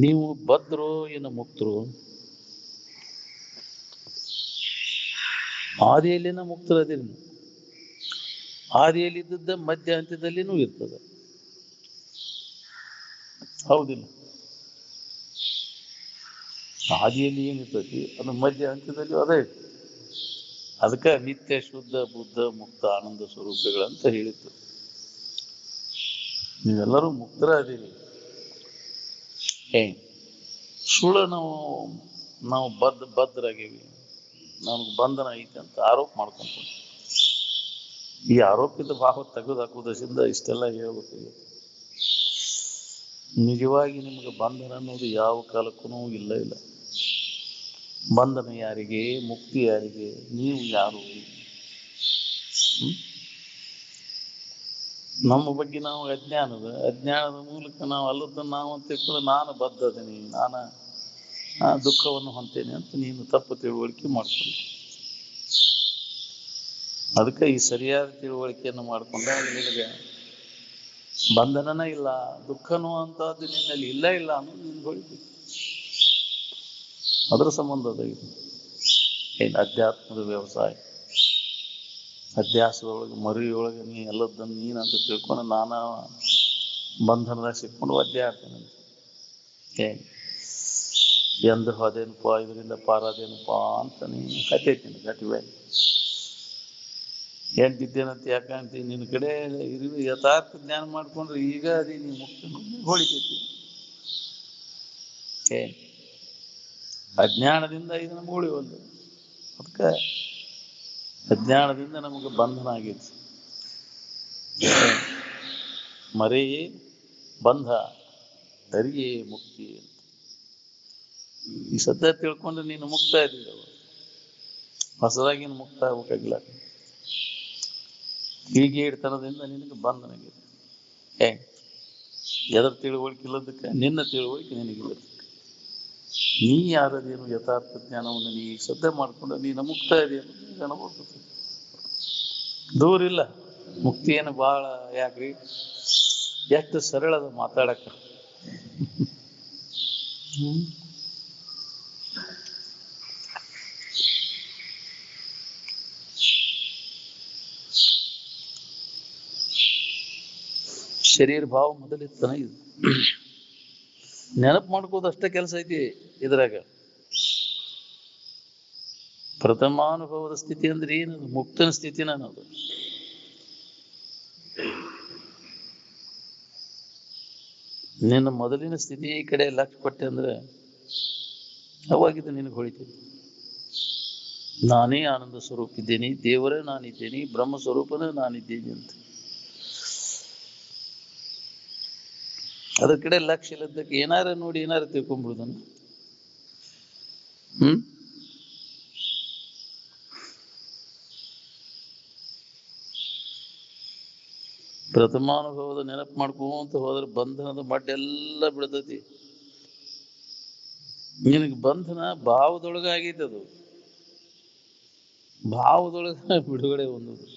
ನೀವು ಬದ್ರೋ ಏನು ಮುಕ್ತರು? ಆದಿಯಲ್ಲಿನ ಮುಕ್ತರದಿರಿ. ಆದಿಯಲ್ಲಿ ಇದ್ದದ್ದ ಮಧ್ಯ ಹಂತದಲ್ಲಿನೂ ಇರ್ತದೆ, ಹೌದಿಲ್ಲ? ಆದಿಯಲ್ಲಿ ಏನಿರ್ತೈತಿ ಅದು ಮಧ್ಯ ಹಂತದಲ್ಲಿ ಅದೇ ಇರ್ತದೆ. ಅದಕ್ಕೆ ನಿತ್ಯ ಶುದ್ಧ ಬುದ್ಧ ಮುಕ್ತ ಆನಂದ ಸ್ವರೂಪಿಗಳಂತ ಹೇಳಿತ್ತು. ನೀವೆಲ್ಲರೂ ಮುಕ್ತರ ಅದೀರಿ. ಸುಳ್ಳು ನಾವು ಬದ್ಧರಾಗೀವಿ, ನಮ್ಗೆ ಬಂಧನ ಐತೆ ಅಂತ ಆರೋಪ ಮಾಡ್ಕೊಂತ, ಈ ಆರೋಪಿತ ಭಾವ ತೆಗೆದು ಹಾಕುವುದರಿಂದ ಇಷ್ಟೆಲ್ಲ ಹೇಳ್ಬೇಕು. ನಿಜವಾಗಿ ನಿಮಗೆ ಬಂಧನ ಅನ್ನೋದು ಯಾವ ಕಾಲಕ್ಕೂ ಇಲ್ಲ. ಬಂಧನ ಯಾರಿಗೆ? ಮುಕ್ತಿ ಯಾರಿಗೆ? ನೀವು ಯಾರು? ನಮ್ಮ ಬಗ್ಗೆ ನಾವು ಅಜ್ಞಾನದ ಮೂಲಕ ನಾವು ಅಲ್ಲದನ್ನು ನಾವು ಅಂತ ತಿಳ್ಕೊಂಡು ನಾನು ಬದ್ಧದೀನಿ, ನಾನು ದುಃಖವನ್ನು ಹೊಂತೇನೆ ಅಂತ ನೀನು ತಪ್ಪು ತಿಳುವಳಿಕೆ ಮಾಡ್ಕೊಂಡು, ಅದಕ್ಕೆ ಈ ಸರಿಯಾದ ತಿಳುವಳಿಕೆಯನ್ನು ಮಾಡ್ಕೊಂಡಾಗ ನಿನಗೆ ಬಂಧನನ ಇಲ್ಲ, ದುಃಖನೂ ಅಂತದ್ದು ನಿನ್ನಲ್ಲಿ ಇಲ್ಲ ಅನ್ನೋದು ನಿನ್ಗೆ ಹೊಳಿತು. ಅದರ ಸಂಬಂಧದ ಇದು ಏನು ಅಧ್ಯಾತ್ಮದ ವ್ಯವಸಾಯ. ಅಧ್ಯಾಸದೊಳಗೆ ಮರಿಯೊಳಗೆ ನೀ ಎಲ್ಲದನ್ನು ನೀನಂತ ತಿಳ್ಕೊಂಡು ನಾನು ಬಂಧನದಾಗ ಸಿಕ್ಕೊಂಡು ಅಧ್ಯಾಡ್ತೇನೆ. ಎಂದು ಅದೇನಪ್ಪ ಇದರಿಂದ ಪಾರಾದೇನಪ್ಪ ಅಂತ ನೀನು ಕಥೆತೀನಿ ಕಟಿವೆ ಎಂಟಿದ್ದೇನಂತ ಯಾಕಂತ ನಿನ್ನ ಕಡೆ ಯಥಾರ್ಥ ಜ್ಞಾನ ಮಾಡ್ಕೊಂಡ್ರೆ ಈಗ ಅದೇ ನೀ ಮುಕ್ತ ಹೊಳಿತೈತಿ. ಅಜ್ಞಾನದಿಂದ ಇದು ನಮ್ಗೆ ಉಳಿವಲ್ಲ. ಅದಕ್ಕೆ ಅಜ್ಞಾನದಿಂದ ನಮಗೆ ಬಂಧನ ಆಗೈತಿ. ಮರೆಯೇ ಬಂಧ, ಹರಿಯೇ ಮುಕ್ತಿ ಅಂತ ಈ ಸದ್ಯ ತಿಳ್ಕೊಂಡ್ರೆ ನೀನು ಮುಕ್ತ ಇದ್ದೀರ. ಹೊಸದಾಗಿನ ಮುಕ್ತ ಆಗ್ಬೇಕಾಗಿಲ್ಲ. ಹೀಗೆ ಇಡ್ತನದಿಂದ ನಿನಗೆ ಬಂಧನ ಆಗಿದೆ. ಎದರ ತಿಳುವಳಿಕೆ ಇಲ್ಲದಕ್ಕೆ ನಿನ್ನ ತಿಳುವಳಿಕೆ ನಿನಗಿಲ್ಲದಕ್ಕೆ ನೀ ಯಾರದೇನು ಯಥಾರ್ಥ ಜ್ಞಾನವನ್ನು ನೀ ಶ್ರದ್ಧೆ ಮಾಡಿಕೊಂಡು ನೀನು ಮುಕ್ತ ಇದೆ ಅನ್ನೋದು ಅನುಭವಿಸುತ್ತೆ. ದೂರ ಇಲ್ಲ ಮುಕ್ತಿ. ಏನು ಭಾಳ ಯಾಕ್ರಿ, ಎಷ್ಟು ಸರಳದ ಮಾತಾಡಕ್ಕೆ. ಶರೀರ ಭಾವ ಮೊದಲಿತ್ತನ ಇದು ನೆನಪು ಮಾಡ್ಕೋದಷ್ಟೇ ಕೆಲಸ ಐತಿ ಇದ್ರಾಗ. ಪ್ರಥಮಾನುಭವದ ಸ್ಥಿತಿ ಅಂದ್ರೆ ಏನದು? ಮುಕ್ತನ ಸ್ಥಿತಿನ ಅನ್ನೋದು. ನಿನ್ನ ಮೊದಲಿನ ಸ್ಥಿತಿ ಈ ಕಡೆ ಲಕ್ಷ್ಯ ಕೊಟ್ಟೆ ಅಂದ್ರೆ ಅವಾಗಿದ್ದು ನಿನಗೆ ಹೊಳಿತೈತಿ. ನಾನೇ ಆನಂದ ಸ್ವರೂಪ ಇದ್ದೇನೆ, ದೇವರೇ ನಾನಿದ್ದೇನೆ, ಬ್ರಹ್ಮ ಸ್ವರೂಪನೇ ನಾನಿದ್ದೇನೆ ಅಂತ. ಅದ್ರ ಕಡೆ ಲಕ್ಷ್ಯ ಇಲ್ಲದಕ್ಕೆ ಏನಾರ ನೋಡಿ ಏನಾರ ತಿಳ್ಕೊಂಡ್ಬಿಡುದನ್ನು. ಪ್ರಥಮಾನುಭವದ ನೆನಪು ಮಾಡ್ಕೊಂತ ಹೋದ್ರೆ ಬಂಧನದ ಮಡ್ಡ ಎಲ್ಲ ಬಿಡ್ತೈತಿ. ನಿನಗೆ ಬಂಧನ ಭಾವದೊಳಗ ಆಗೈತೆ. ಅದು ಭಾವದೊಳಗ ಬಿಡುಗಡೆ ಹೊಂದೋದು.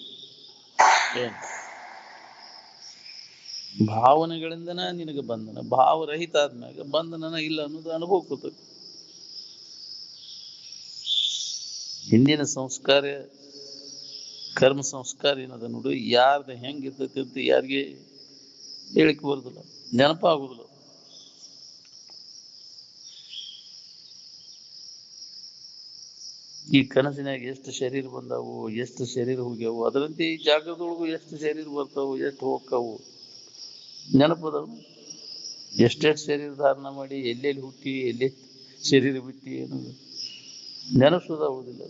ಭಾವನೆಗಳಿಂದನ ನಿನಗೆ ಬಂಧನ. ಭಾವರಹಿತ ಆದ್ಮ್ಯಾಗ ಬಂಧನನ ಇಲ್ಲ ಅನ್ನೋದು ಅನುಭವ ಕೂತೈತಿ. ಹಿಂದಿನ ಸಂಸ್ಕಾರ ಕರ್ಮ ಸಂಸ್ಕಾರ ಏನದ ನೋಡು, ಯಾರ್ದ ಹೆಂಗಿರ್ತೈತಿ ಅಂತ ಯಾರಿಗೆ ಹೇಳಿಕೆ ಬರುದಿಲ್ಲ, ನೆನಪಾಗುದಿಲ್ಲ. ಈ ಕನಸಿನಾಗ ಎಷ್ಟು ಶರೀರ ಬಂದಾವು, ಎಷ್ಟು ಶರೀರ ಹೋಗ್ಯಾವು, ಅದರಂತೆ ಈ ಜಾಗದೊಳಗು ಎಷ್ಟು ಶರೀರ ಬರ್ತಾವು, ಎಷ್ಟು ಹೋಗ್ತಾವು ನೆನಪದವು. ಎಷ್ಟೆಷ್ಟು ಶರೀರ ಧಾರಣ ಮಾಡಿ ಎಲ್ಲೆಲ್ಲಿ ಹುಟ್ಟಿ ಎಲ್ಲೆಲ್ಲಿ ಶರೀರ ಬಿಟ್ಟಿ ಅನ್ನೋದು ನೆನಪಿಸೋದಾಗುವುದಿಲ್ಲ.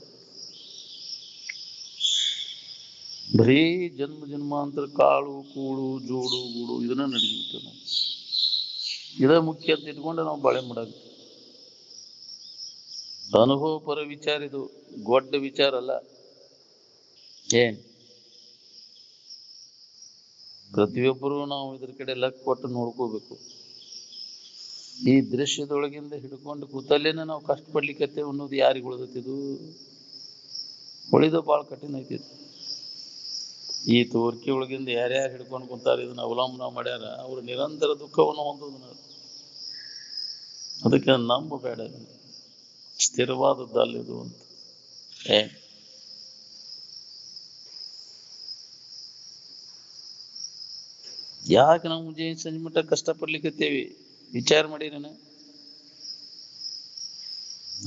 ಬರೀ ಜನ್ಮ ಜನ್ಮಾಂತರ ಕಾಳು ಕೂಳು ಜೋಡು ಗೂಡು ಇದನ್ನ ನಡೆದಿರ್ತೇವೆ ನಾವು. ಇದ ಮುಖ್ಯ ಅಂತ ಇಟ್ಕೊಂಡು ನಾವು ಬಾಳೆ ಮಾಡಾಗುತ್ತೆ. ಅನುಭವ ಪರ ವಿಚಾರ ಇದು, ದೊಡ್ಡ ವಿಚಾರ ಅಲ್ಲ. ಪ್ರತಿಯೊಬ್ಬರೂ ನಾವು ಇದ್ರ ಕಡೆ ಲಕ್ಷ್ಯ ಕೊಟ್ಟು ನೋಡ್ಕೋಬೇಕು. ಈ ದೃಶ್ಯದೊಳಗಿಂದ ಹಿಡ್ಕೊಂಡು ಕೂತಲ್ಲೇನೆ ನಾವು ಕಷ್ಟಪಡ್ಲಿಕ್ಕತ್ತೇವೆ ಅನ್ನೋದು ಯಾರಿಗೆ ಉಳಿದತ್ತಿದು? ಉಳಿದು ಭಾಳ ಕಠಿಣ ಐತಿ. ಈ ತೋರಿಕೆ ಒಳಗಿಂದ ಯಾರ್ಯಾರು ಹಿಡ್ಕೊಂಡು ಕುಂತಾರ, ಇದನ್ನ ಅವಲಂಬನ ಮಾಡ್ಯಾರ, ಅವ್ರು ನಿರಂತರ ದುಃಖವನ್ನು ಹೊಂದೋದು. ಅದಕ್ಕೆ ನಂಬಬೇಡ, ಸ್ಥಿರವಾದದ್ದಲ್ಲಿದು ಅಂತ. ಯಾಕೆ ನಾವು ಮುಂಜಾನೆ ಸಂಜೆ ಮಟ್ಟ ಕಷ್ಟಪಡ್ಲಿಕ್ಕತ್ತೇವಿ? ವಿಚಾರ ಮಾಡಿರೇನ?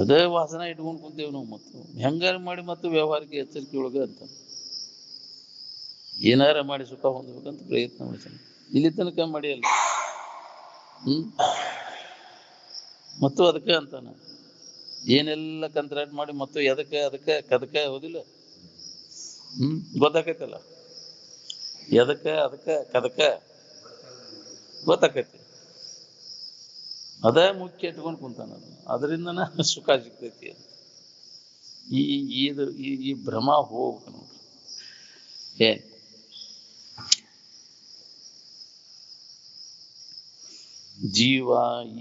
ಅದೇ ವಾಸನ ಇಟ್ಕೊಂಡು ಕುಂತೇವಿ ನಾವು. ಮತ್ತು ಹೆಂಗಾರ ಮಾಡಿ ಮತ್ತು ವ್ಯವಹಾರಕ್ಕೆ ಎಚ್ಚರಿಕೆ ಒಳಗ ಅಂತ ಏನಾರ ಮಾಡಿ ಸುಖ ಹೊಂದಬೇಕಂತ ಪ್ರಯತ್ನ ಮಾಡ್ತಾನೆ. ಇಲ್ಲಿ ತನಕ ಮಾಡಿಯಲ್ಲ. ಮತ್ತು ಅದಕ್ಕೆ ಅಂತಾನ ಏನೆಲ್ಲ ಕಂತ್ರಾಟ್ ಮಾಡಿ ಮತ್ತು ಎದಕ್ಕೆ ಅದಕ್ಕೆ ಕದಕ್ಕೆ ಹೋದಿಲ್ಲ. ಗೊತ್ತಾಕೈತಲ್ಲ, ಎದಕ್ಕೆ ಅದಕ್ಕೆ ಕದಕ್ಕೆ ಗೊತ್ತಾಕೈತಿ. ಅದೇ ಮುಖ್ಯ ಇಟ್ಕೊಂಡು ಕುಂತಾನ. ಅದರಿಂದನ ಸುಖ ಸಿಗ್ತೈತಿ ಅಂತ. ಈ ಭ್ರಮ ಹೋಗ್ಬೇಕು ನೋಡ್ರಿ. ಜೀವ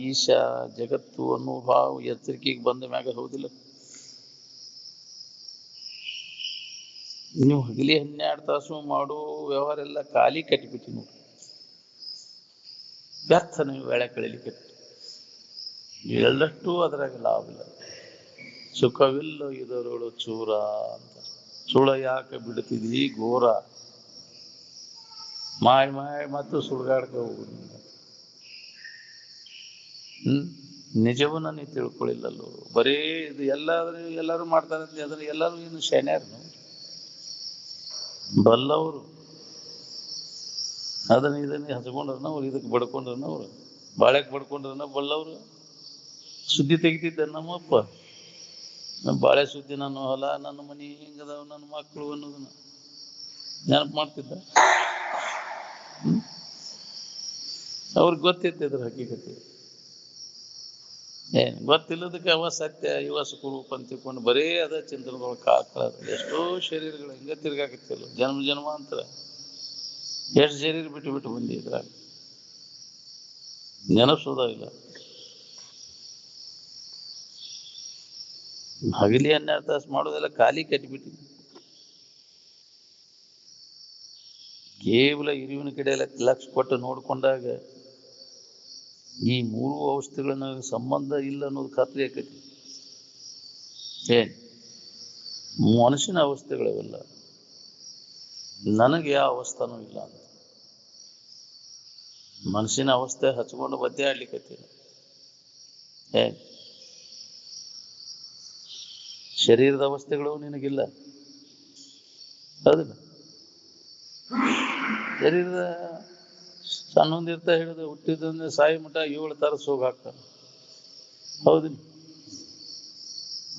ಈಶಾ ಜಗತ್ತು ಅನ್ನೋ ಭಾವ ಎಚ್ಚರಿಕೆಗೆ ಬಂದ ಮ್ಯಾಗ ಹೌದಿಲ್ಲ. ನೀವು ಹಗಲಿ 12 ತಾಸು ಮಾಡೋ ವ್ಯವಹಾರ ಎಲ್ಲ ಖಾಲಿ ಕಟ್ಟಿಬಿಟ್ಟಿ ನೋಡಿ. ವ್ಯರ್ಥ ನೀವು ವೇಳೆ ಕಳೀಲಿಕ್ಕೆ. ಎಲ್ಲಷ್ಟು ಅದರಾಗ ಲಾಭ ಇಲ್ಲ. ಸುಖವಿಲ್ಲ ಇದರೊಳು ಚೂರ ಅಂತ. ಸುಳ ಯಾಕೆ ಬಿಡ್ತಿದ್ವಿ ಘೋರ, ಮಾಯ್ ಮತ್ತು ಸುಳ್ಗಾಡ್ಕ ಹೋಗುದು. ನಿಜವನ್ನ ನೀವು ತಿಳ್ಕೊಳ್ಳಿಲ್ಲಲ್ಲೋ. ಬರೀ ಇದು ಎಲ್ಲರೂ ಮಾಡ್ತಾರಂತೆ. ಅದನ್ನ ಎಲ್ಲರೂ ಏನು ಶನ್ಯಾರನು ಬಲ್ಲವರು. ಇದನ್ನ ಹಚ್ಕೊಂಡ್ರನವ್ರು, ಇದಕ್ಕೆ ಬಡ್ಕೊಂಡ್ರನವ್ರು, ಬಾಳೆಕ್ ಬಡ್ಕೊಂಡ್ರನ ಬಲ್ಲವ್ರು. ಸುದ್ದಿ ತೆಗಿತಿದ್ದ ನಮ್ಮಪ್ಪ. ನಮ್ಮ ಬಾಳೆ ಸುದ್ದಿ, ನನ್ನ ಹೊಲ, ನನ್ನ ಮನಿ ಹಿಂಗದಾವ, ನನ್ನ ಮಕ್ಕಳು ಅನ್ನೋದನ್ನ ನೆನಪು ಮಾಡ್ತಿದ್ದ. ಅವ್ರಿಗೆ ಗೊತ್ತಿದ್ದ ಹಕೀಕತೆ. ಗೊತ್ತಿಲ್ಲದಕ್ಕೆ ಅವ ಸತ್ಯ ಇವ ಸುಖರೂಪ ಅಂತ ತಿಳ್ಕೊಂಡು ಬರೀ ಅದ ಚಿಂತನೆಗಳು ಕಾಕಳದ. ಎಷ್ಟೋ ಶರೀರಗಳು ಹಿಂಗ ತಿರ್ಗಾಕತ್ತಿಲ್ಲ ಜನ್ಮಾಂತರ. ಎಷ್ಟು ಶರೀರ ಬಿಟ್ಟು ಬಂದಿ ಇದ್ರಾಗ ನೆನಪಿಸೋದಾಗಿಲ್ಲ. ಹಗಲಿ 12 ತಾಸು ಮಾಡೋದೆಲ್ಲ ಖಾಲಿ ಕಟ್ಟಿಬಿಟ್ಟು ಕೇವಲ ಇರುವಿನ ಕಡೆ ಲಕ್ಷ ಕೊಟ್ಟು ನೋಡ್ಕೊಂಡಾಗ ಈ 3 ಅವಸ್ಥೆಗಳನ್ನ ಸಂಬಂಧ ಇಲ್ಲ ಅನ್ನೋದು ಖಾತ್ರಿ ಆಕೈತಿ. ಮನುಷ್ಯನ ಅವಸ್ಥೆಗಳವೆಲ್ಲ. ನನಗೆ ಯಾವ ಅವಸ್ಥಾನೂ ಇಲ್ಲ ಅಂತ. ಮನಸ್ಸಿನ ಅವಸ್ಥೆ ಹಚ್ಕೊಂಡು ಬದ್ದೆ ಆಡ್ಲಿಕ್ಕತ್ತೀನಿ. ಶರೀರದ ಅವಸ್ಥೆಗಳು ನಿನಗಿಲ್ಲ. ಹೌದಿಲ್ಲ? ಶರೀರದ ಸಣ್ಣೊಂದಿರ್ತಾ ಹೇಳಿದ್ರೆ ಹುಟ್ಟಿದಂದ್ರೆ ಸಾಯಿ ಮಠ 7 ತರ ಸೋಗ ಹಾಕ್ತಾನೆ. ಹೌದಿಲ್ಲ?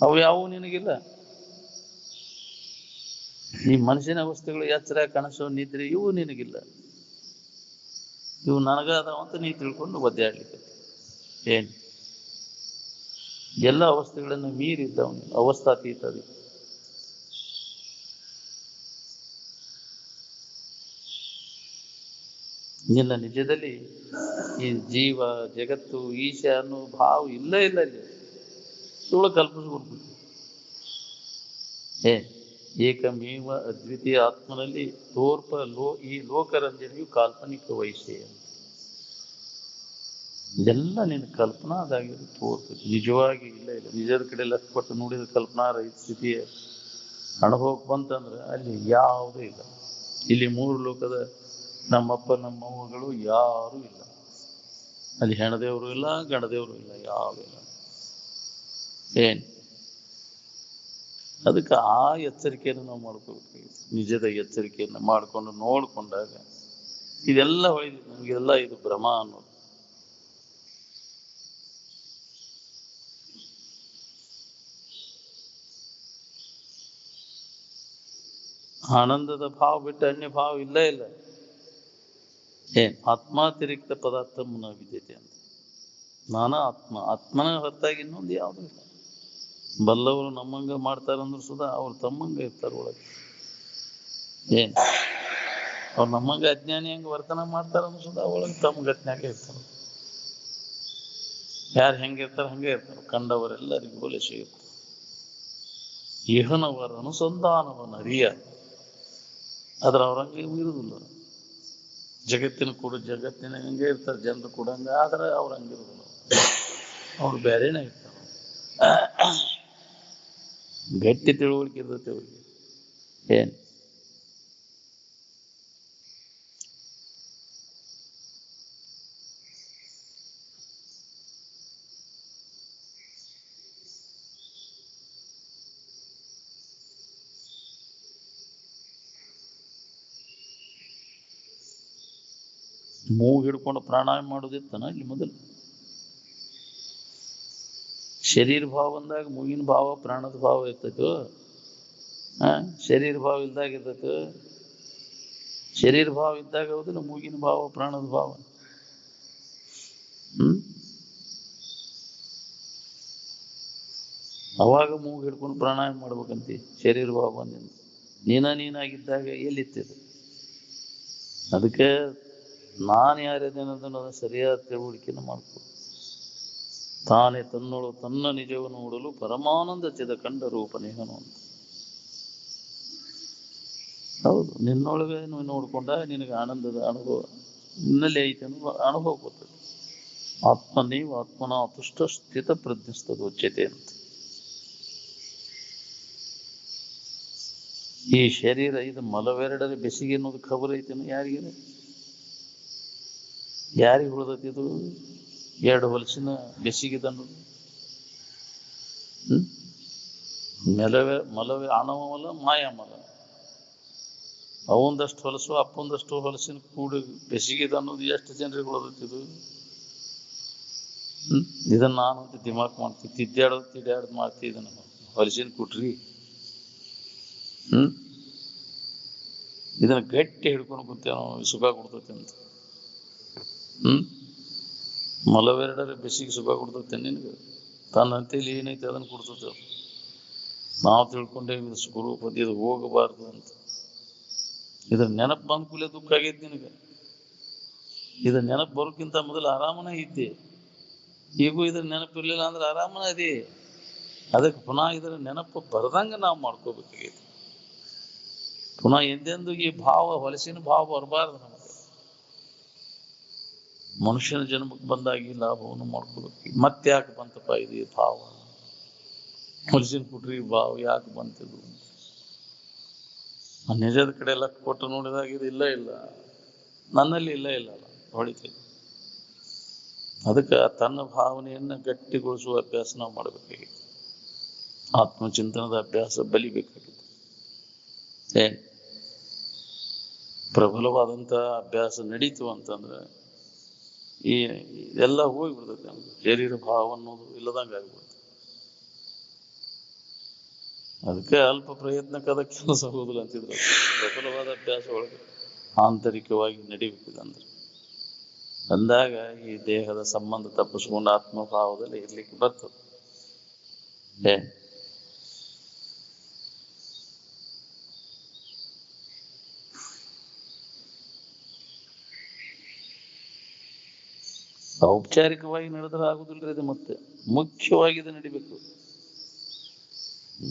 ಅವು ಯಾವುವು ನಿನಗಿಲ್ಲ. ಈ ಮನಸ್ಸಿನ ಅವಸ್ಥೆಗಳು ಎಚ್ಚರ, ಕನಸು, ನಿದ್ರೆ ಇವು ನಿನಗಿಲ್ಲ. ಇವು ನನಗಾದವಂತ ನೀ ತಿಳ್ಕೊಂಡು ಒದ್ದೆ ಆಡ್ಲಿಕ್ಕೆ. ಎಲ್ಲ ಅವಸ್ಥೆಗಳನ್ನು ಮೀರಿದ್ದವನು ಅವಸ್ಥಾತೀತದೆ. ನಿನ್ನ ನಿಜದಲ್ಲಿ ಈ ಜೀವ ಜಗತ್ತು ಈಶ ಅನ್ನೋ ಭಾವ ಇಲ್ಲ ಅಲ್ಲಿ. ಸುಳ್ಳು ಕಲ್ಪಿಸ್ಬಿಡ್ಬೇಕು. ಏಕಮೇವ ಅದ್ವಿತೀಯ ಆತ್ಮನಲ್ಲಿ ಈ ಲೋಕರಂಜನೆಯು ಕಾಲ್ಪನಿಕ ವೈಷಯ. ಇದೆಲ್ಲ ನಿನ್ನ ಕಲ್ಪನಾ ಅದಾಗಿರೋ ತೋರ್ಬೇಕು. ನಿಜವಾಗಿ ಇಲ್ಲ. ನಿಜದ ಕಡೆ ಲಕ್ಷ ಕೊಟ್ಟು ನೋಡಿದ ಕಲ್ಪನಾ ರಹಿತ ಸ್ಥಿತಿಯ ಅನುಭವಕ್ಕೆ ಬಂತಂದ್ರೆ ಅಲ್ಲಿ ಯಾವುದೂ ಇಲ್ಲ. ಇಲ್ಲಿ 3 ಲೋಕದ ನಮ್ಮಪ್ಪ ನಮ್ಮವ್ವಗಳು ಯಾರೂ ಇಲ್ಲ. ಅಲ್ಲಿ ಹೆಣದೇವರು ಇಲ್ಲ, ಗಣದೇವರು ಇಲ್ಲ, ಯಾರೂ ಇಲ್ಲ. ಅದಕ್ಕೆ ಆ ಎಚ್ಚರಿಕೆಯನ್ನು ನಾವು ಮಾಡ್ಕೋಬೇಕು. ನಿಜದ ಎಚ್ಚರಿಕೆಯನ್ನು ಮಾಡಿಕೊಂಡು ನೋಡ್ಕೊಂಡಾಗ ಇದೆಲ್ಲ ಹೊಳಿದು ನಮಗೆಲ್ಲ ಇದು ಭ್ರಮ ಅನ್ನೋದು. ಆನಂದದ ಭಾವ ಬಿಟ್ಟು ಅನ್ಯ ಭಾವ ಇಲ್ಲ. ಆತ್ಮಾತಿರಿಕ್ತ ಪದಾರ್ಥ ಮುನ ವಿದ್ಯತೆ ಅಂತ. ಆತ್ಮನ ಹೊರತಾಗಿ ಇನ್ನೊಂದು ಯಾವುದೂ ಇಲ್ಲ. ಬಲ್ಲವರು ನಮ್ಮಂಗ ಮಾಡ್ತಾರಂದ್ರು ಸುಧಾ ಅವ್ರು ತಮ್ಮಂಗ ಇರ್ತಾರ ಒಳಗೆ. ಅವ್ರು ನಮ್ಮಂಗ ಅಜ್ಞಾನಿ ಹಂಗ ವರ್ತನ ಮಾಡ್ತಾರಂದ್ರು ಸುಧಾ ಒಳಗೆ ತಮ್ಮ ಗತ್ನಾಗ ಇರ್ತಾರ. ಯಾರು ಹೆಂಗಿರ್ತಾರ ಹಂಗೆ ಇರ್ತಾರ. ಕಂಡವರೆಲ್ಲರಿಗೂ ಹೋಲಿಸಿ ಇರ್ತಾರೆ. ಇಹನವರ ಅನುಸಂಧಾನವನ್ನು ಅರಿಯ. ಆದ್ರೆ ಅವ್ರಂಗೆ ಇರುವುದಿಲ್ಲ. ಜಗತ್ತಿನ ಹಂಗೆ ಇರ್ತಾರೆ ಜನರು ಕೂಡ. ಆದ್ರೆ ಅವ್ರು ಹಂಗಿರುದಿಲ್ಲ. ಅವ್ರು ಬೇರೆನೇ ಇರ್ತಾವ. ಗಟ್ಟಿ ತಿಳುವಳಿಕೆ ಇರ್ತೈತೆ ಅವ್ರಿಗೆ. ಏನ್ ಮೂಗು ಹಿಡ್ಕೊಂಡು ಪ್ರಾಣಾಯಾಮ ಮಾಡೋದಿತ್ತನ ಇಲ್ಲಿ ಮೊದಲು. ಶರೀರ ಭಾವ ಅಂದಾಗ ಮೂಗಿನ ಭಾವ ಪ್ರಾಣದ ಭಾವ ಇರ್ತೈತು. ಶರೀರ ಭಾವ ಇಲ್ದಾಗ ಇರ್ತೈತು. ಶರೀರ ಭಾವ ಇದ್ದಾಗ ಹೌದಿಲ್ಲ ಮೂಗಿನ ಭಾವ ಪ್ರಾಣದ ಭಾವ. ಅವಾಗ ಮೂಗು ಹಿಡ್ಕೊಂಡು ಪ್ರಾಣಾಯಾಮ ಮಾಡ್ಬೇಕಂತಿ ಶರೀರ ಭಾವ ಬಂದಿಂದ. ನೀನಾಗಿದ್ದಾಗ ಎಲ್ಲಿತ್ತಿದೆ. ಅದಕ್ಕೆ ನಾನು ಯಾರಿದ್ದೇನದನ್ನು ಸರಿಯಾದ ತಿಳುವಳಿಕೆಯನ್ನು ಮಾಡ್ಕೊ. ತಾನೇ ತನ್ನೋಳು ತನ್ನ ನಿಜವನ್ನು ನೋಡಲು ಪರಮಾನಂದ ಚಿದ ಕಂಡ ರೂಪನೇಹನು ಅಂತ. ಹೌದು, ನಿನ್ನೊಳಗೆ ನೀವು ನೋಡ್ಕೊಂಡ ನಿನಗೆ ಆನಂದದ ಅನುಭವ ನಿನ್ನಲ್ಲಿ ಐತೆ ಅನ್ನೋ ಅನುಭವ ಗೊತ್ತದೆ. ಆತ್ಮನೇವ ಆತ್ಮನ ಅತುಷ್ಟ ಸ್ಥಿತ ಪ್ರಜ್ಞಸ್ತದ ಉಚ್ಯತೆ ಅಂತ. ಈ ಶರೀರ ಇದು ಮಲವೆರಡರ ಬೆಸಿಗೆ ಅನ್ನೋದು ಖಬರ್ ಐತೇನು ಯಾರಿಗೇನೆ? ಯಾರಿಗೆ ಉಳ್ದೈತಿ ಇದು? ಎರಡು ಹೊಲಸಿನ ಬೆಸಿಗಿದೆ ಅನ್ನೋದು. ಮಲವೇ ಆಣವಮಲ ಮಾಯಾಮಲ. ಅವಂದಷ್ಟು ಹೊಲಸು ಅಪ್ಪಂದಷ್ಟು ಹೊಲಸಿನ ಕೂಡಿ ಬೆಸಿಗಿದೆ ಅನ್ನೋದು ಎಷ್ಟು ಜನರಿಗೆ ಉಳ್ದೈತಿ ಇದು? ಇದನ್ನ ನಾನು ಅಂತ ದಿಮಾಕ್ ಮಾಡ್ತೀವಿ. ತಿಡ್ಯಾಡೋದು ಮಾಡ್ತೀವಿ. ಇದನ್ನ ಹೊಲಸಿನ ಕುಟ್ರಿ ಇದನ್ನ ಗಟ್ಟಿ ಹಿಡ್ಕೊಂಡು ಕೂತೇವೆ ನಾವು, ಸುಖ ಕೊಡ್ತೈತೆ ಅಂತ. ಮಲವೆರಡರ ಬೆಸಿಗೆ ಸುಖ ಕೊಡ್ತೈತೆ ನಿನಗೆ. ತನ್ನ ಅಂತೆಯಲ್ಲಿ ಏನೈತೆ ಅದನ್ನು ಕೊಡ್ತೈತೆ. ನಾವು ತಿಳ್ಕೊಂಡೇವಿ ಇದು ಸ್ವರೂಪ, ಇದು ಹೋಗಬಾರ್ದು ಅಂತ. ಇದ್ರ ನೆನಪು ಬಂದ ಕೂಡಲೇ ದುಃಖ ಆಗೈತಿ ನಿನಗೆ. ಇದ್ರ ನೆನಪು ಬರೋಕ್ಕಿಂತ ಮೊದಲು ಆರಾಮನೇ ಇದ್ದೆ. ಈಗೂ ಇದ್ರ ನೆನಪು ಇರ್ಲಿಲ್ಲ ಅಂದ್ರೆ ಆರಾಮನ ಅದೇ. ಅದಕ್ಕೆ ಪುನಃ ಇದರ ನೆನಪು ಬರ್ದಂಗ ನಾವು ಮಾಡ್ಕೋಬೇಕಾಗೈತಿ. ಪುನಃ ಎಂದೆಂದು ಈ ಭಾವ, ಹೊಲಸಿನ ಭಾವ ಬರಬಾರ್ದು ನಮಗೆ. ಮನುಷ್ಯನ ಜನ್ಮಕ್ಕೆ ಬಂದಾಗ ಈ ಲಾಭವನ್ನು ಮಾಡ್ಕೋಬೇಕು. ಮತ್ತೆ ಯಾಕೆ ಬಂತಪ್ಪ ಇದು ಈ ಭಾವ, ಹೊಲಸಿನ ಕುಟ್ರಿ ಭಾವ ಯಾಕೆ ಬಂತಿದ್ದು? ನಿಜದ ಕಡೆ ಎಲ್ಲ ಕೊಟ್ಟು ನೋಡಿದಾಗ ಇದು ಇಲ್ಲ ನನ್ನಲ್ಲಿ ಇಲ್ಲ ಹೊಳಿತೈತಿ. ಅದಕ್ಕೆ ತನ್ನ ಭಾವನೆಯನ್ನ ಗಟ್ಟಿಗೊಳಿಸುವ ಅಭ್ಯಾಸ ನಾವು ಮಾಡಬೇಕಾಗಿತ್ತು. ಆತ್ಮಚಿಂತನದ ಅಭ್ಯಾಸ ಬಲಿಬೇಕಾಗಿತ್ತು. ಪ್ರಬಲವಾದಂಥ ಅಭ್ಯಾಸ ನಡೀತು ಅಂತಂದ್ರೆ ಈ ಎಲ್ಲ ಹೋಗಿಬಿಡ್ತೈತೆ. ನಮ್ಗೆ ಶರೀರ ಭಾವ ಅನ್ನೋದು ಇಲ್ಲದಂಗೆ ಆಗ್ಬಿಡ್ತದೆ. ಅದಕ್ಕೆ ಅಲ್ಪ ಪ್ರಯತ್ನಕ್ಕೆ ಅದಕ್ಕೆ ಕೆಲಸ ಹೋಗುದಿಲ್ಲ ಅಂತಿದ್ರು. ಪ್ರಬಲವಾದ ಅಭ್ಯಾಸ ಒಳಗೆ ಆಂತರಿಕವಾಗಿ ನಡಿಬೇಕಿದಂದ್ರೆ ಅಂದಾಗ ಈ ದೇಹದ ಸಂಬಂಧ ತಪ್ಪಿಸ್ಕೊಂಡು ಆತ್ಮಭಾವದಲ್ಲಿ ಇರ್ಲಿಕ್ಕೆ ಬರ್ತದೆ. ಔಪಚಾರಿಕವಾಗಿ ನಡೆದ್ರೆ ಆಗುದಿಲ್ರಿ ಇದು. ಮತ್ತೆ ಮುಖ್ಯವಾಗಿ ಇದು ನಡಿಬೇಕು.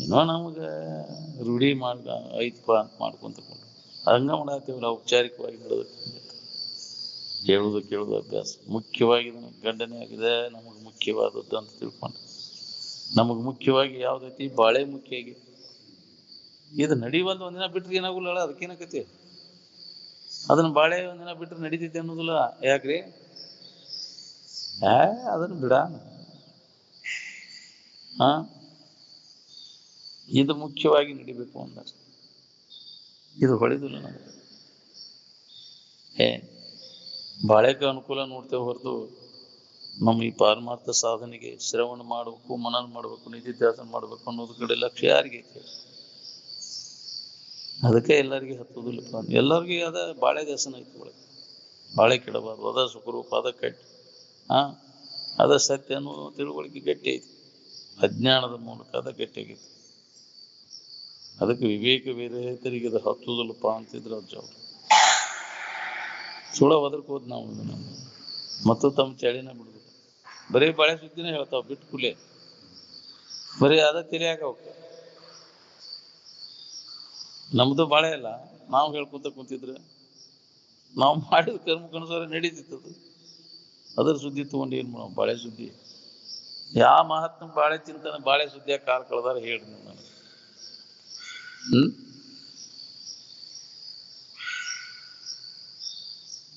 ಏನೋ ನಮಗೆ ರೂಢಿ ಐತಪ್ಪ ಅಂತ ಮಾಡ್ಕೊಂತಕೊಂಡು ಹಂಗ ಮಾಡಾತೀವಲ್ಲ. ಔಪಚಾರಿಕವಾಗಿ ನಡೆದಕ್ಕೆ ಕೇಳುವುದು ಅಭ್ಯಾಸ ಮುಖ್ಯವಾಗಿ ಗಂಡನೆ ಆಗಿದೆ. ನಮಗೆ ಮುಖ್ಯವಾದದ್ದು ಅಂತ ತಿಳ್ಕೊಂಡು ನಮಗೆ ಮುಖ್ಯವಾಗಿ ಯಾವ್ದೈತಿ ಬಾಳೆ ಮುಖ್ಯ ಆಗಿ ಇದು ನಡಿವಲ್ದು. ಒಂದಿನ ಬಿಟ್ರೆ ಏನಾಗುಲ್ಲ, ಅದಕ್ಕೇನಕತಿ. ಅದನ್ನ ಬಾಳೆ ಒಂದಿನ ಬಿಟ್ರೆ ನಡೀತೈತಿ ಅನ್ನೋದಿಲ್ಲ. ಯಾಕ್ರಿ? ಅದನ್ನ ಬಿಡ. ಇದು ಮುಖ್ಯವಾಗಿ ನಡಿಬೇಕು ಅಂದ್ರೆ ಇದು ಹೊಳಿದಿಲ್ಲ ನಮಗೆ. ಬಾಳೆಗೆ ಅನುಕೂಲ ನೋಡ್ತೇವೆ ಹೊರತು ನಮ್ಮ ಈ ಪಾರಮಾರ್ಥ ಸಾಧನೆಗೆ ಶ್ರವಣ ಮಾಡಬೇಕು, ಮನನ ಮಾಡಬೇಕು, ನಿಧಿಧ್ಯಾಸನ ಮಾಡಬೇಕು ಅನ್ನೋದು ಕಡೆ ಲಕ್ಷ್ಯ ಯಾರಿಗೈತೆ? ಅದಕ್ಕೆ ಎಲ್ಲರಿಗೆ ಹತ್ತೋದಿಲ್ಲಪ್ಪ. ಎಲ್ಲರಿಗೂ ಅದ ಬಾಳೆ ದಾಸನ ಐತಿ ಒಳಗೆ. ಬಾಳೆ ಕೆಡಬಾರ್ದು, ಅದ ಸುಖರೂಪ, ಅದ ಕಟ್ಟಿ ಅದ ಸತ್ಯ ಅನ್ನೋ ತಿಳುವಳಿಕೆ ಗಟ್ಟಿ ಐತಿ. ಅಜ್ಞಾನದ ಮೂಲಕ ಅದ ಗಟ್ಟಿ ಆಗೈತಿ. ಅದಕ್ಕೆ ವಿವೇಕ ವೇದರಿಗೆ ಅದು ಹತ್ತುದಿಲ್ಲಪ್ಪ ಅಂತಿದ್ರು ಅಜ್ಜವ್ರು. ಸುಳ ಒದರ್ಕೋದ್ ನಾವು ಮತ್ತು ತಮ್ಮ ಚಳಿನ ಬಿಡುದು. ಬರೀ ಬಾಳೆ ಸುದ್ದಿನೇ ಹೇಳ್ತಾವ ಬಿಟ್ಟು ಕುಲೆ. ಬರೀ ಅದ ತಿಳಿಯಾಕ ಹೋಗ್ತಾವ. ನಮ್ದು ಬಾಳೆ ಅಲ್ಲ, ನಾವು ಹೇಳ್ಕೊಂತ ಕುಂತಿದ್ರೆ ನಾವು ಮಾಡಿದ ಕರ್ಮಕ್ಕನುಸಾರ ನಡೀತಿತ್ತದು. ಅದರ ಸುದ್ದಿ ತಗೊಂಡು ಏನ್ ಮಾಡೋ? ಬಾಳೆ ಸುದ್ದಿ ಯಾವ ಮಹಾತ್ಮ ಬಾಳೆ ಚಿಂತನೆ ಬಾಳೆ ಸುದ್ದಿಯ ಕಾಲ ಕಳೆದಾರ ಹೇಳ್ರಿ ನೀವು ನನಗೆ.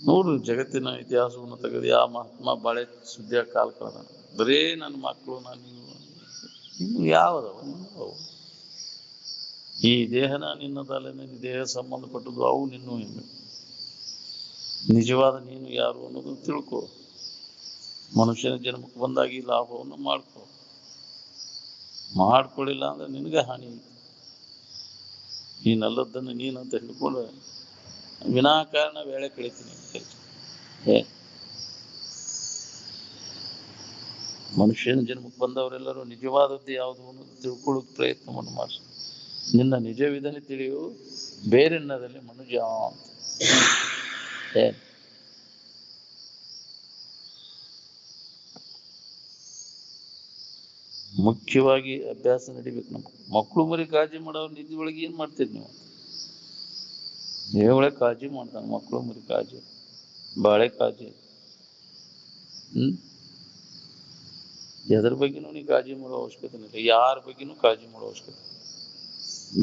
ನೋಡ್ರಿ ಜಗತ್ತಿನ ಇತಿಹಾಸವನ್ನು ತೆಗೆದು ಯಾವ ಮಹಾತ್ಮ ಬಾಳೆ ಸುದ್ದಿಯ ಕಾಲ ಕಳೆದಾನ. ಬರೇ ನನ್ನ ಮಕ್ಕಳು ನಾನು ಇನ್ನು ಯಾವದವ ನಿನ್ನವು. ಈ ದೇಹನ ನಿನ್ನದಲ್ಲ, ನಿನ್ನ ದೇಹ ಸಂಬಂಧಪಟ್ಟದ್ದು ಅವು ನಿನ್ನೂ ಹೆಮ್ಮೆ. ನಿಜವಾದ ನೀನು ಯಾರು ಅನ್ನೋದು ತಿಳ್ಕೊ. ಮನುಷ್ಯನ ಜನ್ಮಕ್ಕೆ ಬಂದಾಗ ಈ ಲಾಭವನ್ನು ಮಾಡ್ಕೊಳ್ಳಿಲ್ಲ ಅಂದ್ರೆ ನಿನಗೆ ಹಾನಿ. ನೀನಲ್ಲದನ್ನು ನೀನಂತ ಹಿಡ್ಕೊಂಡ್ರೆ ವಿನಾಕಾರಣ ವೇಳೆ ಕಳಿತೀನಿ. ಮನುಷ್ಯನ ಜನ್ಮಕ್ಕೆ ಬಂದವರೆಲ್ಲರೂ ನಿಜವಾದದ್ದು ಯಾವುದು ಅನ್ನೋದು ತಿಳ್ಕೊಳ್ಳೋಕೆ ಪ್ರಯತ್ನವನ್ನು ಮಾಡಿ. ನಿನ್ನ ನಿಜವಿದನೆ ತಿಳಿಯು ಬೇರೆನ್ನದಲ್ಲಿ ಮನುಜ ಅಂತ. ಮುಖ್ಯವಾಗಿ ಅಭ್ಯಾಸ ನಡಿಬೇಕು. ನಮ್ಮ ಮಕ್ಕಳು ಮರಿ ಕಾಳಜಿ ಮಾಡೋರು ನಿದ್ದೆ ಒಳಗೆ ಏನ್ ಮಾಡ್ತೀರಿ ನೀವು? ದೇಹ ಒಳಗೆ ಕಾಳಜಿ ಮಾಡ್ತಾನೆ, ಮಕ್ಕಳು ಮರಿ ಕಾಳಜಿ, ಬಾಳೆ ಕಾಳಜಿ. ಎದ್ರ ಬಗ್ಗೆನೂ ನೀ ಕಾಳಜಿ ಮಾಡೋ ಅವಶ್ಯಕತೆ ಇಲ್ಲ. ಯಾರ ಬಗ್ಗೆನೂ ಕಾಳಜಿ ಮಾಡೋ ಅವಶ್ಯಕತೆ.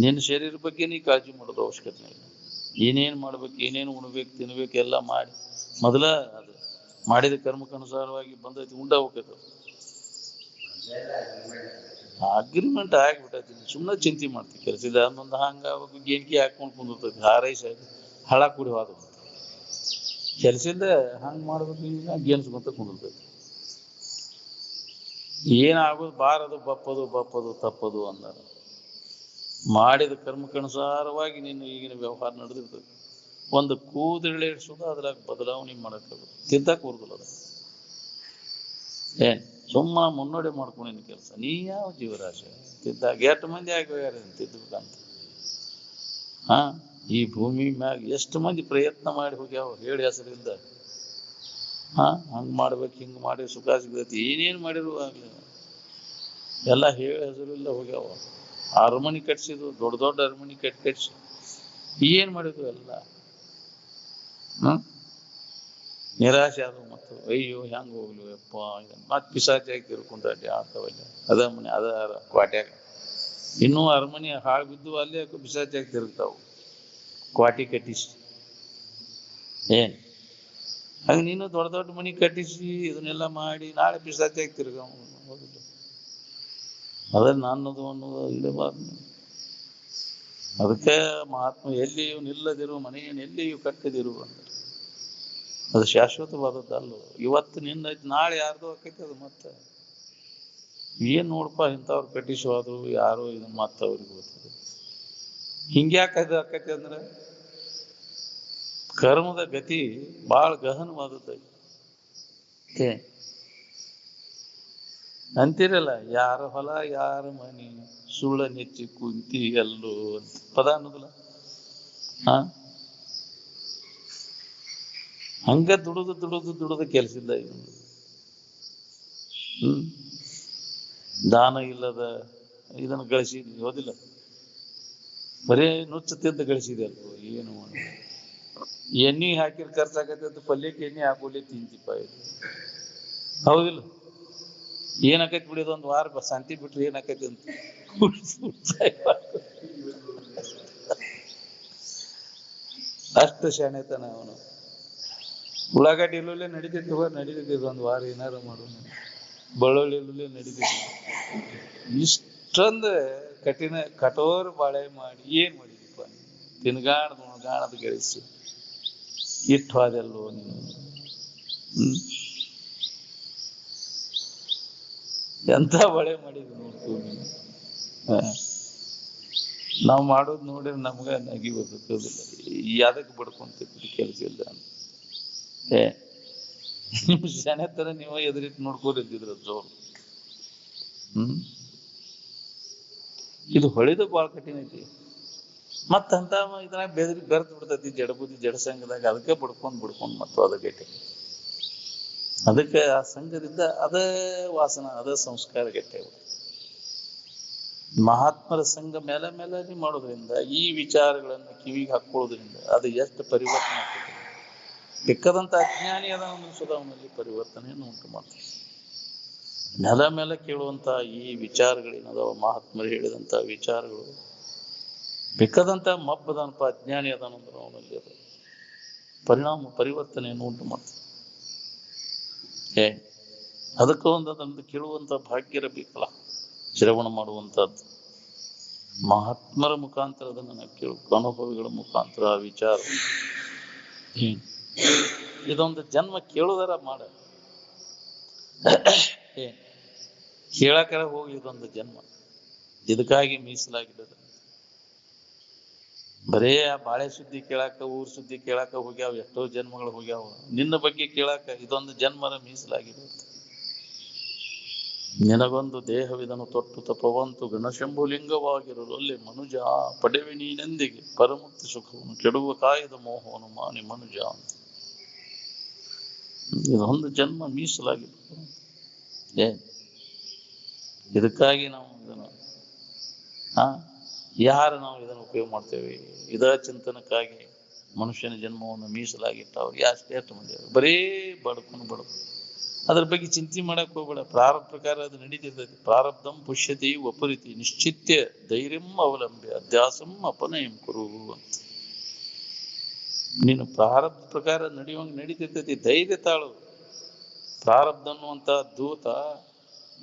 ನಿನ್ನ ಶರೀರ ಬಗ್ಗೆ ನೀ ಕಾಳಜಿ ಮಾಡೋದು ಅವಶ್ಯಕತೆ ಇಲ್ಲ. ಏನೇನು ಮಾಡ್ಬೇಕು, ಏನೇನು ಉಣ್ಬೇಕು, ತಿನ್ಬೇಕು ಎಲ್ಲ ಮಾಡಿ ಮೊದಲ ಅದು ಮಾಡಿದ ಕರ್ಮಕ್ಕನುಸಾರವಾಗಿ ಬಂದೈತಿ, ಉಂಡ ಹೋಗ್ತೈತೆ. ಅಗ್ರಿಮೆಂಟ್ ಆಗ್ಬಿಟ್ಟೈತಿ. ಸುಮ್ಮನೆ ಚಿಂತೆ ಮಾಡ್ತೀವಿ. ಕೆಲಸದ ಒಂದು ಹಂಗ ಗೇಣಿಕೆ ಹಾಕೊಂಡು ಕುಂದಿರ್ತೈತಿ, ಹಾರೈಸ ಹಳ ಕೂಡಿ ಹೋದ ಕೆಲಸದಿಂದ ಹಂಗೆ ಮಾಡ್ಬೇಕು. ಈಗ ಗೇನ್ಸ್ಕೊಂತ ಕುಂದಿರ್ತೈತಿ. ಏನಾಗೋದು ಬಾರದು ಬಪ್ಪದು ತಪ್ಪದು ಅಂದಾರ. ಮಾಡಿದ ಕರ್ಮಕ್ಕನುಸಾರವಾಗಿ ನಿನ್ನ ಈಗಿನ ವ್ಯವಹಾರ ನಡೆದಿರ್ತದೆ. ಒಂದು ಕೂದಳೆ ಇಡ್ಸೋದು ಅದ್ರಾಗ ಬದಲಾವಣೆ ಮಾಡಕ್ಕಾಗುತ್ತೆ. ತಿದ್ದಕ್ಕೆ ಬರುದಿಲ್ಲ ಅದ. ಸುಮ್ಮ ಮುನ್ನಡೆ ಮಾಡ್ಕೊಂಡಿನ ಕೆಲಸ. ನೀ ಯಾವ ಜೀವರಾಶಿ ತಿದ್ದಾಗ ಎಷ್ಟು ಮಂದಿ ಆಗ್ಯಾರ ತಿದ್ದಬೇಕಂತ? ಈ ಭೂಮಿ ಮ್ಯಾಗ ಎಷ್ಟು ಮಂದಿ ಪ್ರಯತ್ನ ಮಾಡಿ ಹೋಗ್ಯಾವ ಹೇಳಿ ಹೆಸರಿಂದ. ಹಂಗ್ ಮಾಡ್ಬೇಕು, ಹಿಂಗ್ ಮಾಡಿ ಸುಖ ಸಿಗ್ತೈತಿ, ಏನೇನು ಮಾಡಿರುವ ಆಗ್ಲಿ ಎಲ್ಲ ಹೇಳಿ ಹೆಸರಿಲ್ಲ ಹೋಗ್ಯಾವ. ಅರಮನೆ ಕಟ್ಸಿದ್ವು, ದೊಡ್ಡ ದೊಡ್ಡ ಅರಮನೆ ಕಟ್ಸಿ ಏನ್ ಮಾಡಿದ್ವು ಎಲ್ಲ. ನಿರಾಶೆ ಆದವು. ಮತ್ತು ಅಯ್ಯೋ ಹೆಂಗ ಹೋಗ್ಲಿ ಯಪ್ಪ, ಮತ್ ಪಿಸಾಚಾಗಿ ತಿರ್ಕೊಂತ ಆಡ್ತಾವಲ್ಲ. ಅದ ಮನೆ ಅದ ಕ್ವಾಟ್ಯಾಗ ಇನ್ನೂ ಅರಮನೆ ಹಾಳು ಬಿದ್ದು ಅಲ್ಲೇ ಪಿಸಾಚಾಗಿ ತಿರುಗ್ತಾವು ಕ್ವಾಟಿ ಕಟ್ಟಿಸಿ. ಹಾಗೆ ನೀನು ದೊಡ್ಡ ದೊಡ್ಡ ಮನೆ ಕಟ್ಟಿಸಿ ಇದನ್ನೆಲ್ಲ ಮಾಡಿ ನಾಳೆ ಪಿಸಾಚಾಗಿ ತಿರ್ಗ ಹೋಗಿಲ್ಲ. ಅದೇ ನನ್ನದು ಅನ್ನೋದು ಇಡಬಾರ್ದು. ಅದಕ್ಕೆ ಮಹಾತ್ಮ ಎಲ್ಲಿಯೂ ನಿಲ್ಲದಿರು ಮನೆಯನ್ನು ಎಲ್ಲಿಯೂ ಕಟ್ಟದಿರು ಅಂತ. ಅದು ಶಾಶ್ವತವಾದದ್ದಲ್ಲ. ಇವತ್ತು ನಿನ್ನ ನಾಳೆ ಯಾರ್ದು ಆಕೈತಿ ಅದು. ಮತ್ತೆ ಏನ್ ನೋಡಪ್ಪ ಇಂಥವ್ರು ಕಟ್ಟಿಸುವಾದ್ರು ಯಾರು ಇದನ್ನ ಮತ್ತೆ ಅವ್ರಿಗೆ ಗೊತ್ತದೆ. ಹಿಂಗ್ಯಾಕದು ಆಕೈತಿ ಅಂದ್ರೆ ಕರ್ಮದ ಗತಿ ಬಹಳ ಗಹನವಾದದ್ದು. ಅಂತಿರಲ್ಲ, ಯಾರ ಹೊಲ ಯಾರ ಮನಿ ಸುಳ್ಳ ನೆಚ್ಚಿ ಕುಂತಿ ಎಲ್ಲೋ ಅಂತ ಪದ ಅನ್ನೋದಿಲ್ಲ. ಹಂಗ ದುಡುದು ಕೆಲಸಿಲ್ಲ. ದಾನ ಇಲ್ಲದ ಇದನ್ನು ಗಳಿಸಿದ್ವಿ ಹೋದಿಲ್ಲ. ಬರೇ ನುಚ್ಚ ತಿಂದು ಗಳಿಸಿದೆ ಅಲ್ವ. ಏನು ಎಣ್ಣೆ ಹಾಕಿರ್ ಖರ್ಚಾಗತ್ತೆ ಅಂತ ಪಲ್ಯಕ್ಕೆ ಎಣ್ಣೆ ಹಾಕೋಲಿ ತಿಂತಿಪ್ಪ. ಹೌದಿಲ್ಲ? ಏನಾಕೈತಿ ಬಿಡಿದ ಒಂದು ವಾರ ಸಂತಿ ಬಿಟ್ರೆ ಏನಾಕೈತಿ ಅಂತ ಅಷ್ಟು ಶಾಣೆತನ ಅವನು. ಉಳ್ಳಾಗಡ್ಡಿ ಇಲ್ಲೇ ನಡೀತೈತಿ, ನಡೀತೈತಿ ಒಂದು ವಾರ ಏನಾರು ಮಾಡು. ಬೆಳ್ಳುಳ್ಳಿ ಇಲ್ಲೇ ನಡೀತೈತಿ. ಇಷ್ಟೊಂದು ಕಠೋರ ಬಾಳೆ ಮಾಡಿ ಏನ್ ಮಾಡಿದೀಪ? ತಿನ್ಗಾಣದ ಗಳಿಸಿ ಇಟ್ಟು ಹೋದೆಲ್ಲೋ ನೀನು. ಎಂತ ಬಳೆ ಮಾಡಿದ್ವಿ ನೋಡ್ತೀವಿ. ನಾವು ಮಾಡೋದು ನೋಡಿದ್ರೆ ನಮ್ಗ ನಗಿ ಬದುಕೋದಿಲ್ಲ. ಯಾದಕ್ಕೆ ಬಡ್ಕೊಂತೀವಿ ಕೆಲಸ ಇಲ್ಲ ಅಂತ. ಶನೆತರ ನೀವು ಎದುರಿಟ್ಟು ನೋಡ್ಕೊಂಡಿದ್ರ ಜೋರು. ಇದು ಹೊಳಿದು ಬಾಳ ಕಠಿಣ ಐತಿ. ಮತ್ತಂತ ಇದ್ರಾಗ ಬೆರೆತು ಬಿಡ್ತೈತಿ ಜಡಬುದ್ಧಿ ಜಡಸಂಗದಾಗ. ಅದಕ್ಕೆ ಬಿಡ್ಕೊಂಡ್ ಮತ್ತು ಅದಕ್ಕೆ ಆ ಸಂಘದಿಂದ ಅದೇ ವಾಸನ, ಅದೇ ಸಂಸ್ಕಾರ ಗಟ್ಟೆ. ಮಹಾತ್ಮರ ಸಂಘ ಮೇಲೆ ಮಾಡೋದ್ರಿಂದ, ಈ ವಿಚಾರಗಳನ್ನು ಕಿವಿಗೆ ಹಾಕೊಳ್ಳೋದ್ರಿಂದ ಅದು ಎಷ್ಟು ಪರಿವರ್ತನೆ ಆಗ್ತದೆ. ಬೆಕ್ಕದಂತ ಅಜ್ಞಾನಿ ಅದನ್ನು ಸುಧಾವನಲ್ಲಿ ಪರಿವರ್ತನೆಯನ್ನು ಉಂಟು ಮಾಡ್ತದೆ. ನೆಲ ಮೇಲೆ ಕೇಳುವಂತ ಈ ವಿಚಾರಗಳೇನದಾವ ಮಹಾತ್ಮರು ಹೇಳಿದಂತ ವಿಚಾರಗಳು ಬೇಕಾದಂತ ಮಬ್ಬದನಪ್ಪ ಅಜ್ಞಾನಿ ಅದಾನಂದ್ರೆ ಅವನಲ್ಲಿ ಅದು ಪರಿಣಾಮ ಪರಿವರ್ತನೆಯನ್ನು ಉಂಟು ಮಾಡ್ತದೆ. ಅದಕ್ಕೆ ಅದನ್ನು ಕೇಳುವಂತ ಭಾಗ್ಯ ಇರಬೇಕಲ್ಲ, ಶ್ರವಣ ಮಾಡುವಂತಹದ್ದು ಮಹಾತ್ಮರ ಮುಖಾಂತರ ಅದನ್ನು ನಾವು ಕೇಳು, ಅನುಭವಿಗಳ ಮುಖಾಂತರ ಆ ವಿಚಾರ ಇದೊಂದು ಜನ್ಮ ಕೇಳುವುದರ ಮಾಡ ಕೇಳಕರ ಹೋಗಿ ಇದೊಂದು ಜನ್ಮ ಇದಕ್ಕಾಗಿ ಮೀಸಲಾಗಿದೆ. ಬರೇ ಆ ಬಾಳೆ ಸುದ್ದಿ ಕೇಳಾಕ ಊರ್ ಸುದ್ದಿ ಕೇಳಾಕ ಹೋಗ್ಯಾವ, ಎಷ್ಟೋ ಜನ್ಮಗಳು ಹೋಗ್ಯಾವ. ನಿನ್ನ ಬಗ್ಗೆ ಕೇಳಾಕ ಇದೊಂದು ಜನ್ಮನ ಮೀಸಲಾಗಿದೆ. ನಿನಗೊಂದು ದೇಹವಿದನು ತೊಟ್ಟು ತಪವಂತು ಗಣಶಂಭು ಲಿಂಗವಾಗಿರಲು ಅಲ್ಲಿ ಮನುಜ ಪಡೆವಿ ನೀನೆಂದಿಗೆ ಪರಮುಕ್ತಿ ಸುಖವನ್ನು ಕೆಡುವ ಕಾಯದ ಮೋಹವನ್ನು ಮಾನಿ ಮನುಜ ಅಂತ. ಇದೊಂದು ಜನ್ಮ ಮೀಸಲಾಗಿದೆ. ಇದಕ್ಕಾಗಿ ನಾವು ಇದನ್ನು ಯಾರು ನಾವು ಇದನ್ನು ಉಪಯೋಗ ಮಾಡ್ತೇವೆ, ಇದ ಚಿಂತನಕ್ಕಾಗಿ ಮನುಷ್ಯನ ಜನ್ಮವನ್ನು ಮೀಸಲಾಗಿಟ್ಟವ್ರು ಎಷ್ಟು ಮಂದಿ ಬರೇ ಬಡ್ಕೊಂಡು ಅದ್ರ ಬಗ್ಗೆ ಚಿಂತೆ ಮಾಡಕ್ ಹೋಗ್ಬೇಡ. ಪ್ರಾರಬ್ಧ ಪ್ರಕಾರ ಅದು ನಡೀತಿರ್ತೈತಿ. ಪ್ರಾರಬ್ಧಂ ಪುಷ್ಯತಿ ವಪುರಿತಿ ನಿಶ್ಚಿತ್ಯ ಧೈರ್ಯಂ ಅವಲಂಬ್ಯ ಅಧ್ಯಾಸಂ ಅಪನಯಂ ಕುರು ಅಂತ. ನೀನು ಪ್ರಾರಬ್ಧ ಪ್ರಕಾರ ನಡೆಯುವಂಗೆ ನಡೀತಿರ್ತೈತಿ, ಧೈರ್ಯ ತಾಳು. ಪ್ರಾರಬ್ಧ ಅನ್ನುವಂತ ದೂತ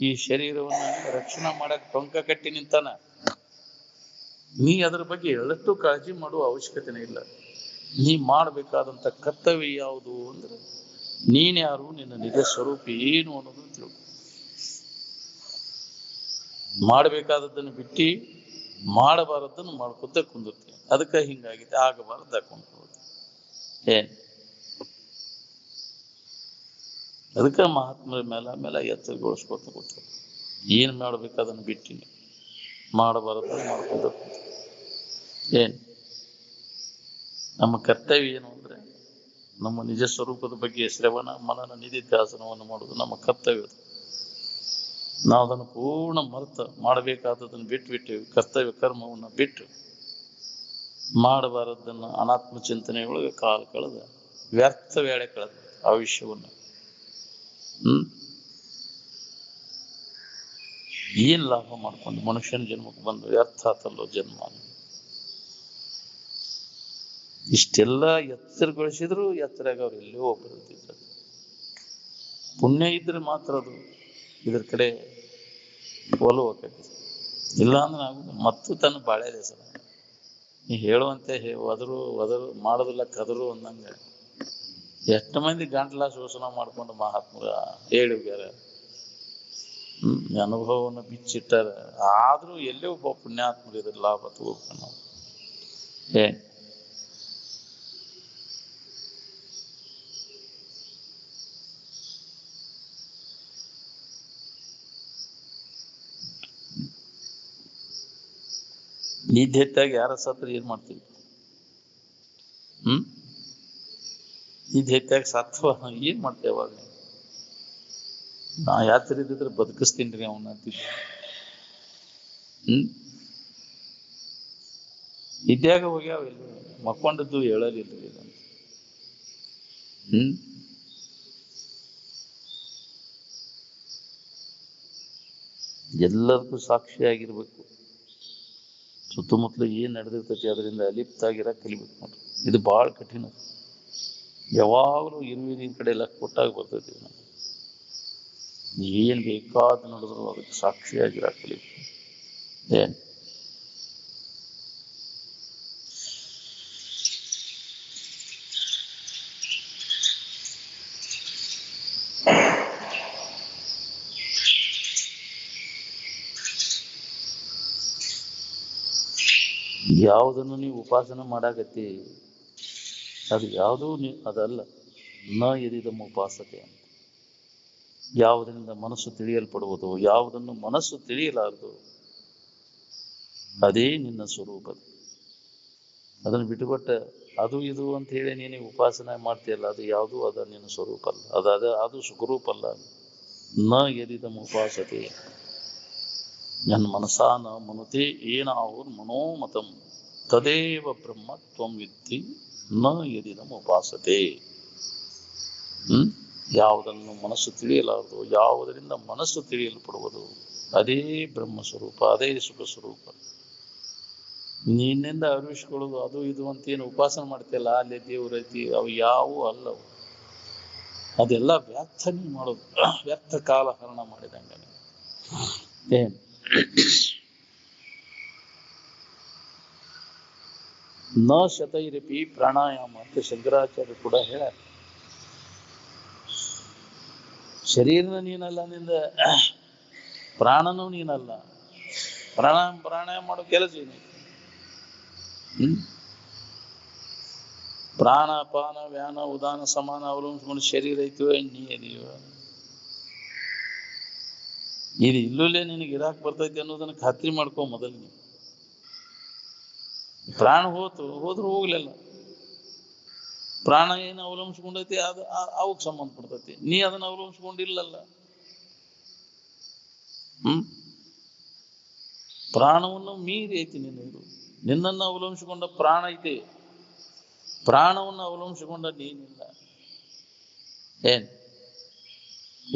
ಈ ಶರೀರವನ್ನು ರಕ್ಷಣೆ ಮಾಡಕ್ ಟೊಂಕ ಕಟ್ಟಿ ನಿಂತಾನ. ನೀ ಅದರ ಬಗ್ಗೆ ಎಳ್ಳಷ್ಟು ಕಾಳಜಿ ಮಾಡುವ ಅವಶ್ಯಕತೆನೇ ಇಲ್ಲ. ನೀ ಮಾಡಬೇಕಾದಂತ ಕರ್ತವ್ಯ ಯಾವುದು ಅಂದ್ರೆ ನೀನ್ ಯಾರು, ನಿನ್ನ ನಿಜ ಸ್ವರೂಪ ಏನು ಅನ್ನೋದು ತಿಳ್ಕೊ. ಮಾಡಬೇಕಾದದ್ದನ್ನು ಬಿಟ್ಟು ಮಾಡಬಾರದನ್ನು ಮಾಡ್ಕೊತ ಕುಂದಿರ್ತೀನಿ. ಅದಕ್ಕೆ ಹಿಂಗಾಗಿದೆ, ಆಗಬಾರದು ಹಾಕೊಂಡು ಅದಕ್ಕೆ ಮಹಾತ್ಮರ ಮೇಲೆ ಎಚ್ಚರಗೊಳಿಸ್ಕೊತ ಕೂತಾರೆ. ಏನ್ ಮಾಡ್ಬೇಕಾದನ್ನು ಬಿಟ್ಟಿನಿ, ಮಾಡಬಾರದನ್ನು ಮಾಡ್ಕೊಂತ ನಮ್ಮ ಕರ್ತವ್ಯ ಏನು ಅಂದ್ರೆ ನಮ್ಮ ನಿಜ ಸ್ವರೂಪದ ಬಗ್ಗೆ ಶ್ರವಣ ಮನನ ನಿಧಿಧ್ಯಾಸನವನ್ನು ಮಾಡುವುದು ನಮ್ಮ ಕರ್ತವ್ಯ. ನಾವು ಅದನ್ನು ಪೂರ್ಣ ಮರೆತ ಮಾಡಬೇಕಾದದನ್ನು ಬಿಟ್ಟು ಕರ್ತವ್ಯ ಕರ್ಮವನ್ನು ಬಿಟ್ಟು ಮಾಡಬಾರದನ್ನು ಅನಾತ್ಮ ಚಿಂತನೆಯೊಳಗೆ ಕಾಲ ಕಳೆದ ವ್ಯರ್ಥ ವೇಳೆ ಕಳೆದ ಆಯುಷ್ಯವನ್ನು ಏನ್ ಲಾಭ ಮಾಡ್ಕೊಂಡು ಮನುಷ್ಯನ ಜನ್ಮಕ್ಕೆ ಬಂದು ವ್ಯರ್ಥ ಆತಲ್ಲೋ ಜನ್ಮ. ಇಷ್ಟೆಲ್ಲ ಎಚ್ಚರಗೊಳಿಸಿದ್ರು ಎಚ್ಚರಾಗ ಅವ್ರು ಎಲ್ಲೋ ಒಬ್ಬರು ಪುಣ್ಯ ಇದ್ರೆ ಮಾತ್ರ ಅದು ಇದ್ರ ಕಡೆ ಒಲುವಕೈತಿ. ಇಲ್ಲ ಅಂದ್ರೆ ಆಗುದು ಮತ್ತು ತನ್ನ ಬಾಳೆ ದೇಸರ ನೀ ಹೇಳುವಂತೆ ಒದರು ಮಾಡೋದಿಲ್ಲ ಕದರು ಅಂದಂಗ ಎಷ್ಟು ಮಂದಿ ಗಂಟ್ಲ ಶೋಷಣೆ ಮಾಡ್ಕೊಂಡು ಮಹಾತ್ಮರ ಹೇಳಿಗ್ಯಾರ, ಅನುಭವವನ್ನು ಬಿಚ್ಚಿಟ್ಟಾರ. ಆದ್ರೂ ಎಲ್ಲೇ ಒಬ್ಬ ಪುಣ್ಯಾತ್ಮರು ಇದ್ರ ಲಾಭ ತಗೋಬೇಕು ನಾವು. ನಿದ್ದೆ ಹೆಚ್ಚಾಗಿ ಯಾರ ಸತ್ರ ಏನ್ ಮಾಡ್ತೀವಿ? ನಿದ್ದೆ ಹೆಚ್ಚಾಗಿ ಸತ್ವ ಏನ್ ಮಾಡ್ತೇವೆ ಅವಾಗ? ನಾ ಯಾತ್ರೆ ಇದ್ದಿದ್ರೆ ಬದುಕಿಸ್ತೀನಿ ಅವನ್ನ ಅಂತಿದ್ದೆ. ನಿದ್ದ್ಯಾಗ ಹೋಗ್ಯಾವ ಇಲ್ಲ, ಮಕ್ಕೊಂಡಿದ್ದು ಹೇಳಲಿಲ್ಲ. ಎಲ್ಲದಕ್ಕೂ ಸಾಕ್ಷಿಯಾಗಿರ್ಬೇಕು. ಸುತ್ತಮುತ್ತಲು ಏನ್ ನಡೆದಿರ್ತೈತಿ ಅದರಿಂದ ಅಲಿಪ್ತಾಗಿರ ಕಲಿಬೇಕು ನೋಡ್ರಿ. ಇದು ಬಹಳ ಕಠಿಣ. ಯಾವಾಗಲೂ ಇರುವಿನ ಕಡೆ ಲಕ್ಷ ಕೊಟ್ಟಾಗ ಬರ್ತೈತಿ. ಏನ್ ಬೇಕಾದ ನಡೆದ್ರು ಅದಕ್ಕೆ ಸಾಕ್ಷಿಯಾಗಿರ ಕಲಿಬೇಕು. ಯಾವುದನ್ನು ನೀವು ಉಪಾಸನೆ ಮಾಡಾಕತ್ತಿ ಅದು ಯಾವುದೂ ಅದಲ್ಲ. ನ ಎದಿದಮ್ಮ ಉಪಾಸತೆ ಅಂತ. ಯಾವುದರಿಂದ ಮನಸ್ಸು ತಿಳಿಯಲ್ಪಡುವುದು, ಯಾವುದನ್ನು ಮನಸ್ಸು ತಿಳಿಯಲಾರದು ಅದೇ ನಿನ್ನ ಸ್ವರೂಪ. ಅದನ್ನು ಬಿಟ್ಟುಕೊಟ್ಟ ಅದು ಇದು ಅಂತ ಹೇಳಿ ನೀನು ಉಪಾಸನೆ ಮಾಡ್ತೀಯಲ್ಲ, ಅದು ಯಾವುದೂ ಅದ ನಿನ್ನ ಸ್ವರೂಪ ಅಲ್ಲ. ಅದು ಸ್ವರೂಪ ಅಲ್ಲ. ನ ಎದಿದಮ್ಮ ಉಪಾಸತೆ ನನ್ನ ಮನಸಾನ ಮನುತೆ ಏನಾಹುರ್ ಮನೋಮತಂ ತದೇವ ಬ್ರಹ್ಮ ತ್ವಂ ವಿದ್ಧಿ ನ ಯದಿದಂ ಉಪಾಸತೆ. ಯಾವುದನ್ನು ಮನಸ್ಸು ತಿಳಿಯಲಾರದು, ಯಾವುದರಿಂದ ಮನಸ್ಸು ತಿಳಿಯಲ್ಪಡುವುದು ಅದೇ ಬ್ರಹ್ಮ ಸ್ವರೂಪ, ಅದೇ ಸುಖ ಸ್ವರೂಪ. ನಿನ್ನಿಂದ ಅರಿವಿಸ್ಕೊಳ್ಳೋದು ಅದು ಇದು ಅಂತ ಏನು ಉಪಾಸನೆ ಮಾಡ್ತಿಲ್ಲ, ಅಲ್ಲಿ ದೇವ್ರೈತಿ, ಅವು ಯಾವುವು ಅಲ್ಲವು. ಅದೆಲ್ಲ ವ್ಯರ್ಥ ನೀವು ಮಾಡೋದು, ವ್ಯರ್ಥ ಕಾಲ ಹರಣ ಮಾಡಿದಂಗೆ. ಏನ್ ನ ಶತೈರಪಿ ಪ್ರಾಣಾಯಾಮ ಅಂತ ಶಂಕರಾಚಾರ್ಯ ಕೂಡ ಹೇಳ್ಯಾರ. ಶರೀರನ ನೀನಲ್ಲ, ನಿಂದ ಪ್ರಾಣನೂ ನೀನಲ್ಲ. ಪ್ರಾಣಾಯಾಮ ಮಾಡೋ ಕೆಲಸ ಏನು? ಪ್ರಾಣ ಪಾನ ವ್ಯಾನ ಉದಾನ ಸಮಾನ ಅವಲಂಬಿಸ್ಕೊಂಡು ಶರೀರ ಐತಿವ, ನೀ ಇದೀವ. ಇದು ಇಲ್ಲೇ ನಿನಗೆ ಇರಾಕ್ ಬರ್ತೈತಿ ಅನ್ನೋದನ್ನ ಖಾತ್ರಿ ಮಾಡ್ಕೊ ಮೊದಲು. ನೀವು ಪ್ರಾಣ ಹೋದ್ರು ಹೋಗ್ಲಿಲ್ಲ, ಪ್ರಾಣ ಏನು ಅವಲಂಬಿಸ್ಕೊಂಡೈತಿ ಅದು ಅವಕ್ಕೆ ಸಂಬಂಧಪಡ್ತೈತಿ. ನೀ ಅದನ್ನ ಅವಲಂಬಿಸ್ಕೊಂಡಿಲ್ಲಲ್ಲ. ಪ್ರಾಣವನ್ನು ಮೀರಿ ಐತಿ ನಿನ್ನದು. ನಿನ್ನನ್ನು ಅವಲಂಬಿಸಿಕೊಂಡ ಪ್ರಾಣ ಐತಿ, ಪ್ರಾಣವನ್ನು ಅವಲಂಬಿಸಿಕೊಂಡ ನೀನಿಲ್ಲ. ಏನ್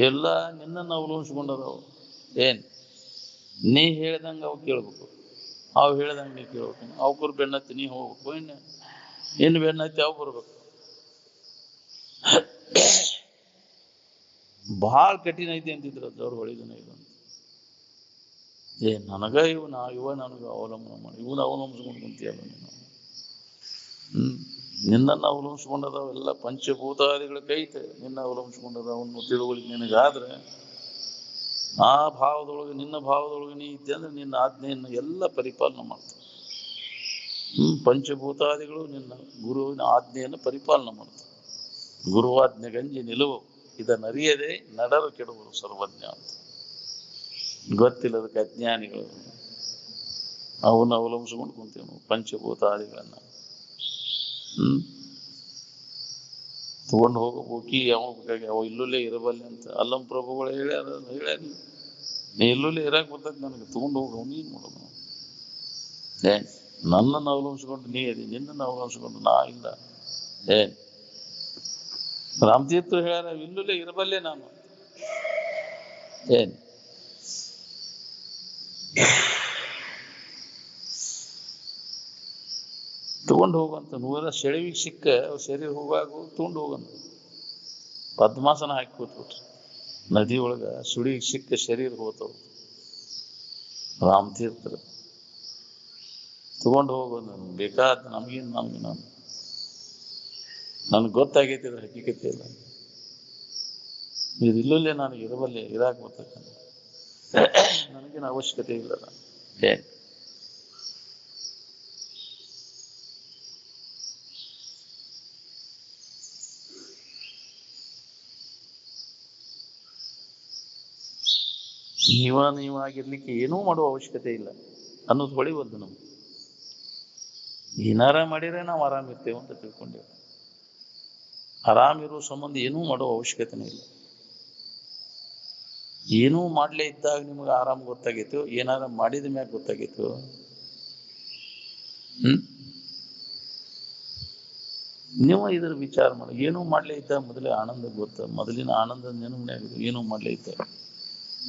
ಎಲ್ಲ ನಿನ್ನನ್ನು ಅವಲಂಬಿಸಿಕೊಂಡದವು. ಏನ್ ನೀ ಹೇಳ್ದಂಗ ಅವು ಕೇಳ್ಬೇಕು, ಅವು ಹೇಳ್ದಂಗ ನೀ ಕೇಳ್ಬೇಕು. ಅವ್ಕರು ಬೆನ್ನತ್ತಿ ನೀ ಹೋಗ್ಬೇಕು, ಇನ್ನು ಬೆನ್ನತ್ತಿ ಅವು ಬರ್ಬೇಕು. ಬಹಳ ಕಠಿಣ ಐತಿ ಅಂತಿದ್ರು ಅವ್ರು ಹೊಳಿದನ ಇದು ಅಂತ. ನನಗ ಇವ ನನಗ ಅವಲಂಬನೆ ಮಾಡಿ ಇವನು ಅವಲಂಬಿಸ್ಕೊಂಡು ಕುಂತಿಯಲ್ಲ ನೀನು. ನಿನ್ನನ್ನು ಅವಲಂಬಿಸ್ಕೊಂಡದವೆಲ್ಲ ಪಂಚಭೂತಾದಿಗಳ ಕೈತೆ ನಿನ್ನ ಅವಲಂಬಿಸ್ಕೊಂಡದವನ್ನು ತಿಳುವಳಿಕೆ ನಿನಗಾದ್ರೆ, ಆ ಭಾವದೊಳಗೆ ನಿನ್ನ ಭಾವದೊಳಗೆ ನೀ ಇದ್ದೆ ಅಂದ್ರೆ ನಿನ್ನ ಆಜ್ಞೆಯನ್ನು ಎಲ್ಲ ಪರಿಪಾಲನೆ ಮಾಡ್ತವೆ. ಪಂಚಭೂತಾದಿಗಳು ನಿನ್ನ ಗುರುವಿನ ಆಜ್ಞೆಯನ್ನು ಪರಿಪಾಲನೆ ಮಾಡ್ತವೆ. ಗುರುವಾಜ್ಞೆ ಗಂಜಿ ನಿಲುವು ಇದನ್ನರಿಯದೆ ನಡರು ಕೆಡುವರು ಸರ್ವಜ್ಞ ಅಂತ. ಗೊತ್ತಿಲ್ಲದಕ್ಕೆ ಅಜ್ಞಾನಿಗಳು ಅವನ್ನ ಅವಲಂಬಿಸ್ಕೊಂಡು ಕುಂತೀವಿ ನಾವು, ಪಂಚಭೂತಾದಿಗಳನ್ನ. ತಗೊಂಡು ಹೋಗಿ ಅವ ಇಲ್ಲೇ ಇರಬಲ್ಲೆ ಅಂತ ಅಲ್ಲಂ ಪ್ರಭುಗಳು ಹೇಳ್ಯಾರ. ನೀ ಇಲ್ಲೇ ಇರಾಕ್ ಬರ್ತೈತಿ, ನನಗೆ ತಗೊಂಡು ಹೋಗೋ ನೀನ್ ನೋಡೋದು. ನನ್ನನ್ನು ಅವಲಂಬಿಸ್ಕೊಂಡು ನೀ ಅದಿ, ನಿನ್ನನ್ನು ಅವಲಂಬಿಸ್ಕೊಂಡು ನಾ ಇಲ್ಲ. ರಾಮತೀರ್ಥರು ಹೇಳ್ಯಾರ, ಇಲ್ಲೇ ಇರಬಲ್ಲೆ ನಾನು. ತಗೊಂಡು ಹೋಗಂತ ನೂರ ಸೆಳವಿಗೆ ಸಿಕ್ಕ ಶರೀರ ಹೋಗುವಾಗ ತಗೊಂಡು ಹೋಗಂತ ಪದ್ಮಾಸನ ಹಾಕಿ ಕೂತ್ಬಿಟ್ರು. ನದಿ ಒಳಗ ಸುಳಿಗೆ ಸಿಕ್ಕ ಶರೀರ ಹೋತವು. ರಾಮತೀರ್ಥರು ತಗೊಂಡು ಹೋಗೋದು ಬೇಕಾದ ನಮ್ಗೇನು ನನ್ಗೆ ಗೊತ್ತಾಗೈತಿ ಅದ್ರ ಹಕ್ಕಿಕತೆ ಇಲ್ಲ. ಇದು ಇಲ್ಲೇ ನನಗೆ ಇರಬಲ್ಲೆ, ಇರಾಕ್ ಬರ್ತಕ್ಕಂಥ ನನಗೇನು ಅವಶ್ಯಕತೆ ಇಲ್ಲ. ನೀವಾಗಿರ್ಲಿಕ್ಕೆ ಏನೂ ಮಾಡುವ ಅವಶ್ಯಕತೆ ಇಲ್ಲ ಅನ್ನೋದು ಹೊಳಿವದ್ದು ನಮ್ಗೆ. ಏನಾರ ಮಾಡಿದ್ರೆ ನಾವು ಆರಾಮಿರ್ತೇವೆ ಅಂತ ತಿಳ್ಕೊಂಡೇವೆ. ಆರಾಮಿರೋ ಸಂಬಂಧ ಏನೂ ಮಾಡುವ ಅವಶ್ಯಕತೆನೇ ಇಲ್ಲ. ಏನೂ ಮಾಡ್ಲೇ ಇದ್ದಾಗ ನಿಮ್ಗೆ ಆರಾಮ್ ಗೊತ್ತಾಗೈತು, ಏನಾರ ಮಾಡಿದ ಮ್ಯಾಗ ಗೊತ್ತಾಗೈತು. ನೀವು ಇದ್ರ ವಿಚಾರ ಮಾಡಿ. ಏನೂ ಮಾಡ್ಲೇ ಇದ್ದಾಗ ಮೊದಲೇ ಆನಂದ ಮೊದಲಿನ ಆನಂದ ನೆನಪು ಏನೂ ಮಾಡ್ಲೇ ಇದ್ದಾಗ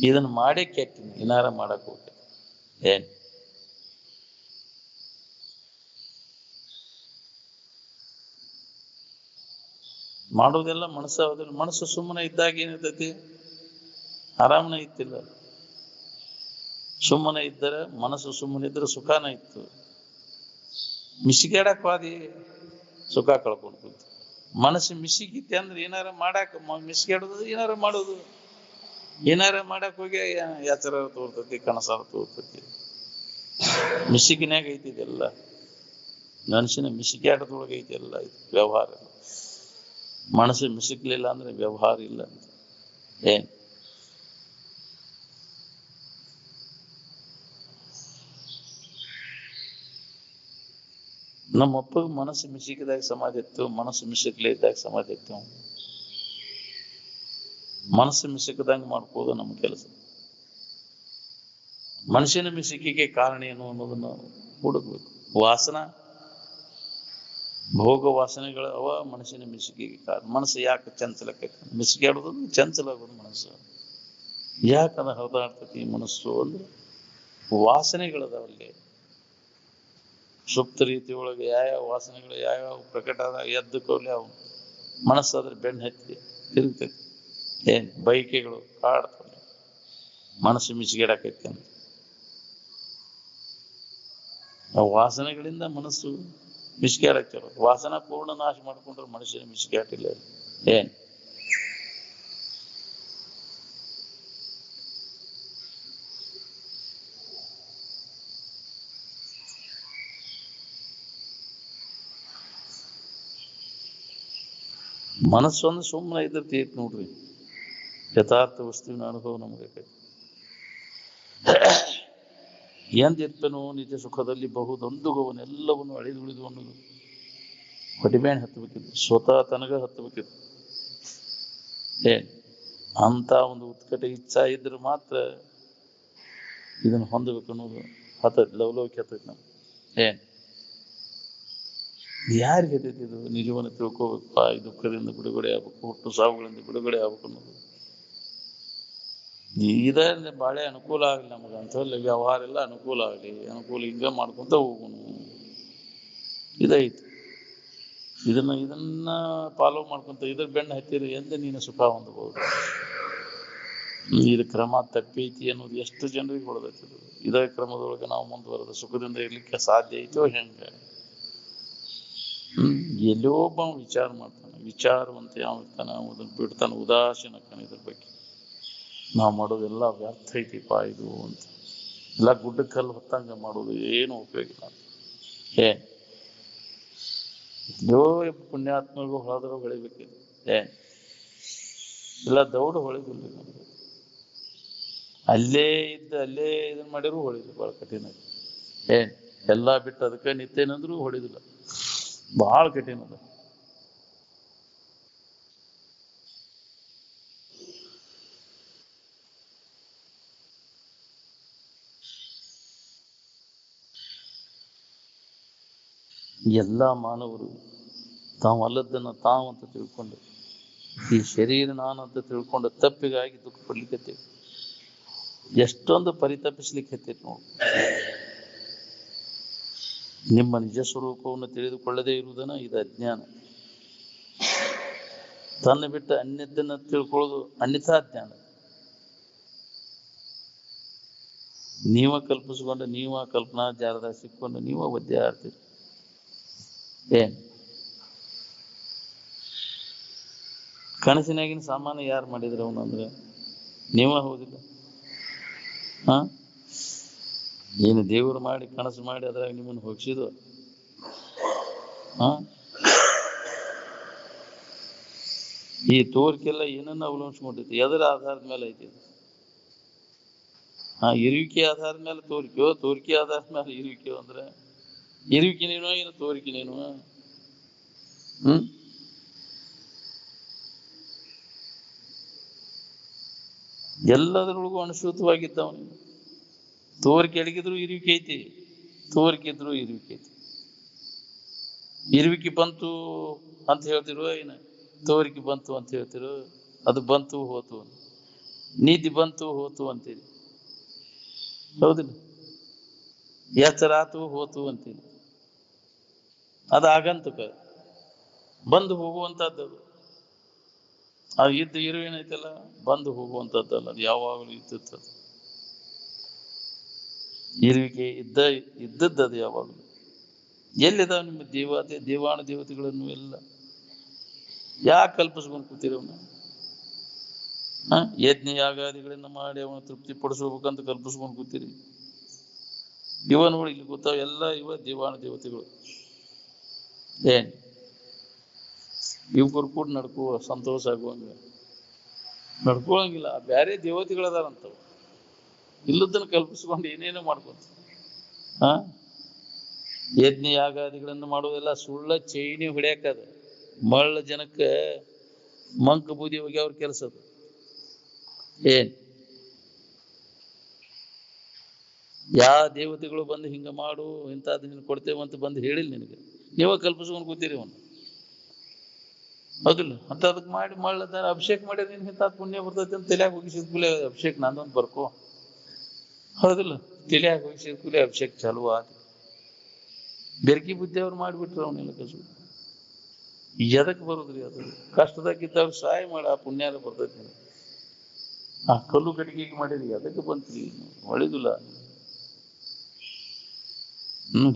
ಇದನ್ನ ಮಾಡೇ ಕೆಟ್ಟಿನಿ, ಏನಾರ ಮಾಡಕ್ ಹೋಗ್ತೇನೆ. ಮಾಡೋದೆಲ್ಲ ಮನಸ್ಸಾಗೋದಿಲ್ಲ. ಮನಸ್ಸು ಸುಮ್ಮನೆ ಇದ್ದಾಗ ಏನಿರ್ತೈತಿ, ಆರಾಮನ ಇತ್ತಿಲ್ಲ. ಸುಮ್ಮನೆ ಇದ್ದರೆ ಮನಸ್ಸು ಸುಮ್ಮನೆ ಇದ್ರೆ ಸುಖಾನ ಇತ್ತು. ಮಿಸಿಗಾಡಕ್ ವಾದಿ ಸುಖ ಕಳ್ಕೊಂಡು ಮನಸ್ಸು ಮಿಸಿಗಿತ್ತೆ ಅಂದ್ರೆ ಏನಾರ ಮಾಡಾಕ ಮಿಸಿಗಾಡೋದು, ಏನಾರ ಮಾಡೋದು. ಏನಾರ ಮಾಡಕ್ ಹೋಗಿ ಯಾಚರ ತೋರ್ತೈತಿ, ಕನಸಾರ ತೋರ್ತೈತಿ. ಮಿಸಿಕಿನ್ಯಾಗ ಐತಿ ಇದೆಲ್ಲ. ಮನುಷ್ಯನ ಮಿಸಿಗಾಟದೊಳಗೆ ಐತಿ ಎಲ್ಲ ಇದು ವ್ಯವಹಾರ. ಮನಸ್ಸು ಮಿಸಿಕ್ಲಿಲ್ಲ ಅಂದ್ರೆ ವ್ಯವಹಾರ ಇಲ್ಲ ಅಂತ. ನಮ್ಮಪ್ಪಗೆ ಮನಸ್ಸು ಮಿಸಿಕಿದಾಗ ಸಮಾಧಿ ಇತ್ತು, ಮನಸ್ಸು ಮಿಸಿಕ್ಲೇ ಇದ್ದಾಗ ಸಮಾಧಿ ಇತ್ತು. ಮನಸ್ಸು ಮಿಸಿಕದಂಗೆ ಮಾಡ್ಕೋದು ನಮ್ಮ ಕೆಲಸ. ಮನುಷ್ಯನ ಮಿಸಿಕಿಗೆ ಕಾರಣ ಏನು ಅನ್ನೋದನ್ನ ಹುಡುಕ್ಬೇಕು. ವಾಸನ ಭೋಗ ವಾಸನೆಗಳ ಅವ ಮನಸ್ಸಿನ ಮಿಸುಕಿಗೆ ಕಾರಣ. ಮನಸ್ಸು ಯಾಕೆ ಚಂಚಲಕ್ಕೆ ಮಿಸುಕಿ ಆಡೋದು ಚಂಚಲ ಆಗೋದು ಮನಸ್ಸು. ಯಾಕಂದ ಹರಿದಾಡ್ತತಿ ಮನಸ್ಸು ಅಂದ್ರೆ ವಾಸನೆಗಳದಾವಲ್ಲಿ. ಸುಪ್ತ ರೀತಿ ಒಳಗೆ ಯಾವ್ಯಾವ ವಾಸನೆಗಳು ಯಾವ್ಯಾವ ಪ್ರಕಟ ಆದ ಎದ್ದಕೋಲಿ ಅವು ಮನಸ್ಸಾದ್ರೆ ಬೆನ್ನು ಹತ್ತಿ ತಿರುಗ್ತೈತಿ. ಏನ್ ಬೈಕೆಗಳು ಕಾಡ್ತವೆ, ಮನಸ್ಸು ಮಿಸಿಗೆಡಾಕೈತಿ ಅಂತ. ಆ ವಾಸನೆಗಳಿಂದ ಮನಸ್ಸು ಮಿಸ್ಕ್ಯಾಡಾಕ್ತಾರ. ವಾಸನ ಪೂರ್ಣ ನಾಶ ಮಾಡ್ಕೊಂಡ್ರೆ ಮನುಷ್ಯನ ಮಿಸ್ಕ್ಯಾಟಿಲ್ಲ. ಏನ್ ಮನಸ್ಸೊಂದು ಸುಮ್ಮನೆ ಇದ್ರೆ ತೀರ್ತು ನೋಡ್ರಿ. ಯಥಾರ್ಥ ವಸ್ತುವಿನ ಅನುಭವ ನಮಗೆ ಎಂದಿರ್ಪನು ನಿಜ ಸುಖದಲ್ಲಿ ಬಹುದೊಂದುಗೋವನ್ನೆಲ್ಲವನ್ನು ಅಳಿದುಳಿದು ಅನ್ನೋದು ಹೊಟಿಬೇಣೆ ಹತ್ತಬೇಕಿತ್ತು. ಸ್ವತಃ ತನಗ ಹತ್ತಬೇಕಿತ್ತು. ಏನ್ ಅಂತ ಒಂದು ಉತ್ಕಟ ಇಚ್ಛಾ ಇದ್ರೆ ಮಾತ್ರ ಇದನ್ನು ಹೊಂದಬೇಕು ಅನ್ನೋದು ಹತ್ತೈತಿ. ಲವಲವಿಕೆ ಹತ್ತೈತಿ ನಮ್ಗೆ. ಏನ್ ಯಾರಿಗೆ ಹತ್ತೈತಿ ಇದು? ನಿಜವನ್ನ ತಿಳ್ಕೋಬೇಕಪ್ಪ. ಈ ದುಃಖದಿಂದ ಬಿಡುಗಡೆ ಆಗ್ಬೇಕು, ಹುಟ್ಟು ಸಾವುಗಳಿಂದ ಬಿಡುಗಡೆ ಆಗ್ಬೇಕು ಅನ್ನೋದು. ಇದರಿಂದ ಬಾಳೆ ಅನುಕೂಲ ಆಗಲಿ ನಮಗೆ ಅಂತಲ್ಲಿ ವ್ಯವಹಾರ ಎಲ್ಲ ಅನುಕೂಲ ಆಗಲಿ. ಅನುಕೂಲ ಹಿಂಗ ಮಾಡ್ಕೊಂತ ಹೋಗೋಣ. ಇದೈತಿ. ಇದನ್ನ ಫಾಲೋ ಮಾಡ್ಕೊಂತ ಇದ್ರ ಬೆನ್ನ ಹತ್ತಿರ ಎಂದ ನೀನು ಸುಖ ಹೊಂದಬಹುದು. ಇದು ಕ್ರಮ ತಪ್ಪೈತಿ ಅನ್ನೋದು ಎಷ್ಟು ಜನರಿಗೆ ಹೊಡೆದೈತಿ. ಇದೇ ಕ್ರಮದೊಳಗೆ ನಾವು ಮುಂದುವರೆದ ಸುಖದಿಂದ ಇರ್ಲಿಕ್ಕೆ ಸಾಧ್ಯ ಐತೋ ಹೆಂಗ? ಎಲ್ಲೋ ಒಬ್ಬ ವಿಚಾರ ಮಾಡ್ತಾನೆ. ವಿಚಾರವಂತ ಯಾವ ಇರ್ತಾನೆ ಅದನ್ನು ಬಿಡ್ತಾನೆ. ಉದಾಸೀನಕ್ಕನ ಇದ್ರ ಬಗ್ಗೆ ನಾವು ಮಾಡೋದೆಲ್ಲ ವ್ಯರ್ಥ ಐತಿಪ್ಪ ಇದು ಅಂತ. ಎಲ್ಲ ಗುಡ್ಡಕ್ಕಲ್ಲಿ ಹೊತ್ತಂಗ ಮಾಡೋದು ಏನು ಉಪಯೋಗ ಇಲ್ಲ. ಎಲ್ಲೋ ಪುಣ್ಯಾತ್ಮಗಳು ಹೊಳೆದ್ರು ಹೊಳಿಬೇಕಿದೆ. ಇಲ್ಲ ದೌಡು ಹೊಳಿದಿಲ್ಲ ನಮ್ಗೆ. ಅಲ್ಲೇ ಇದನ್ನ ಮಾಡಿದ್ರು ಹೊಳಿದ್ರು ಬಹಳ ಕಠಿಣ. ಎಲ್ಲಾ ಬಿಟ್ಟು ಅದಕ್ಕೆ ನಿತ್ಯನಂದ್ರು ಹೊಳಿದಿಲ್ಲ. ಬಹಳ ಕಠಿಣ ಅದ. ಎಲ್ಲ ಮಾನವರು ತಾವಲ್ಲದನ್ನ ತಾವಂತ ತಿಳ್ಕೊಂಡು ಈ ಶರೀರ ನಾನು ಅಂತ ತಿಳ್ಕೊಂಡು ತಪ್ಪಿಗಾಗಿ ದುಃಖ ಪಡ್ಲಿಕ್ಕೆ ಎಷ್ಟೊಂದು ಪರಿತಪಿಸ್ಲಿಕ್ಕೆ ಹತ್ತೈತಿ ನೋಡಿ. ನಿಮ್ಮ ನಿಜ ಸ್ವರೂಪವನ್ನು ತಿಳಿದುಕೊಳ್ಳದೇ ಇರುವುದನ್ನ ಇದು ಅಜ್ಞಾನ. ತನ್ನ ಬಿಟ್ಟು ಅನ್ಯದನ್ನ ತಿಳ್ಕೊಳ್ಳೋದು ಅನ್ಯಥಾ ಜ್ಞಾನ. ನೀವ ಕಲ್ಪಿಸ್ಕೊಂಡು ನೀವ ಕಲ್ಪನಾ ಜಾರದಾಗ ಸಿಕ್ಕೊಂಡು ನೀವ ಒದ್ದೆ ಆಡ್ತೀರಿ. ಕನಸಿನಾಗಿನ ಸಾಮಾನ್ಯ ಯಾರು ಮಾಡಿದ್ರು ಅವನಂದ್ರೆ ನೀವ ಹೌದಿಲ್ಲ. ಏನು ದೇವರು ಮಾಡಿ ಕನಸು ಮಾಡಿ ಅದ್ರಾಗ ನಿಮ್ಮನ್ನು ಹೋಗಿಸಿದು. ಈ ತೋರಿಕೆಲ್ಲ ಏನನ್ನ ಅವಲಂಬಿಸ್ಕೊಂಡೈತಿ? ಎದರ ಆಧಾರದ ಮೇಲೆ ಐತಿ? ಇರುವಿಕೆ ಆಧಾರದ ಮೇಲೆ ತೋರಿಕೆಯೋ, ತೋರಿಕೆ ಆಧಾರದ ಮೇಲೆ ಇರುವಿಕೆಯೋ? ಅಂದ್ರೆ ಇರುವಿಕೆನೇನೋ ಏನು ತೋರಿಕೆನೇನೋ? ಎಲ್ಲದರೊಳಗೂ ಅನುಸೂತವಾಗಿದ್ದವನು. ತೋರಿಕೆ ಅಡಗಿದ್ರು ಇರುವಿಕೆ ಐತಿ, ತೋರಿಕೆ ಇದ್ರು ಇರುವಿಕೆ ಐತಿ. ಇರುವಿಕೆ ಬಂತು ಅಂತ ಹೇಳ್ತಿರೋ ಏನ ತೋರಿಕೆ ಬಂತು ಅಂತ ಹೇಳ್ತಿರೋ? ಅದು ಬಂತು ಹೋತು, ನೀತಿ ಬಂತು ಹೋತು ಅಂತೀರಿ, ಹೌದಿಲ್ಲ? ಎಚ್ಚರಾತು ಹೋತು ಅಂತೀರಿ. ಅದು ಆಗಂತುಕ ಬಂದು ಹೋಗುವಂತಹದ್ದು. ಅದು ಇರುವೇನೈತಲ್ಲ ಬಂದು ಹೋಗುವಂಥದ್ದಲ್ಲ. ಅದು ಯಾವಾಗಲೂ ಇದ್ದದ್ದು. ಇರುವಿಕೆ ಇದ್ದದ್ದು ಅದು ಯಾವಾಗಲೂ. ಎಲ್ಲಿದಾವ ನಿಮ್ಮ ದೇವಾನು ದೇವತೆಗಳನ್ನು ಎಲ್ಲ ಯಾಕೆ ಕಲ್ಪಿಸ್ಕೊಂಡು ಕೂತಿರವನ್ನ? ಯಜ್ಞ ಯಾಗಾದಿಗಳನ್ನ ಮಾಡಿ ಅವನ ತೃಪ್ತಿ ಪಡಿಸ್ಬೇಕಂತ ಕಲ್ಪಿಸ್ಕೊಂಡು ಕೂತೀರಿ. ಇವ ನೋಡಿ ಇಲ್ಲಿ ಕೂತಾವ ಎಲ್ಲ ಇವ ದೇವಾನು ದೇವತೆಗಳು. ಇವ್ರು ಕೂಡ ಸಂತೋಷ ಆಗುವಂಗ ನಡ್ಕೊಳಂಗಿಲ್ಲ. ಬೇರೆ ದೇವತೆಗಳದಾರಂತವ್ ಇಲ್ಲದನ್ನ ಕಲ್ಪಿಸ್ಕೊಂಡು ಏನೇನೋ ಮಾಡ್ಕೊಂತ ಯಜ್ಞ ಯಾಗಾದಿಗಳನ್ನು ಮಾಡೋದೆಲ್ಲ ಸುಳ್ಳ ಚೈನಿ ಹೊಡ್ಯಾಕದ. ಮಳ್ಳ ಜನಕ್ಕೆ ಮಂಕ ಬೂದಿ ಹೋಗಿ ಅವ್ರ ಕೆಲಸ ಅದು. ಯಾವ ದೇವತೆಗಳು ಬಂದು ಹಿಂಗ ಮಾಡು ಇಂಥದ್ದು ನೀನು ಕೊಡ್ತೇವಂತ ಬಂದು ಹೇಳಿಲ್ಲ ನಿನಗೆ. ನೀವ ಕಲ್ಪಿಸ್ಕೊಂಡು ಕೂತೀರಿ ಅವನು, ಹೌದಿಲ್ಲ? ಅಂತ ಅದಕ್ಕೆ ಮಾಡಿ ಮಾಡ್ಲದಾರ ಅಭಿಷೇಕ ಮಾಡಿ ನಿನ್ ಇಂತ ಪುಣ್ಯ ಬರ್ತೈತಿ ಅಂತ ತಲೆಯಾಗ ಹೋಗಿಸಿದ ಕೂಲೆ ಅಭಿಷೇಕ ನಂದೊಂದು ಬರ್ಕೋ, ಹೌದಿಲ್ಲ? ತಲೆಯಾಗ ಹೋಗಿಸಿದ ಕೂಲೆ ಅಭಿಷೇಕ ಚಾಲು ಆದ. ಬೆರ್ಕಿ ಬುದ್ಧಿ ಅವ್ರು ಮಾಡಿಬಿಟ್ರು ಅವನ್ನೆಲ್ಲ ಕಸು. ಎದಕ್ ಬರುದ್ರಿ ಅದು? ಕಷ್ಟದಾಗಿದ್ದವ್ರು ಸಹಾಯ ಮಾಡಿ ಆ ಪುಣ್ಯಾರ ಬರ್ತೈತಿ. ಆ ಕಲ್ಲು ಕಟ್ಟಿಗೆ ಮಾಡಿರಿ ಅದಕ್ಕೆ ಬಂತ್ರಿ, ಒಳ್ಳೇದಿಲ್ಲ.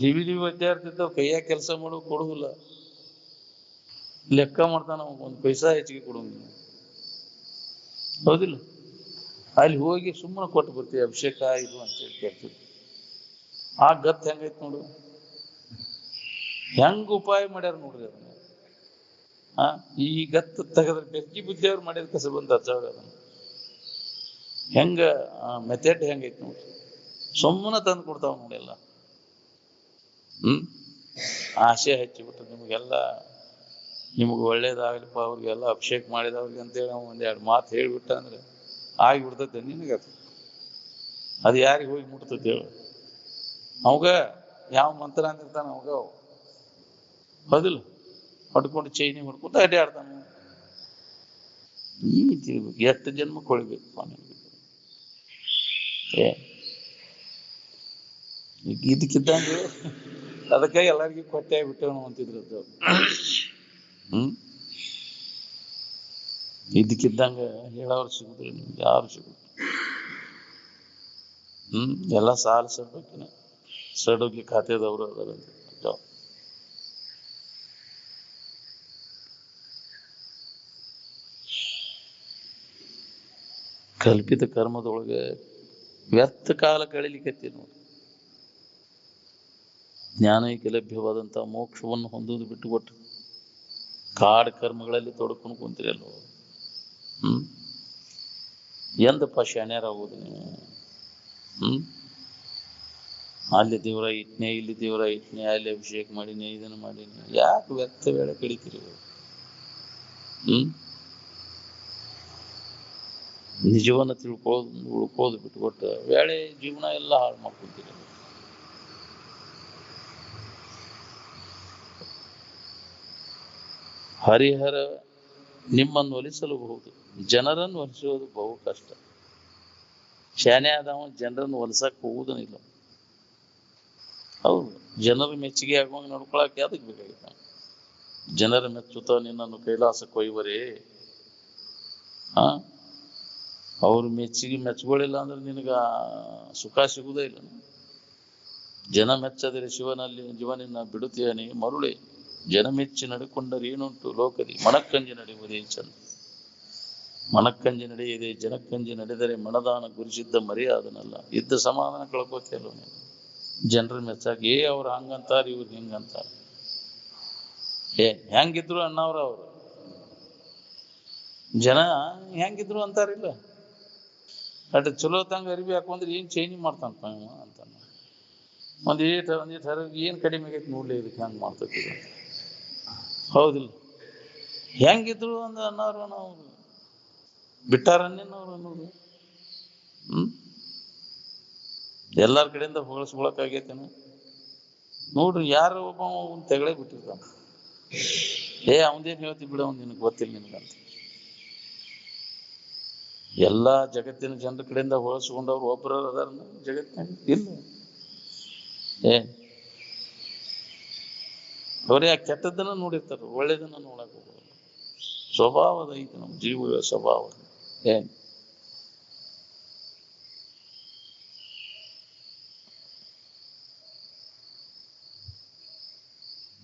ಜಿವಿ ವಿದ್ಯಾರ್ಥಿ ಇದ್ದವ್ ಕೈಯಾಗ ಕೆಲಸ ಮಾಡೋ ಕೊಡುದಿಲ್ಲ, ಲೆಕ್ಕ ಮಾಡ್ತಾನ, ಒಂದ್ ಪೈಸಾ ಹೆಚ್ಚಿಗೆ ಕೊಡುವಂಗಿಲ್ಲ, ಹೌದಿಲ್ಲ? ಅಲ್ಲಿ ಹೋಗಿ ಸುಮ್ಮನೆ ಕೊಟ್ಟು ಬರ್ತೀವಿ ಅಭಿಷೇಕ ಇದು ಅಂತ ಹೇಳಿ ಕೇಳ್ತೀವಿ. ಆ ಗತ್ ಹೆಂಗೈತ್ ನೋಡು, ಹೆಂಗ ಉಪಾಯ ಮಾಡ್ಯಾರ ನೋಡ್ರಿ ಅದನ್ನ. ಈ ಗತ್ತು ತೆಗದ್ರೆ ಬೆಂಕಿ ಬುದ್ಧಿಯವ್ರು ಮಾಡಿದ ಕಸ ಬಂದ ಹಚ್ಚವ್ರ ಅದನ್ನ. ಹೆಂಗ ಮೆಥಡ್ ಹೆಂಗೈತ್ ನೋಡ್ರಿ, ಸುಮ್ಮನೆ ತಂದು ಕೊಡ್ತಾವ ನೋಡೆಲ್ಲ. ಆಸೆ ಹಚ್ಚಿಬಿಟ್ಟು ನಿಮಗೆಲ್ಲ, ನಿಮ್ಗೆ ಒಳ್ಳೇದಾಗ್ಲಿಪ್ಪ ಅವ್ರಿಗೆಲ್ಲ ಅಭಿಷೇಕ ಮಾಡಿದವ್ರಿಗೆ ಅಂತೇಳಿ ನಾವು ಒಂದೆರಡು ಮಾತು ಹೇಳ್ಬಿಟ್ಟ ಅಂದ್ರೆ ಆಗಿಬಿಡ್ತೈತೆ ನಿನಗೆ. ಅದು ಯಾರಿಗೆ ಹೋಗಿ ಮುಟ್ತೈತಿ ಹೇಳು? ಅವಾಗ ಯಾವ ಮಂತ್ರ ಅಂತಿರ್ತಾನ ಅವಾಗ, ಹೌದಿಲ್ಲ? ಹೊಡ್ಕೊಂಡು ಚೈನಿ ಹೊಡ್ಕೊಂಡು ಅಡ್ಡಿ ಆಡ್ತಾನ. ಈ ತಿಳ್ಬೇಕು, ಎಷ್ಟು ಜನ್ಮಕ್ಕೆ ಹೊಳಿಬೇಕಪ್ಪ ನಿನಗೆ. ಇದಕ್ಕಿದ್ದಂಗೆ ಅದಕ್ಕೆ ಎಲ್ಲರಿಗೂ ಕೊಟ್ಟೆ ಬಿಟ್ಟವನು ಅಂತಿದ್ರದ್ದು. ಇದಕ್ಕಿದ್ದಂಗ ಹೇಳೋರು ಸಿಗುದ್ರಿ ನಿಮ್ಗೆ, ಯಾರು ಸಿಗುದು? ಎಲ್ಲ ಸಾಲ ಸಡ್ಬೇಕಿನ ಸಡೋಗ್ಲಿ ಖಾತೆದವ್ರು ಅದರಂತೆ. ಕಲ್ಪಿತ ಕರ್ಮದೊಳಗೆ ವ್ಯರ್ಥ ಕಾಲ ಕಳಿಲಿಕ್ಕೆ ನೋಡಿ. ಜ್ಞಾನಕ್ಕೆ ಲಭ್ಯವಾದಂತಹ ಮೋಕ್ಷವನ್ನು ಹೊಂದುವುದು ಬಿಟ್ಟುಕೊಟ್ಟು ಕಾಡು ಕರ್ಮಗಳಲ್ಲಿ ತೊಡ್ಕೊಂಡು ಕುಂತೀರಿ ಅಲ್ವ. ಎಂದಪ್ಪ ಶಾಣ್ಯರಾಗುವುದು ನೀವು? ಅಲ್ಲಿ ದೇವರ ಇಟ್ನೆ, ಇಲ್ಲಿ ದೇವರ ಇಟ್ನೆ, ಅಲ್ಲಿ ಅಭಿಷೇಕ ಮಾಡಿನಿ, ಇದನ್ನು ಮಾಡೀನಿ, ಯಾಕೆ ವ್ಯರ್ಥ ವೇಳೆ ಕಡಿತೀರಿ? ನಿಜವನ್ನ ಉಳ್ಕೋದು ಬಿಟ್ಟುಕೊಟ್ಟು ವೇಳೆ ಜೀವನ ಎಲ್ಲ ಹಾಳು ಮಾಡ್ಕೊತೀರಿ. ಹರಿಹರ ನಿಮ್ಮನ್ನು ಒಲಿಸಲಬಹುದು, ಜನರನ್ನು ಒಲಿಸೋದು ಬಹು ಕಷ್ಟ. ಶಾನೆ ಆದವ ಜನರನ್ನು ಒಲಿಸಕ್ ಹೋಗುವುದನಿಲ್ಲ. ಹೌದು, ಜನರ ಮೆಚ್ಚುಗೆ ಆಗುವಂಗ ನೋಡ್ಕೊಳಕ್ಕೆ ಅದಕ್ಕೆ ಬೇಕಾಗಿತ್ತ. ಜನರ ಮೆಚ್ಚುತ್ತ ನಿನ್ನನ್ನು ಕೈಲಾಸಕ್ಕೆ ಒಯ್ವರೇ. ಅವ್ರು ಮೆಚ್ಚಿಗಳಿಲ್ಲ ಅಂದ್ರೆ ನಿನಗ ಸುಖ ಸಿಗುವುದೇ ಇಲ್ಲ. ಜನ ಮೆಚ್ಚದರೆ ಜೀವನಿನ ಬಿಡುತ್ತೇನೆ ಮರುಳೆ, ಜನ ಮೆಚ್ಚಿ ನಡ್ಕೊಂಡರೆ ಏನುಂಟು ಲೋಕದಿ, ಮನಕ್ಕಂಜಿ ನಡೆಯುವುದೇ ಚಂದ. ಮನಕ್ಕಂಜಿ ನಡೆಯದೆ ಜನಕ್ಕಂಜಿ ನಡೆದರೆ ಮನದಾನ ಗುರಿಸಿದ್ದ ಮರೆಯಾದನಲ್ಲ. ಇದ್ದ ಸಮಾಧಾನ ಕಳ್ಕೋತಿಯಲ್ಲ ನೀನು ಜನರ ಮೆಚ್ಚಾಗಿ. ಅವ್ರು ಹಂಗಂತಾರ, ಇವ್ರು ಹಿಂಗಂತಾರ. ಹೆಂಗಿದ್ರು ಅಣ್ಣವ್ರ ಅವರು ಜನ ಹೆಂಗಿದ್ರು ಅಂತಾರಿಲ್ಲ. ಅಟ್ ಚಲೋ ತಂಗ ಅರಿವಿ ಹಾಕೊಂಡ್ರೆ ಏನ್ ಚೇಂಜ್ ಮಾಡ್ತಾನಪ್ಪ ಅಂತ. ಒಂದೀಟ್ ಏನ್ ಕಡಿಮೆ ಆಗೈತಿ ನೋಡ್ಲಿ, ಇದಕ್ಕೆ ಹೆಂಗ್ ಮಾಡ್ತೈತಿ, ಹೌದಿಲ್ಲ? ಹೆಂಗಿದ್ರು ಒಂದು ಅನ್ನೋರು ನಾವು ಬಿಟ್ಟಾರನ್ನೇನವ್ರು ಅನ್ನೋದು. ಎಲ್ಲಾರ ಕಡೆಯಿಂದ ಹೊಗಳಿಸ್ಕೊಳಕಾಗೈತೇನ ನೋಡ್ರಿ. ಯಾರು ಒಬ್ಬ ತೆಗಳೇ ಬಿಟ್ಟಿರ್ತಾನ, ಅವಂದೇನ್ ಹೇಳ್ತಿ ಬಿಡ, ಅವ್ನು ನಿನಗೆ ಗೊತ್ತಿಲ್ಲ ನಿನಗಂತ. ಎಲ್ಲಾ ಜಗತ್ತಿನ ಜನರ ಕಡೆಯಿಂದ ಹೊಳಿಸ್ಕೊಂಡವ್ರು ಒಬ್ಬರು ಅದಾರ ಜಗತ್ತಿನಾಗ? ಇಲ್ಲ. ಅವರೇ ಆ ಕೆಟ್ಟದ್ದನ್ನ ನೋಡಿರ್ತಾರ, ಒಳ್ಳೇದನ್ನ ನೋಡಕ್ ಹೋಗೋಲ್ಲ. ಸ್ವಭಾವದ ಐತೆ ನಮ್ಮ ಜೀವಗಳ ಸ್ವಭಾವ.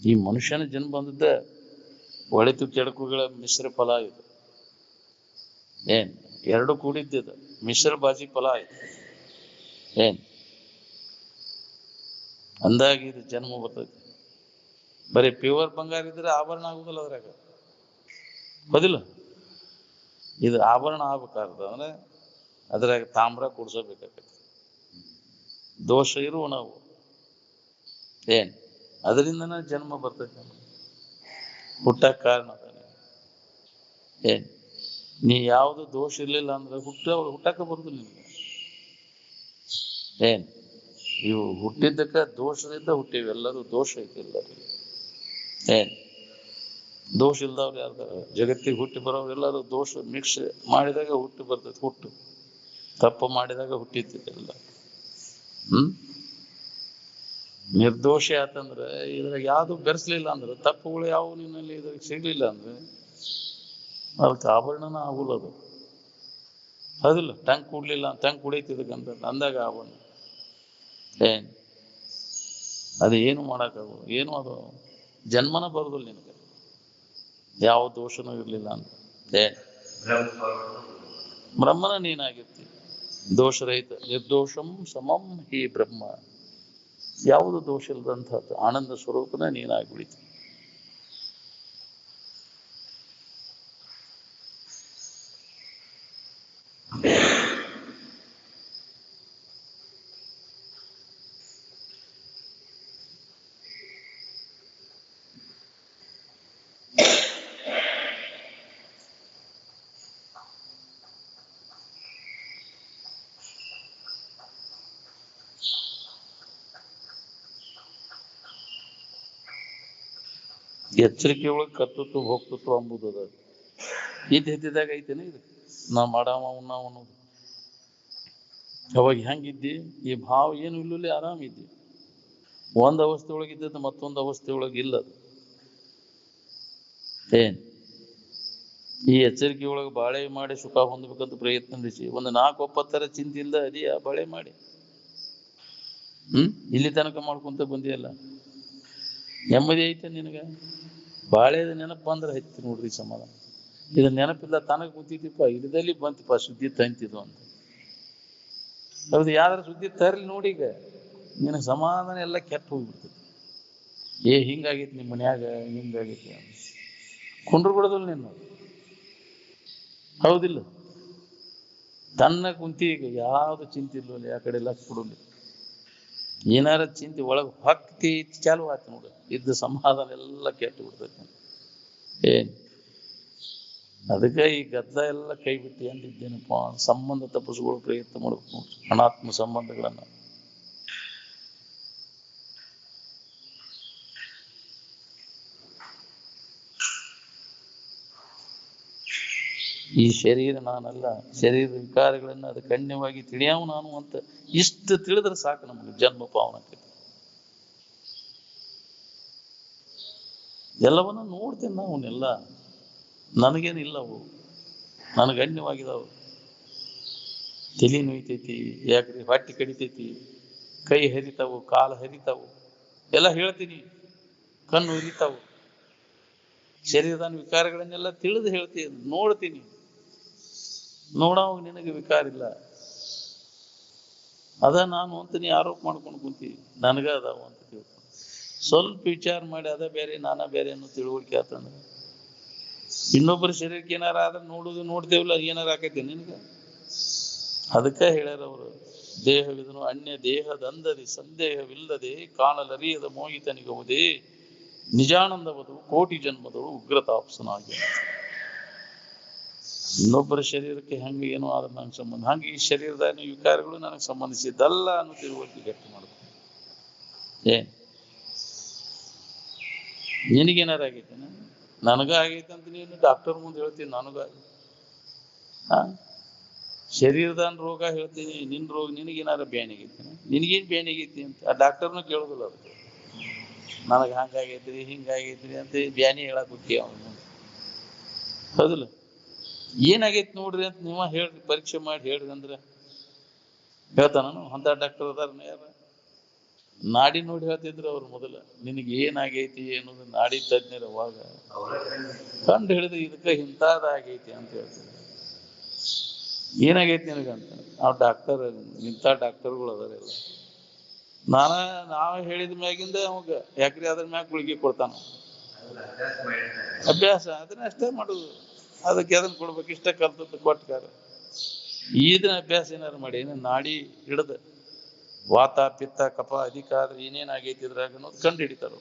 ಈ ಮನುಷ್ಯನ ಜನ್ಮ ಬಂದದ್ದ ಒಳಿತು ಕೆಡಕುಗಳ ಮಿಶ್ರ ಫಲ ಇದು. ಎರಡು ಕೂಡಿದ್ದ ಮಿಶ್ರ ಬಾಜಿ ಫಲ ಆಯ್ತು. ಅಂದಾಗಿ ಇದು ಜನ್ಮ ಬರ್ತೈತಿ. ಬರೀ ಪ್ಯೂರ್ ಬಂಗಾರ ಇದ್ರೆ ಆಭರಣ ಆಗುದಿಲ್ಲ ಅದ್ರಾಗ, ಹೌದಿಲ್ಲ? ಇದು ಆಭರಣ ಆಗ್ಬೇಕಾಗ್ತದ ಅಂದ್ರೆ ಅದ್ರಾಗ ತಾಮ್ರ ಕೂಡ್ಸೋಬೇಕಾಗತ್ತೆ. ದೋಷ ಇರುವ ನಾವು ಅದರಿಂದನ ಜನ್ಮ ಬರ್ತೈತಿ, ಹುಟ್ಟಕ್ ಕಾರಣ. ನೀ ಯಾವ್ದು ದೋಷ ಇರ್ಲಿಲ್ಲ ಅಂದ್ರೆ ಹುಟ್ಟಕ್ಕ ಬರುದಿಲ್ಲ ನಿಮ್ಗೆ. ಇವು ಹುಟ್ಟಿದ್ದಕ್ಕ ದೋಷದಿಂದ ಹುಟ್ಟಿವಿ, ಎಲ್ಲರೂ ದೋಷ ಐತಿ ಎಲ್ಲರಿಗೆ. ಏನ್ ದೋಷ ಇಲ್ದವ್ರು ಯಾರ್ದಾರ? ಜಗತ್ತಿಗೆ ಹುಟ್ಟಿ ಬರೋರು ಎಲ್ಲರೂ ದೋಷ ಮಿಕ್ಸ್ ಮಾಡಿದಾಗ ಹುಟ್ಟಿ ಬರ್ತೈತಿ. ಹುಟ್ಟು ತಪ್ಪು ಮಾಡಿದಾಗ ಹುಟ್ಟಿತ್ತಿಲ್ಲ. ನಿರ್ದೋಷ ಆತಂದ್ರೆ ಇದ್ರಾಗ ಯಾವ್ದು ಬೆರೆಸ್ಲಿಲ್ಲ ಅಂದ್ರೆ, ತಪ್ಪುಗಳು ಯಾವ ನಿನ್ನಲ್ಲಿ ಇದ್ರಾಗ ಸಿಗ್ಲಿಲ್ಲ ಅಂದ್ರೆ ಅದಕ್ಕೆ ಆಭರಣನ ಆಗುಲ್ಲ. ಅದು ಹೌದಿಲ್ಲ? ಟಂಗ್ ಕುಡ್ಲಿಲ್ಲ, ಟಂಗ್ ಕುಡಿತಿದ್ದಕ್ಕಂತ ಅಂದಾಗ ಆಭರಣ ಏನ್ ಅದು ಏನು ಮಾಡಕ್ಕಾಗಲ್ಲ. ಏನು ಅದು ಜನ್ಮನ ಬರುದಿಲ್ಲ ನಿನಗೆ, ಯಾವ ದೋಷನೂ ಇರ್ಲಿಲ್ಲ ಅಂತ. ಏನ್ ಬ್ರಹ್ಮನ ನೀನಾಗಿರ್ತಿ, ದೋಷರಹಿತ. ನಿರ್ದೋಷಂ ಸಮಂ ಹಿ ಬ್ರಹ್ಮ. ಯಾವುದು ದೋಷ ಇಲ್ಲದಂಥದ್ದು ಆನಂದ ಸ್ವರೂಪನ ನೀನಾಗ್ಬಿಡಿತಿ. ಎಚ್ಚರಿಕೆ ಒಳಗೆ ಕರ್ತೃತ್ವ ಭೋಕ್ತೃತ್ವ ಅಂಬುದು ಅದ. ಎದ್ದಿದ್ದಾಗ ಐತೇನೆ ಇದು ನಾ ಮಾಡಾವ ಉಣ್ಣಾವ ಅನ್ನೋದು. ಅವಾಗ ಹೆಂಗಿದ್ದಿ? ಈ ಭಾವ ಏನು ಇಲ್ಲಲ್ಲಿ ಆರಾಮಿದ್ದಿ. ಒಂದ್ ಅವಸ್ಥೆ ಒಳಗಿದ್ದದ್ದು ಮತ್ತೊಂದು ಅವಸ್ಥೆ ಒಳಗೆ ಇಲ್ಲದು. ಏನ್ ಈ ಎಚ್ಚರಿಕೆ ಒಳಗೆ ಬಾಳೆ ಮಾಡಿ ಸುಖ ಹೊಂದಬೇಕಂತ ಪ್ರಯತ್ನ ನಡೆಸಿ ಒಂದು 4-9 ಚಿಂತೆ ಇಲ್ದ ಅದಿಯಾ ಬಾಳೆ ಮಾಡಿ. ಇಲ್ಲಿ ತನಕ ಮಾಡ್ಕೊಂತ ಬಂದಿಯಲ್ಲ, ನೆಮ್ಮದಿ ಐತೆ ನಿನಗ? ಬಾಳೆದ ನೆನಪು ಬಂದ್ರೆ ಹತ್ತಿ ನೋಡ್ರಿ ಸಮಾಧಾನ. ಇದು ನೆನಪಿಲ್ಲ, ತನಕ ಕೂತಿದ್ದೀಪ, ಇಲ್ಲದಲ್ಲಿ ಬಂತಿಪ್ಪ ಸುದ್ದಿ ತಂತಿದ್ದು ಅಂತ. ಹೌದು, ಯಾವ್ದಾರು ಸುದ್ದಿ ತರಲಿ ನೋಡಿ, ಈಗ ನಿನ್ನ ಸಮಾಧಾನ ಎಲ್ಲ ಕೆಟ್ಟ ಹೋಗ್ಬಿಡ್ತದೆ. ಹಿಂಗಾಗೈತಿ ನಿಮ್ಮ ಮನ್ಯಾಗ, ಹಿಂಗಾಗೈತಿ ಕುಂಡ್ರು ಬಿಡೋದಿಲ್ಲ ನಿನ್ನ. ಹೌದಿಲ್ಲ? ತನ್ನ ಕುಂತಿ ಈಗ ಯಾವ್ದು ಚಿಂತೆ ಇಲ್ವಲ್ಲ, ಆ ಕಡೆ ಲಕ್ಷ ಕೊಡಲಿ. ಏನಾರ ಚಿಂತೆ ಒಳಗೆ ಭಕ್ತಿ ಚಾಲು ಆಯ್ತು ನೋಡು, ಇದ್ದ ಸಮಾಧಾನ ಎಲ್ಲ ಕೆಟ್ಟು ಬಿಡ್ತೈತಿ. ಅದಕ್ಕೆ ಈ ಗದ್ದ ಎಲ್ಲ ಕೈ ಬಿಟ್ಟು ಅಂದಿದ್ದೇನಪ್ಪ, ಸಂಬಂಧ ತಪ್ಪಿಸ್ಕೊಳ್ಳೋ ಪ್ರಯತ್ನ ಮಾಡ್ಬೇಕು ನೋಡ್ರಿ, ಅನಾತ್ಮ ಸಂಬಂಧಗಳನ್ನ. ಈ ಶರೀರ ನಾನಲ್ಲ, ಶರೀರದ ವಿಕಾರಗಳನ್ನ ಅದು ಗಣ್ಯವಾಗಿ ತಿಳಿಯಾವ ನಾನು ಅಂತ ಇಷ್ಟು ತಿಳಿದ್ರೆ ಸಾಕು ನಮಗೆ ಜನ್ಮ ಪಾವನಕ್ಕೆ. ಎಲ್ಲವನ್ನ ನೋಡ್ತೇನೆ ನಾವನ್ನೆಲ್ಲ, ನನಗೇನಿಲ್ಲ ಅವು, ನನಗೆ ಗಣ್ಯವಾಗಿದಾವು. ತಲೆ ನೋಯ್ತೈತಿ, ಯಾಕ್ರಿ ಹೊಟ್ಟೆ ಕಡಿತೈತಿ, ಕೈ ಹರಿತಾವು, ಕಾಲು ಹರಿತಾವು, ಎಲ್ಲ ಹೇಳ್ತೀನಿ. ಕಣ್ಣು ಹರಿತಾವು, ಶರೀರದ ವಿಕಾರಗಳನ್ನೆಲ್ಲ ತಿಳಿದು ಹೇಳ್ತೀನಿ, ನೋಡ್ತೀನಿ. ನೋಡೋವಾಗ ನಿನಗೆ ವಿಕಾರ ಇಲ್ಲ, ಅದ ನಾನು ಅಂತ ನೀ ಆರೋಪ ಮಾಡ್ಕೊಂಡು ಕುಂತೀವಿ. ನನಗ ಅದಾವ ಅಂತ ತಿಳ್ಕೊಂಡು ಸ್ವಲ್ಪ ವಿಚಾರ ಮಾಡಿ ಅದ ಬೇರೆ ನಾನ ಬೇರೆ ಅನ್ನೋ ತಿಳುವಳಿಕೆ ಆತಂದ್ರೆ, ಇನ್ನೊಬ್ಬರ ಶರೀರಕ್ಕೆ ಏನಾರ ಆದ್ರೆ ನೋಡ್ತೇವಲ್ಲ, ಏನಾರ ಆಕೈತಿ ನಿನ್ಗ? ಅದಕ್ಕೆ ಹೇಳ್ಯಾರ ಅವರು, ದೇಹವಿದನು ಅನ್ಯ ದೇಹದಂದದಿ ಸಂದೇಹವಿಲ್ಲದೆ ಕಾಣಲರಿಯದ ಮೋಹಿತನಿಗುವುದೇ ನಿಜಾನಂದವದು ಕೋಟಿ ಜನ್ಮದಳು ಉಗ್ರತಾಪ್ಸನಾಗಿ. ಇನ್ನೊಬ್ಬರ ಶರೀರಕ್ಕೆ ಹಂಗೆ ಏನೋ ಆದ್ರೆ ನಂಗೆ ಸಂಬಂಧ, ಹಂಗೆ ಈ ಶರೀರದ ವಿಕಾರಗಳು ನನಗೆ ಸಂಬಂಧಿಸಿದ್ದಲ್ಲ ಅನ್ನೋ ತಿಳುವಳಿಕೆ ಗಟ್ಟಿ ಮಾಡ್ಕೊ. ನಿನಗೇನಾರ ಆಗೈತೆ? ನನಗ ಆಗೈತೆ ಅಂತ ನೀನು ಡಾಕ್ಟರ್ ಮುಂದೆ ಹೇಳ್ತೀನಿ, ನನಗಾಗಿ ಶರೀರದ ರೋಗ ಹೇಳ್ತೀನಿ, ನಿನ್ ರೋಗ ನಿನಗೇನಾರ ಬ್ಯಾನಿ ಆಗೈತಿ, ನಿನಗೇನು ಬ್ಯಾನಿ ಆಗೈತಿ ಅಂತ ಆ ಡಾಕ್ಟರ್ನು ಕೇಳೋದಿಲ್ಲ. ಅದಕ್ಕೆ ನನಗೆ ಹಂಗಾಗೈತ್ರಿ ಹಿಂಗಾಗೈತ್ರಿ ಅಂತ ಬ್ಯಾನಿ ಹೇಳಕ್ ಹೋಗ್ತೀವಿ ಅವನು. ಹೌದಿಲ್ಲ? ಏನಾಗೈತಿ ನೋಡ್ರಿ ಅಂತ ನೀವ ಹೇಳ್ರಿ, ಪರೀಕ್ಷೆ ಮಾಡಿ ಹೇಳ್ರಿ ಅಂದ್ರೆ ಹೇಳ್ತಾನ? ಅಂತ ಡಾಕ್ಟರ್ ಅದಾರ ಯಾರ? ನಾಡಿ ನೋಡಿ ಹೇಳ್ತಿದ್ರು ಅವ್ರು ಮೊದಲ, ನಿನಗೆ ಏನಾಗೈತಿ ಅನ್ನೋದು ನಾಡಿ ತಜ್ಞರು ಅವಾಗ ಕಂಡು ಹಿಡಿದು ಇದಕ್ಕೆ ಇಂಥದ್ದಾಗೈತಿ ಅಂತ ಹೇಳ್ತಿದ್ರು. ಏನಾಗೈತಿ ನಿನಗಂತ ನಾವು ಡಾಕ್ಟರ್, ಇಂಥ ಡಾಕ್ಟರ್ಗಳು ಅದಾರೆಲ್ಲ. ನಾವು ಹೇಳಿದ ಮ್ಯಾಗಿಂದ ಅವಾಗ ಯಾಕ್ರಿ ಅದ್ರ ಮ್ಯಾಗ ಗುಳಿಗೆ ಕೊಡ್ತಾನ. ಅಭ್ಯಾಸ ಅದನ್ನ ಅಷ್ಟೇ ಮಾಡುದು, ಅದಕ್ಕೆ ಅದನ್ನ ಕೊಡ್ಬೇಕು, ಇಷ್ಟ ಕಲ್ತದ್ದು ಕೊಟ್ಟಾರ. ಇದನ್ನ ಅಭ್ಯಾಸ ಏನಾರು ಮಾಡಿ ನಾಡಿ ಹಿಡ್ದ ವಾತ ಪಿತ್ತ ಕಫ ಅಧಿಕ ಆದ್ರೆ ಏನೇನಾಗೈತಿ ಇದ್ರಾಗ ಅನ್ನೋದು ಕಂಡು ಹಿಡಿತಾರ.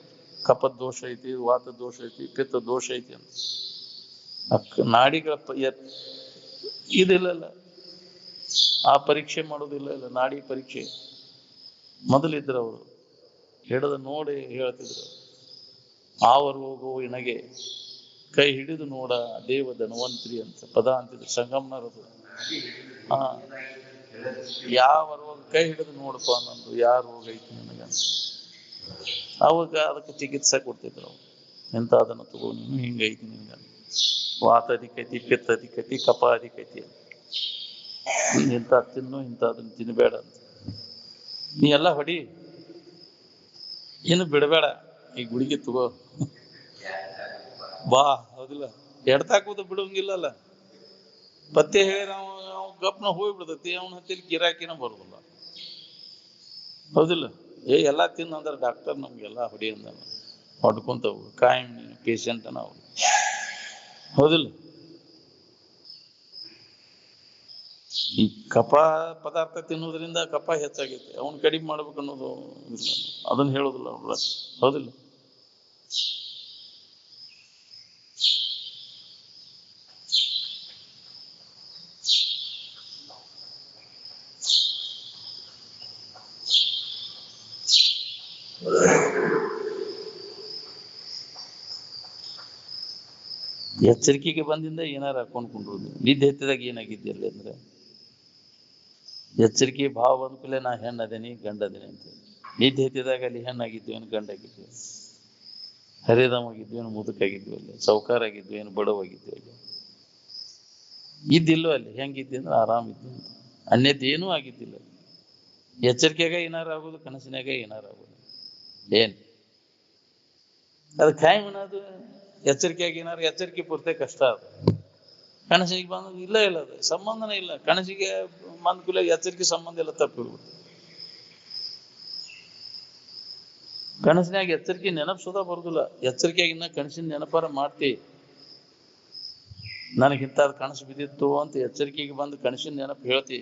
ಕಫದ ದೋಷ ಐತಿ, ವಾತದ ದೋಷ ಐತಿ, ಪಿತ್ತ ದೋಷ ಐತಿ ಅಂತ ನಾಡಿಗಳ ಇದಿಲ್ಲಲ್ಲ, ಆ ಪರೀಕ್ಷೆ ಮಾಡೋದಿಲ್ಲ. ಇಲ್ಲ ನಾಡಿ ಪರೀಕ್ಷೆ ಮೊದಲಿದ್ರು ಅವರು ಹಿಡಿದು ನೋಡಿ ಹೇಳ್ತಿದ್ರು. ಆವರು ಹೋಗೋ ನಿನಗೆ ಕೈ ಹಿಡಿದು ನೋಡ ದೇವ ಧನ್ವಂತ್ರಿ ಅಂತ ಪದ ಅಂತಿದ್ರು ಸಂಗಮನರದು. ಹಾ, ಯಾವ ರೋಗ ಕೈ ಹಿಡಿದು ನೋಡಪ್ಪ ಅನ್ನೋದು, ಯಾರು ರೋಗ ಐತಿ ನನಗಂತ. ಅವಾಗ ಅದಕ್ಕೆ ಚಿಕಿತ್ಸೆ ಕೊಡ್ತಿದ್ರು. ಎಂತ ಅದನ್ನು ತಗೋ ನೀನು, ಹಿಂಗೈತಿ ನಿನ್ಗ, ವಾತ ಅಧಿಕೈತಿ, ಪಿತ್ತ ಅಧಿಕೈತಿ, ಕಪ ಅಧಿಕೈತಿ, ಇಂಥ ತಿನ್ನು, ಇಂಥ ಅದನ್ನ ತಿನ್ಬೇಡ ಅಂತ. ನೀ ಎಲ್ಲ ಹೊಡಿ, ಏನು ಬಿಡಬೇಡ, ಈ ಗುಳಿಗೆ ತಗೋ ಬಾ. ಹೌದಿಲ್ಲ, ಎಡ್ತಾಕೋದು ಬಿಡೋಂಗಿಲ್ಲಲ್ಲ. ಪತ್ತೆ ಹೇಳಿ ನಾವು ಗಪ್ನ ಹೋಗ್ಬಿಡ್ತೈತಿ, ಅವನ ಹತ್ತಿರ ಗಿರಾಕಿನ ಬರೋದಿಲ್ಲ. ಹೌದಿಲ್ಲ, ಎಲ್ಲಾ ತಿನ್ನ ಅಂದ್ರೆ ಡಾಕ್ಟರ್ ನಮ್ಗೆಲ್ಲ ಹೊಡಿ ಅಂದ ಹೊಡ್ಕೊಂತವು, ಕಾಯಂ ಪೇಷಂಟ್ ನಾವು. ಹೌದಿಲ್ಲ, ಈ ಕಫ ಪದಾರ್ಥ ತಿನ್ನೋದ್ರಿಂದ ಕಫ ಹೆಚ್ಚಾಗೈತೆ, ಅವನ್ ಕಡಿಮೆ ಮಾಡ್ಬೇಕು ಅನ್ನೋದು ಇಲ್ಲ, ಅದನ್ನ ಹೇಳೋದಿಲ್ಲ ಅವ್ರ. ಹೌದಿಲ್ಲ, ಎಚ್ಚರಿಕೆಗೆ ಬಂದಿಂದ ಏನಾರು ಹಾಕೊಂಡು ಕುಂಡ್ರೋದು. ನಿದ್ದೆ ಎತ್ತಿದಾಗ ಏನಾಗಿದ್ದಲ್ಲಿ ಅಂದ್ರೆ, ಎಚ್ಚರಿಕೆ ಭಾವ ಬಂದ್ಕೂಲೆ ನಾ ಹೆಣ್ಣದೇನಿ ಗಂಡದೇನಿ ಅಂತ. ನಿದ್ದೆ ಎತ್ತಿದಾಗ ಅಲ್ಲಿ ಹೆಣ್ಣಾಗಿದ್ವಿ ಏನು ಗಂಡಾಗಿದ್ವಿ, ಹರಿದವಾಗಿದ್ವಿ ಏನು ಮುದುಕಾಗಿದ್ವಿ, ಅಲ್ಲಿ ಸೌಕಾರ ಆಗಿದ್ವಿ ಏನು ಬಡವಾಗಿದ್ವಿ, ಅಲ್ಲಿ ಇದ್ದಿಲ್ಲೋ ಅಲ್ಲಿ ಹೆಂಗಿದ್ವಿ ಅಂದ್ರೆ ಆರಾಮಿದ್ವಿ ಅಂತ. ಅನ್ಯತೆ ಏನೂ ಆಗಿದ್ದಿಲ್ಲ. ಎಚ್ಚರಿಕೆಯಾಗ ಏನಾರು ಆಗೋದು, ಕನಸಿನಾಗ ಏನಾರು ಆಗೋದು, ಏನ್ ಅದು ಖಾಯಂ ಅನ್ನೋದು. ಎಚ್ಚರಿಕೆಯಾಗಿ ಏನಾರು, ಎಚ್ಚರಿಕೆ ಪೂರ್ತಿ ಕಷ್ಟ ಅದು. ಕನಸಿಗೆ ಬಂದ ಇಲ್ಲ ಅದು ಸಂಬಂಧನೇ ಇಲ್ಲ. ಕನಸಿಗೆ ಬಂದ ಕೂಡಲೇ ಎಚ್ಚರಿಕೆ ಸಂಬಂಧ ಎಲ್ಲ ತಪ್ಪಿಬಿಡುತ್ತೆ. ಕನಸಿನಾಗ ಎಚ್ಚರಿಕೆ ನೆನಪಿಸೋದ ಬರುದಿಲ್ಲ. ಎಚ್ಚರಿಕೆಯಾಗಿ ಇನ್ನ ಕನಸಿನ ನೆನಪಾರ ಮಾಡ್ತಿ. ನನಗಿಂತಾದ್ ಕನಸು ಬಿದ್ದಿತ್ತು ಅಂತ ಎಚ್ಚರಿಕೆಗೆ ಬಂದು ಕನಸಿನ ನೆನಪು ಹೇಳ್ತಿ.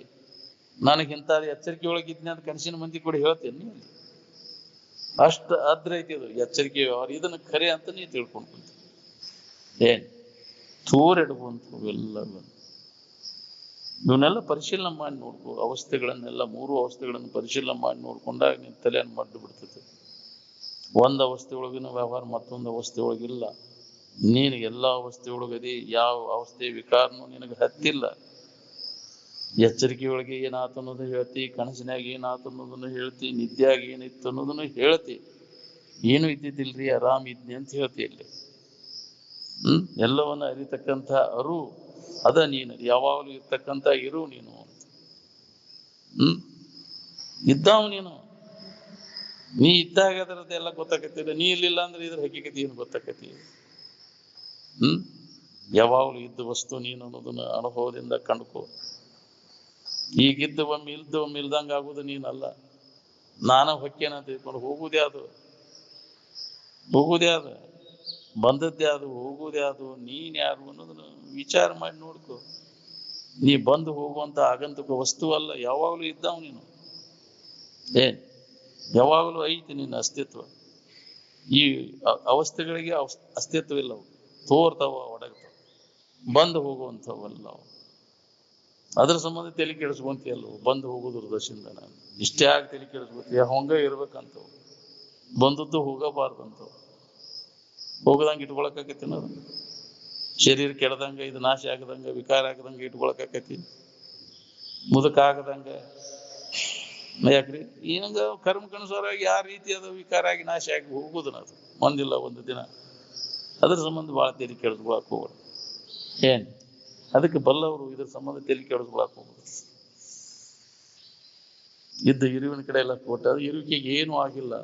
ನನಗಿಂತಾದ್ ಎಚ್ಚರಿಕೆ ಒಳಗಿದ್ನಿ ಅಂತ ಕನಸಿನ ಮಂದಿ ಕೂಡ ಹೇಳ್ತೇನೆ. ಅಷ್ಟ ಅದ್ರ ಐತಿ ಅದು ಎಚ್ಚರಿಕೆ ವ್ಯವಹಾರ. ಇದನ್ನ ಖರೆ ಅಂತ ನೀ ತಿಳ್ಕೊಂಡ್ಬಿಡ್ತಿ. ಏನ್ ತೂರೆಡುವಂತ ಎಲ್ಲ ಇವನ್ನೆಲ್ಲ ಪರಿಶೀಲನೆ ಮಾಡಿ ನೋಡ್ಕೋ. ಅವಸ್ಥೆಗಳನ್ನೆಲ್ಲ, ಮೂರು ಅವಸ್ಥೆಗಳನ್ನು ಪರಿಶೀಲನೆ ಮಾಡಿ ನೋಡ್ಕೊಂಡಾಗ ನಿನ್ ತಲೆಯನ್ನು ಮಡ್ಡು ಬಿಡ್ತದೆ. ಒಂದ್ ಅವಸ್ಥೆ ಒಳಗಿನ ವ್ಯವಹಾರ ಮತ್ತೊಂದು ಅವಸ್ಥೆ ಒಳಗಿಲ್ಲ. ನೀನು ಎಲ್ಲ ಅವಸ್ಥೆ ಒಳಗದಿ, ಯಾವ ಅವಸ್ಥೆ ವಿಕಾರನೂ ನಿನಗೆ ಹತ್ತಿಲ್ಲ. ಎಚ್ಚರಿಕೆಯೊಳಗೆ ಏನಾತ ಅನ್ನೋದು ಹೇಳ್ತಿ, ಕನಸಿನಾಗ ಏನಾತ ಅನ್ನೋದನ್ನು ಹೇಳ್ತಿ, ನಿದ್ಯಾಗ ಏನಿತ್ತು ಅನ್ನೋದನ್ನು ಹೇಳ್ತಿ. ಏನು ಇದ್ದಿದ್ದಿಲ್ರಿ, ಆರಾಮ್ ಇದ್ನಿ ಅಂತ ಹೇಳ್ತಿ. ಇಲ್ಲಿ ಎಲ್ಲವನ್ನ ಅರಿತಕ್ಕಂಥ ಅರು ಅದ ನೀನು, ಯಾವಾಗಲೂ ಇರ್ತಕ್ಕಂಥ ಇರು ನೀನು ಅಂತ. ಇದ್ದಾವ ನೀನು. ನೀ ಇದ್ದಾಗ ಅದರದ್ದು ಎಲ್ಲ ಗೊತ್ತಾಕತ್ತಿಲ್ಲ. ನೀ ಇರ್ಲಿಲ್ಲ ಅಂದ್ರೆ ಇದ್ರ ಹಕ್ಕಿಕತಿ ಏನು ಗೊತ್ತಾಕತಿ. ಯಾವಾಗಲೂ ಇದ್ದ ವಸ್ತು ನೀನು ಅನ್ನೋದನ್ನ ಅನುಭವದಿಂದ ಕಂಡ್ಕೋ. ಈಗಿದ್ದ ಒಮ್ಮೆ ಇಲ್ದ ಒಮ್ಮೆ ಇಲ್ದಂಗ ಆಗುದು ನೀನಲ್ಲ. ನಾನು ಹೊಕ್ಕೇನ ತಿಳ್ಕೊಂಡು ಹೋಗುದೇ ಅದು, ಹೋಗುದೇ ಅದು, ಬಂದದ್ದೇ ಅದು, ಹೋಗುದೇ ಅದು. ನೀನ್ ಯಾರು ಅನ್ನೋದನ್ನ ವಿಚಾರ ಮಾಡಿ ನೋಡ್ಕೊ. ನೀ ಬಂದು ಹೋಗುವಂತ ಆಗಂತುಕ ವಸ್ತು ಅಲ್ಲ, ಯಾವಾಗಲೂ ಇದ್ದಾವ ನೀನು. ಯಾವಾಗಲೂ ಐತಿ ನಿನ್ನ ಅಸ್ತಿತ್ವ. ಈ ಅವಸ್ಥೆಗಳಿಗೆ ಅಸ್ತಿತ್ವವಿಲ್ಲವು, ತೋರ್ತಾವ, ಒಡಗ್ತಾವ, ಬಂದು ಹೋಗುವಂಥವಲ್ಲ. ಅದ್ರ ಸಂಬಂಧ ತಲೆ ಕೆಡಿಸ್ಕೊಂತೀಯಲ್ಲವು, ಬಂದು ಹೋಗೋದ್ರ ದಶಿಂದ. ನಾನು ಇಷ್ಟೇ ಆಗಿ ತಲೆ ಕೆಡಿಸ್ಕೊತೀಯ, ಹಂಗ ಇರ್ಬೇಕಂತವು. ಬಂದದ್ದು ಹೋಗಬಾರ್ದಂತವು. ಹೋಗದಂಗೆ ಇಟ್ಕೊಳಕೈತಿ ನಾವು. ಶರೀರ ಕೆಡದಂಗ, ಇದು ನಾಶ ಆಗದಂಗ, ವಿಕಾರ ಆಗದಂಗ ಇಟ್ಕೊಳಕೈತಿ. ಮುದುಕ ಆಗದಂಗ. ಯಾಕ್ರಿ ಏನಂಗ ಕರ್ಮಕ್ಕನುಸಾರವಾಗಿ ಯಾವ ರೀತಿ ಅದು ವಿಕಾರ ಆಗಿ ನಾಶ ಆಗಿ ಹೋಗುದು ಅದು ಒಂದಿಲ್ಲ ಒಂದು ದಿನ. ಅದ್ರ ಸಂಬಂಧ ಭಾಳ ತಲೆ ಕೆಡಿಸ್ಕೊಳಕ್ ಹೋಗೋದು. ಏನ್ ಅದಕ್ಕೆ ಬಲ್ಲವರು ಇದ್ರ ಸಂಬಂಧ ತಲೆ ಕೆಡಿಸ್ಕೊಳಕ್ ಹೋಗುದು. ಇದ್ದ ಇರುವಿನ ಕಡೆ ಎಲ್ಲ ಕೊಟ್ಟ, ಅದು ಇರುವಿಕೆಗೆ ಏನು ಆಗಿಲ್ಲ.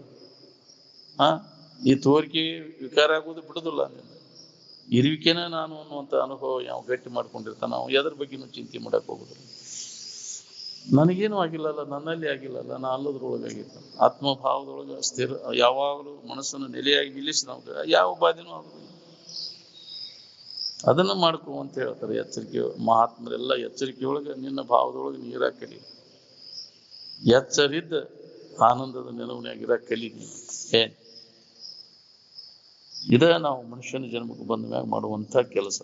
ಈ ತೋರಿಕೆ ವಿಕಾರ ಆಗುವುದು ಬಿಡುದಿಲ್ಲ. ಇರುವಿಕೆನ ನಾನು ಅನ್ನುವಂಥ ಅನುಭವ ಯಾವ ಗಟ್ಟಿ ಮಾಡ್ಕೊಂಡಿರ್ತಾನ, ನಾವು ಎದ್ರ ಬಗ್ಗೆನೂ ಚಿಂತೆ ಮಾಡಕ್ ಹೋಗುದಿಲ್ಲ. ನನಗೇನು ಆಗಿಲ್ಲಲ್ಲ, ನನ್ನಲ್ಲಿ ಆಗಿಲ್ಲಲ್ಲ, ನಾ ಅಲ್ಲದ್ರೊಳಗಾಗಿರ್ತ ಆತ್ಮಭಾವದೊಳಗೆ ಸ್ಥಿರ, ಯಾವಾಗಲೂ ಮನಸ್ಸನ್ನು ನೆಲೆಯಾಗಿ ನಿಲ್ಲಿಸಿದವಾಗ ಯಾವ ಬಾಧೆನೂ ಆಗುದಿಲ್ಲ. ಅದನ್ನ ಮಾಡ್ಕೋ ಅಂತ ಹೇಳ್ತಾರೆ ಎಚ್ಚರಿಕೆ ಮಹಾತ್ಮರೆಲ್ಲ. ಎಚ್ಚರಿಕೆಯೊಳಗೆ ನಿನ್ನ ಭಾವದೊಳಗೆ ನೀರಾಗ ಕಲಿ, ಎಚ್ಚರಿದ್ದ ಆನಂದದ ನೆನವಿನಾಗಿರ ಕಲಿ. ಇದ ನಾವು ಮನುಷ್ಯನ ಜನ್ಮಕ್ಕೆ ಬಂದ ಮ್ಯಾಗ ಮಾಡುವಂತ ಕೆಲಸ.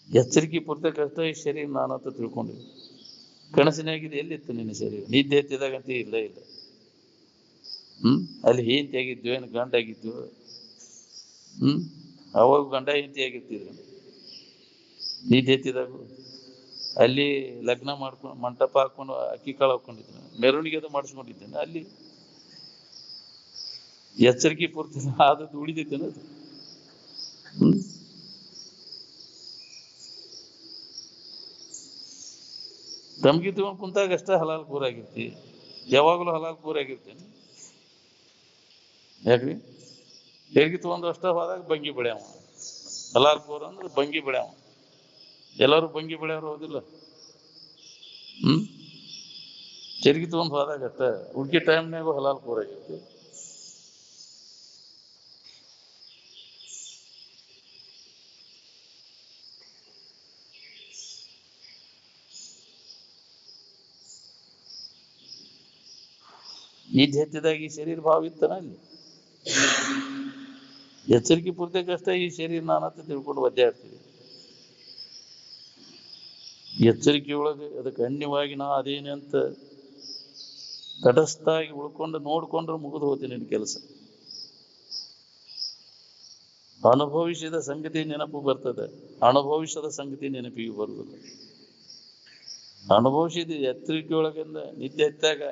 ಎಚ್ಚರಿಕೆ ಪೂರ್ತಿ ಕಷ್ಟ ಈ ಶರೀರ ನಾನಂತ ತಿಳ್ಕೊಂಡಿವಿ. ಕನಸಿನಾಗಿದೆ ಎಲ್ಲಿತ್ತು ನಿನ್ನ ಶರೀರ? ನಿದ್ದೆ ಎತ್ತಿದಾಗಂತ ಇಲ್ಲ ಇಲ್ಲ. ಅಲ್ಲಿ ಹೆಂಡತಿ ಆಗಿದ್ವು ಏನು ಗಂಡ ಆಗಿದ್ವು? ಅವಾಗ ಗಂಡ ಹೆಂಡತಿ ಆಗಿರ್ತಿದ್ರು ನಿದ್ದೆ ಎತ್ತಿದಾಗ. ಅಲ್ಲಿ ಲಗ್ನ ಮಾಡ್ಕೊಂಡು ಮಂಟಪ ಹಾಕೊಂಡು ಅಕ್ಕಿ ಕಾಳು ಹಾಕೊಂಡಿದ್ದೇನೆ, ಮೆರವಣಿಗೆ ಅದು ಮಾಡಿಸ್ಕೊಂಡಿದ್ದೇನೆ. ಅಲ್ಲಿ ಎಚ್ಚರಿಕೆ ಪೂರ್ತಿ ಆದದ್ದು ಉಳಿದೈತೇನ ಅದು? ತಮ್ಗಿ ತಗೊಂಡ್ ಕುಂತಾಗ ಅಷ್ಟೇ ಹಲಾಲ್ ಕೂರಾಗಿರ್ತಿ, ಯಾವಾಗಲೂ ಹಲಾಲ್ ಕೂರಾಗಿರ್ತೇನೆ. ಯಾಕ್ರಿ? ತೆರಿಗೆ ತಗೊಂಡು ಅಷ್ಟ ಹೋದಾಗ ಬಂಗಿ ಬೆಳೆಯವ. ಹಲಾಲ್ ಕೂರ ಅಂದ್ರೆ ಬಂಗಿ ಬೆಳೆಯವ. ಎಲ್ಲರೂ ಬಂಗಿ ಬೆಳೆಯವ್ರು ಹೋದಿಲ್ಲ. ತೆರಿಗೆ ತಗೊಂಡ್ ಹೋದಾಗ ಅಷ್ಟ, ಹುಡುಕಿ ಟೈಮ್ನಾಗೂ ಹಲಾಲ್ ಕೂರಾಗಿರ್ತಿ. ನಿದ್ದೆ ಎತ್ತಿದಾಗ ಈ ಶರೀರ ಭಾವ ಇತ್ತನ ಅಲ್ಲಿ? ಎಚ್ಚರಿಕೆ ಪೂರ್ತಿಕಷ್ಟ ಈ ಶರೀರ ನಾನಂತ ತಿಳ್ಕೊಂಡು ಒದ್ದಾಡ್ತೀವಿ. ಎಚ್ಚರಿಕೆ ಒಳಗೆ ಅದಕ್ಕೆ ಅನ್ಯವಾಗಿ ನಾ ಅದೇನೆ ಅಂತ ತಟಸ್ಥಾಗಿ ಉಳ್ಕೊಂಡು ನೋಡ್ಕೊಂಡ್ರೆ ಮುಗಿದು ಹೋಗ್ತೀನಿ ನಿನ್ನ ಕೆಲಸ. ಅನುಭವಿಸಿದ ಸಂಗತಿ ನೆನಪು ಬರ್ತದೆ, ಅನುಭವಿಸದ ಸಂಗತಿ ನೆನಪಿಗೆ ಬರುವುದಿಲ್ಲ. ಅನುಭವಿಸಿದ ಎಚ್ಚರಿಕೆ ಒಳಗಿಂದ ನಿದ್ದೆ ಎತ್ತಾಗ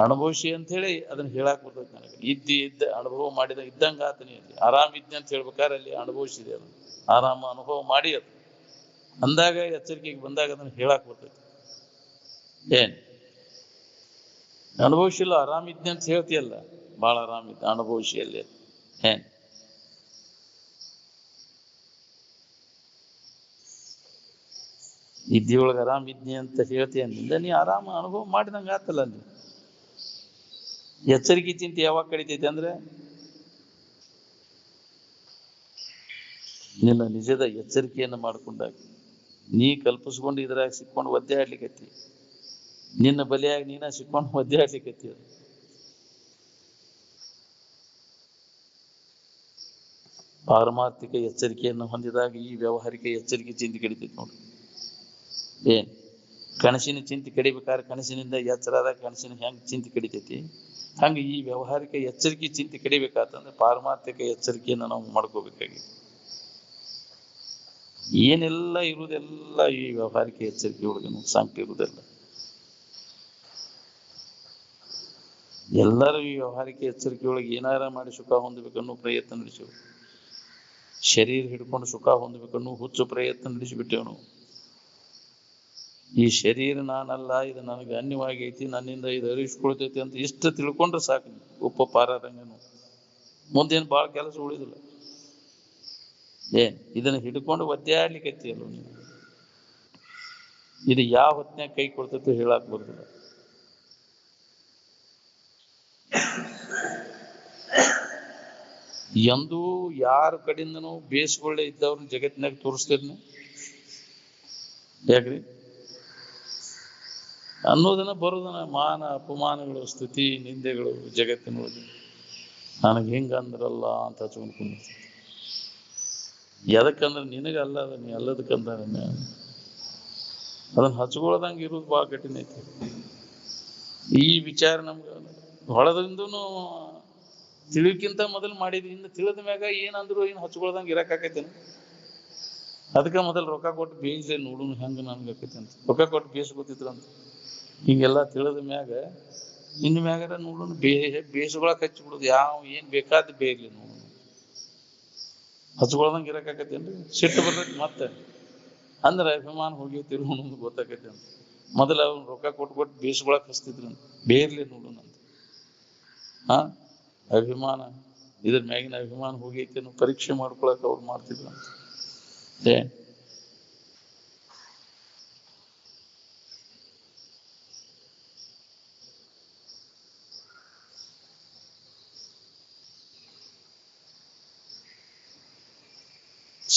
ಅನುಭವಿಸಿ ಅಂತ ಹೇಳಿ ಅದನ್ನ ಹೇಳಾಕ್ ಬರ್ತದೆ ನನಗೆ. ಇದ್ದ ಅನುಭವ ಮಾಡಿದ ಇದ್ದಂಗ ಆತನಿ. ಅಲ್ಲಿ ಆರಾಮ್ ಇದ್ದೆ ಅಂತ ಹೇಳ್ಬೇಕಾದ್ರೆ ಅಲ್ಲಿ ಅನುಭವಿಸಿದೆ, ಅದನ್ನು ಆರಾಮ ಅನುಭವ ಮಾಡಿ ಅದು ಅಂದಾಗ ಎಚ್ಚರಿಕೆಗೆ ಬಂದಾಗ ಅದನ್ನ ಹೇಳಾಕ್ ಬರ್ತೈತಿ. ಏನ್ ಅನುಭವಿಸಿಲ್ಲ, ಆರಾಮಿದ್ದೆ ಅಂತ ಹೇಳ್ತೀಯಲ್ಲ, ಬಹಳ ಆರಾಮಿದ್ದ ಅನುಭವಿಸಿ ಅಲ್ಲಿ ಏನ್ ಇದ್ದಿಯೊಳಗೆ ಆರಾಮಿದ್ನಿ ಅಂತ ಹೇಳ್ತೀಯ ಅಂದಿಂದ ನೀ ಆರಾಮ ಅನುಭವ ಮಾಡಿದಂಗ ಆತಲ್ಲ. ಅಲ್ಲಿ ಎಚ್ಚರಿಕೆ ಚಿಂತೆ ಯಾವಾಗ ಕಡಿತೈತಿ ಅಂದ್ರೆ ನಿನ್ನ ನಿಜದ ಎಚ್ಚರಿಕೆಯನ್ನು ಮಾಡ್ಕೊಂಡಾಗ, ನೀ ಕಲ್ಪಿಸ್ಕೊಂಡು ಇದ್ರಾಗ ಸಿಕ್ಕೊಂಡು ಒದ್ದೆ ಆಡ್ಲಿಕ್ಕತ್ತಿ, ನಿನ್ನ ಬಲಿಯಾಗಿ ನೀನ ಸಿಕ್ಕೊಂಡು ಒದ್ದೆ ಆಡ್ಲಿಕ್ಕತ್ತಿ. ಅದು ಪಾರಮಾರ್ಥಿಕ ಎಚ್ಚರಿಕೆಯನ್ನು ಹೊಂದಿದಾಗ ಈ ವ್ಯಾವಹಾರಿಕ ಎಚ್ಚರಿಕೆ ಚಿಂತೆ ಕಡಿತೈತಿ ನೋಡಿ. ಏನ್ ಕನಸಿನ ಚಿಂತೆ ಕಡಿಬೇಕಾದ್ರೆ ಕನಸಿನಿಂದ ಎಚ್ಚರಾದಾಗ ಕನಸಿನ ಹೆಂಗ್ ಚಿಂತೆ ಕಡಿತೈತಿ, ಹಂಗ ಈ ವ್ಯಾವಹಾರಿಕ ಎಚ್ಚರಿಕೆ ಚಿಂತೆ ಕಡಿಬೇಕಾತಂದ್ರೆ ಪಾರಮಾರ್ಥಿಕ ಎಚ್ಚರಿಕೆಯನ್ನು ನಾವು ಮಾಡ್ಕೋಬೇಕಾಗಿದೆ. ಏನೆಲ್ಲ ಇರುವುದೆಲ್ಲ ಈ ವ್ಯಾವಹಾರಿಕ ಎಚ್ಚರಿಕೆ ಒಳಗೆ ಸಾಂಕ್ಟ ಇರುವುದೆಲ್ಲ. ಎಲ್ಲರೂ ಈ ವ್ಯಾವಹಾರಿಕ ಎಚ್ಚರಿಕೆ ಒಳಗೆ ಏನಾರ ಮಾಡಿ ಸುಖ ಹೊಂದಬೇಕನ್ನೋ ಪ್ರಯತ್ನ ನಡೆಸೇವು. ಶರೀರ ಹಿಡ್ಕೊಂಡು ಸುಖ ಹೊಂದಬೇಕನ್ನೋ ಹುಚ್ಚು ಪ್ರಯತ್ನ ನಡೆಸಿಬಿಟ್ಟೇವು ನಾವು. ಈ ಶರೀರ ನಾನಲ್ಲ, ಇದು ನನಗೆ ಅನ್ಯವಾಗಿ ಐತಿ, ನನ್ನಿಂದ ಇದು ಅರಿವಿಸ್ಕೊಳ್ತೈತಿ ಅಂತ ಇಷ್ಟ ತಿಳ್ಕೊಂಡ್ರೆ ಸಾಕು. ಉಪ್ಪ ಪಾರಾದಂಗನು ಮುಂದೇನು ಭಾಳ ಕೆಲಸ ಉಳಿದಿಲ್ಲ. ಏನ್ ಇದನ್ನ ಹಿಡ್ಕೊಂಡು ಒದ್ದಾಡ್ಲಿಕ್ಕೈತಿಯಲ್ಲ ನೀವು, ಇದು ಯಾವ ಹೊತ್ತಿನಾಗ ಕೈ ಕೊಡ್ತೈತಿ ಹೇಳಕ್ ಬರುದಿಲ್ಲ. ಎಂದೂ ಯಾರ ಕಡೆಯಿಂದನೂ ಬೇಸ್ಗೊಳ್ಳೆ ಇದ್ದವ್ರನ್ನ ಜಗತ್ತಿನಾಗ ತೋರಿಸ್ತಿರ್ನ ಯಾಕ್ರಿ? ಅನ್ನೋದನ್ನ ಬರೋದನ್ನ ಮಾನ ಅಪಮಾನಗಳು, ಸ್ತುತಿ ನಿಂದೆಗಳು ಜಗತ್ತಿನೊಳಗೆ. ನನಗೆ ಹಿಂಗಂದ್ರಲ್ಲ ಅಂತ ಹಚ್ಕೊಂಡ್ಕೊಂಡು ಎದಕ್ಕಂದ್ರೆ ನಿನಗಲ್ಲ, ಅದ ನೀ ಅಲ್ಲದಕ್ಕಂದ್ರೆ ಅದನ್ನ ಹಚ್ಕೊಳ್ದಂಗೆ ಇರೋದು ಭಾಳ ಕಠಿಣ ಐತಿ. ಈ ವಿಚಾರ ನಮ್ಗೆ ಹೊಳದ್ರಿಂದೂ ತಿಳಿಕ್ಕಿಂತ ಮೊದಲು ಮಾಡಿದ್ವಿ. ಇನ್ನು ತಿಳಿದ ಮ್ಯಾಗ ಏನಂದ್ರು ಏನು ಹಚ್ಕೊಳ್ದಂಗೆ ಇರಕಾಕೈತೇನೆ. ಅದಕ್ಕೆ ಮೊದಲು ರೊಕ್ಕ ಕೊಟ್ಟು ಬೇಯಿಸ್ದೆ ನೋಡು ಹೆಂಗ ನನ್ಗೆ ಆಕೈತಿ ಅಂತ. ರೊಕ್ಕ ಕೊಟ್ಟು ಬೇಯಿಸ್ಕೊತಿದ್ರಂತ. ಹಿಂಗೆಲ್ಲ ತಿಳಿದ ಮ್ಯಾಗ ಇನ್ನು ಮ್ಯಾಗಾರ ನೋಡೋಣ ಬೇಯಿಸ್ಕೊಳಕ್ ಹಚ್ಬಿಡುದು. ಯಾವ ಏನ್ ಬೇಕಾದ ಬೇಯಲಿ ನೋಡು, ಹಚ್ಕೊಳ್ದಂಗೆ ಇರಕಾಕೈತೇನ್ರಿ? ಸಿಟ್ಟು ಬರ್ತೈತಿ ಮತ್ತೆ ಅಂದ್ರೆ ಅಭಿಮಾನ ಹೋಗೈತಿ ಅನ್ನೋದು ಗೊತ್ತಾಕೈತಿ ಅಂತ. ಮೊದಲು ಅವ್ನು ರೊಕ್ಕ ಕೊಟ್ಟು ಬೇಯಿಸ್ಕೊಳಕ್ ಹಚ್ತಿದ್ರಂತ, ಬೇರ್ಲಿ ನೋಡೋಣ ಅಂತ. ಅಭಿಮಾನ, ಇದ್ರ ಮ್ಯಾಗಿನ ಅಭಿಮಾನ ಹೋಗೈತಿ ಅನ್ನೋ ಪರೀಕ್ಷೆ ಮಾಡ್ಕೊಳಕ್ ಅವ್ರು ಮಾಡ್ತಿದ್ರಂತ.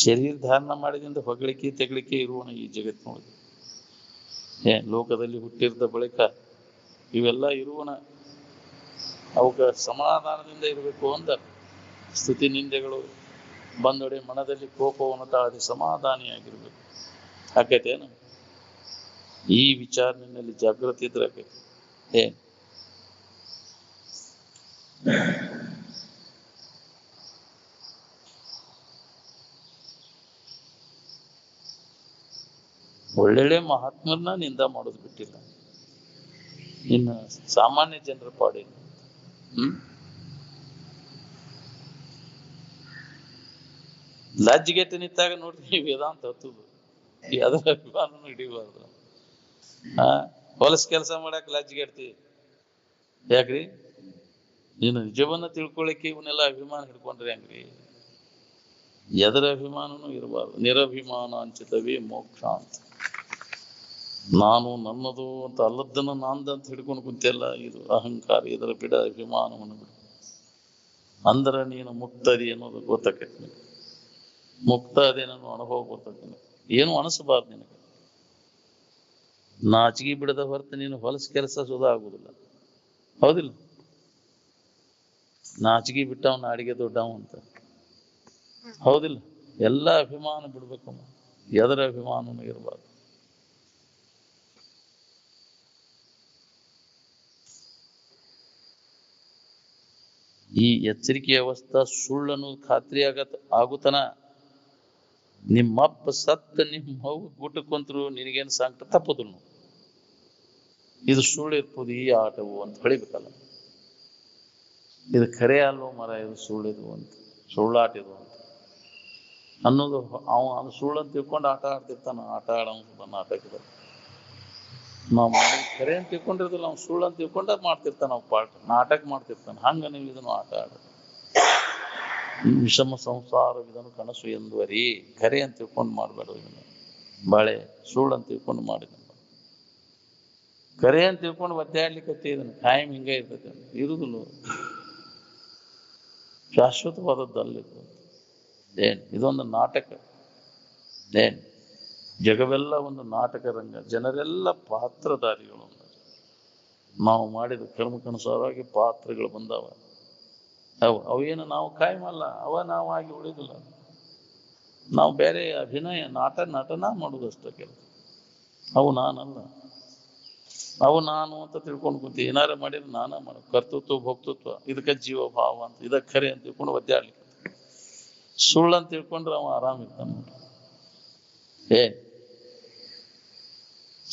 ಶರೀರ ಧಾರಣ ಮಾಡಿದಿಂದ ಹೊಗಳಿಕೆ ತೆಗಳಿಕೆ ಇರುವಣ ಈ ಜಗತ್ತಿನೊಳಗೆ. ಲೋಕದಲ್ಲಿ ಹುಟ್ಟಿರದ ಬಳಿಕ ಇವೆಲ್ಲ ಇರುವಣ. ಅವಕ್ಕೆ ಸಮಾಧಾನದಿಂದ ಇರಬೇಕು ಅಂದ ಸ್ತುತಿ ನಿಂದೆಗಳು ಬಂದೊಡೆ ಮನದಲ್ಲಿ ಕೋಪವನ್ನು ತಾಳದೆ ಸಮಾಧಾನಿಯಾಗಿರ್ಬೇಕು. ಆಕೈತೇನು? ಈ ವಿಚಾರ ನಿನ್ನಲ್ಲಿ ಜಾಗೃತಿ ಇದ್ರೆ ಏನ್ ಒಳ್ಳೊಳ್ಳೆ ಮಹಾತ್ಮರನ್ನ ನಿಂದ ಮಾಡೋದು ಬಿಟ್ಟಿಲ್ಲ, ಇನ್ನು ಸಾಮಾನ್ಯ ಜನರ ಪಾಡೇನು. ಲಜ್ಜಿಗೆಟ್ಟು ನಿಂತಾಗ ನೋಡ್ರಿ ವೇದಾಂತ ಹತ್ತುದು, ಅದರ ಅಭಿಮಾನನು ಹಿಡಿಬಾರ್ದು. ಹೊಲಸ ಕೆಲಸ ಮಾಡಕ್ ಲಜ್ಜಿಗೆಡ್ತಿ ಯಾಕ್ರಿ? ನೀನು ನಿಜವನ್ನ ತಿಳ್ಕೊಳಕ್ಕೆ ಇವನ್ನೆಲ್ಲ ಅಭಿಮಾನ ಹಿಡ್ಕೊಂಡ್ರಿ ಹೆಂಗ್ರಿ? ಎದರ ಅಭಿಮಾನನೂ ಇರಬಾರ್ದು. ನಿರಭಿಮಾನ ಅಂಚಿತವೇ ಮೋಕ್ಷ ಅಂತ. ನಾನು ನನ್ನದು ಅಂತ ಅಲ್ಲದನ್ನ ನಾಂದಂತ ಹಿಡ್ಕೊಂಡು ಕುಂತೆಲ್ಲ ಇದು ಅಹಂಕಾರ. ಇದರ ಬಿಡ, ಅಭಿಮಾನವನ್ನು ಬಿಡ. ಅಂದ್ರ ನೀನು ಮುಕ್ತದಿ ಅನ್ನೋದು ಗೊತ್ತಾಕೈತಿ. ಮುಕ್ತ ಅದೇನೋ ಅನುಭವ ಗೊತ್ತಾಗ್ತೀನಿ. ಏನು ಅನಿಸಬಾರ್ದು ನಿನಗೆ. ನಾಚಿಗೆ ಬಿಡದ ಹೊರತು ನೀನು ಹೊಲಸ ಕೆಲಸ ಸುಧಾ ಆಗುದಿಲ್ಲ. ಹೌದಿಲ್ಲ? ನಾಚಿಗೆ ಬಿಟ್ಟವನ ಅಡಿಗೆ ದೊಡ್ಡವ ಅಂತ. ಹೌದಿಲ್ಲ? ಎಲ್ಲ ಅಭಿಮಾನ ಬಿಡ್ಬೇಕಮ್ಮ. ಎದರ ಅಭಿಮಾನನೂ ಇರಬಾರ್ದು. ಈ ಎಚ್ಚರಿಕೆ ಅವಸ್ಥಾ ಸುಳ್ಳನ್ನು ಖಾತ್ರಿ ಆಗುತ್ತನ ನಿಮ್ಮಪ್ಪ ಸತ್ತ ನಿಮ್ಮ ಮಗು ಗುಟ್ಟಕೊಂತರು ನಿನಗೇನು ಸಂಕಟ ತಪ್ಪುದಿಲ್ಲ. ಇದು ಸುಳ್ಳು ಇರ್ಬೋದು ಈ ಆಟವು ಅಂತ ಹೊಳಿಬೇಕಲ್ಲ. ಇದು ಖರೆ ಅಲ್ವೋ ಮರ, ಇದು ಸುಳ್ಳಿದು ಅಂತ, ಸುಳ್ಳಾಟ ಇದು ಅಂತ ಅನ್ನೋದು ಅವನು ಸುಳ್ಳಂತ ತಿಳ್ಕೊಂಡು ಆಟ ಆಡ್ತಿರ್ತಾನ. ಆಟ ಆಡೋ ನಾಟಕದ ನಾವು ಮಾಡಿ ಖರೆ ಅಂತ ತಿಳ್ಕೊಂಡಿರೋದಿಲ್ಲ, ಅವ್ನು ಸುಳ್ಳು ಅಂತ ತಿಳ್ಕೊಂಡ ಮಾಡ್ತಿರ್ತಾನ. ನಾವು ನಾಟಕ ಮಾಡ್ತಿರ್ತಾನೆ. ಹಂಗ ನೀವು ಇದನ್ನು ಆಟ ಆಡೋದು. ವಿಷಮ ಸಂಸಾರವಿದನು ಕನಸು ಎಂದುವರಿ. ಖರೆ ಅಂತ ತಿಳ್ಕೊಂಡು ಮಾಡ್ಬೇಡ ಇದನ್ನು. ಬಾಳೆ ಸುಳ್ಳು ಅಂತ ತಿಳ್ಕೊಂಡು ಮಾಡಿದ ಖರೆ ಅಂತ ತಿಳ್ಕೊಂಡು ಒದ್ದಾಡ್ಲಿಕ್ಕೆ ಇದನ್ನು ಕಾಯಂ ಹಿಂಗೆ ಇರ್ತೈತೆ ಇರುದಿಲ್ಲ. ಶಾಶ್ವತವಾದದ್ದಲ್ಲಿದ್ದು ಏನ್ ಇದೊಂದು ನಾಟಕ. ಏನ್ ಜಗವೆಲ್ಲ ಒಂದು ನಾಟಕ ರಂಗ. ಜನರೆಲ್ಲ ಪಾತ್ರಧಾರಿಗಳು. ನಾವು ಮಾಡಿದ ಕರ್ಮಕ್ಕನುಸಾರವಾಗಿ ಪಾತ್ರಗಳು ಬಂದವ. ಅವೇನು ನಾವು ಕಾಯಮಲ್ಲ, ಅವ ನಾವಾಗಿ ಉಳಿದಿಲ್ಲ. ನಾವು ಬೇರೆ ಅಭಿನಯ ನಟನ ಮಾಡುದಷ್ಟ ಕೆಲಸ. ಅವು ನಾನಲ್ಲ. ಅವು ನಾನು ಅಂತ ತಿಳ್ಕೊಂಡು ಕೂತಿ ಏನಾರ ಮಾಡಿದ್ರೆ ನಾನ ಮಾಡ. ಕರ್ತೃತ್ವ ಭೋಕ್ತೃತ್ವ ಇದಕ್ಕೆ ಜೀವ ಭಾವ ಅಂತ, ಇದಕ್ಕೆ ಖರೆ ಅಂತ ತಿಳ್ಕೊಂಡು ಒದ್ದಾಡ್ಲಿಕ್ಕೆ. ಸುಳ್ಳು ಅಂತ ತಿಳ್ಕೊಂಡ್ರೆ ಅವ ಆರಾಮಿರ್ತಾನ.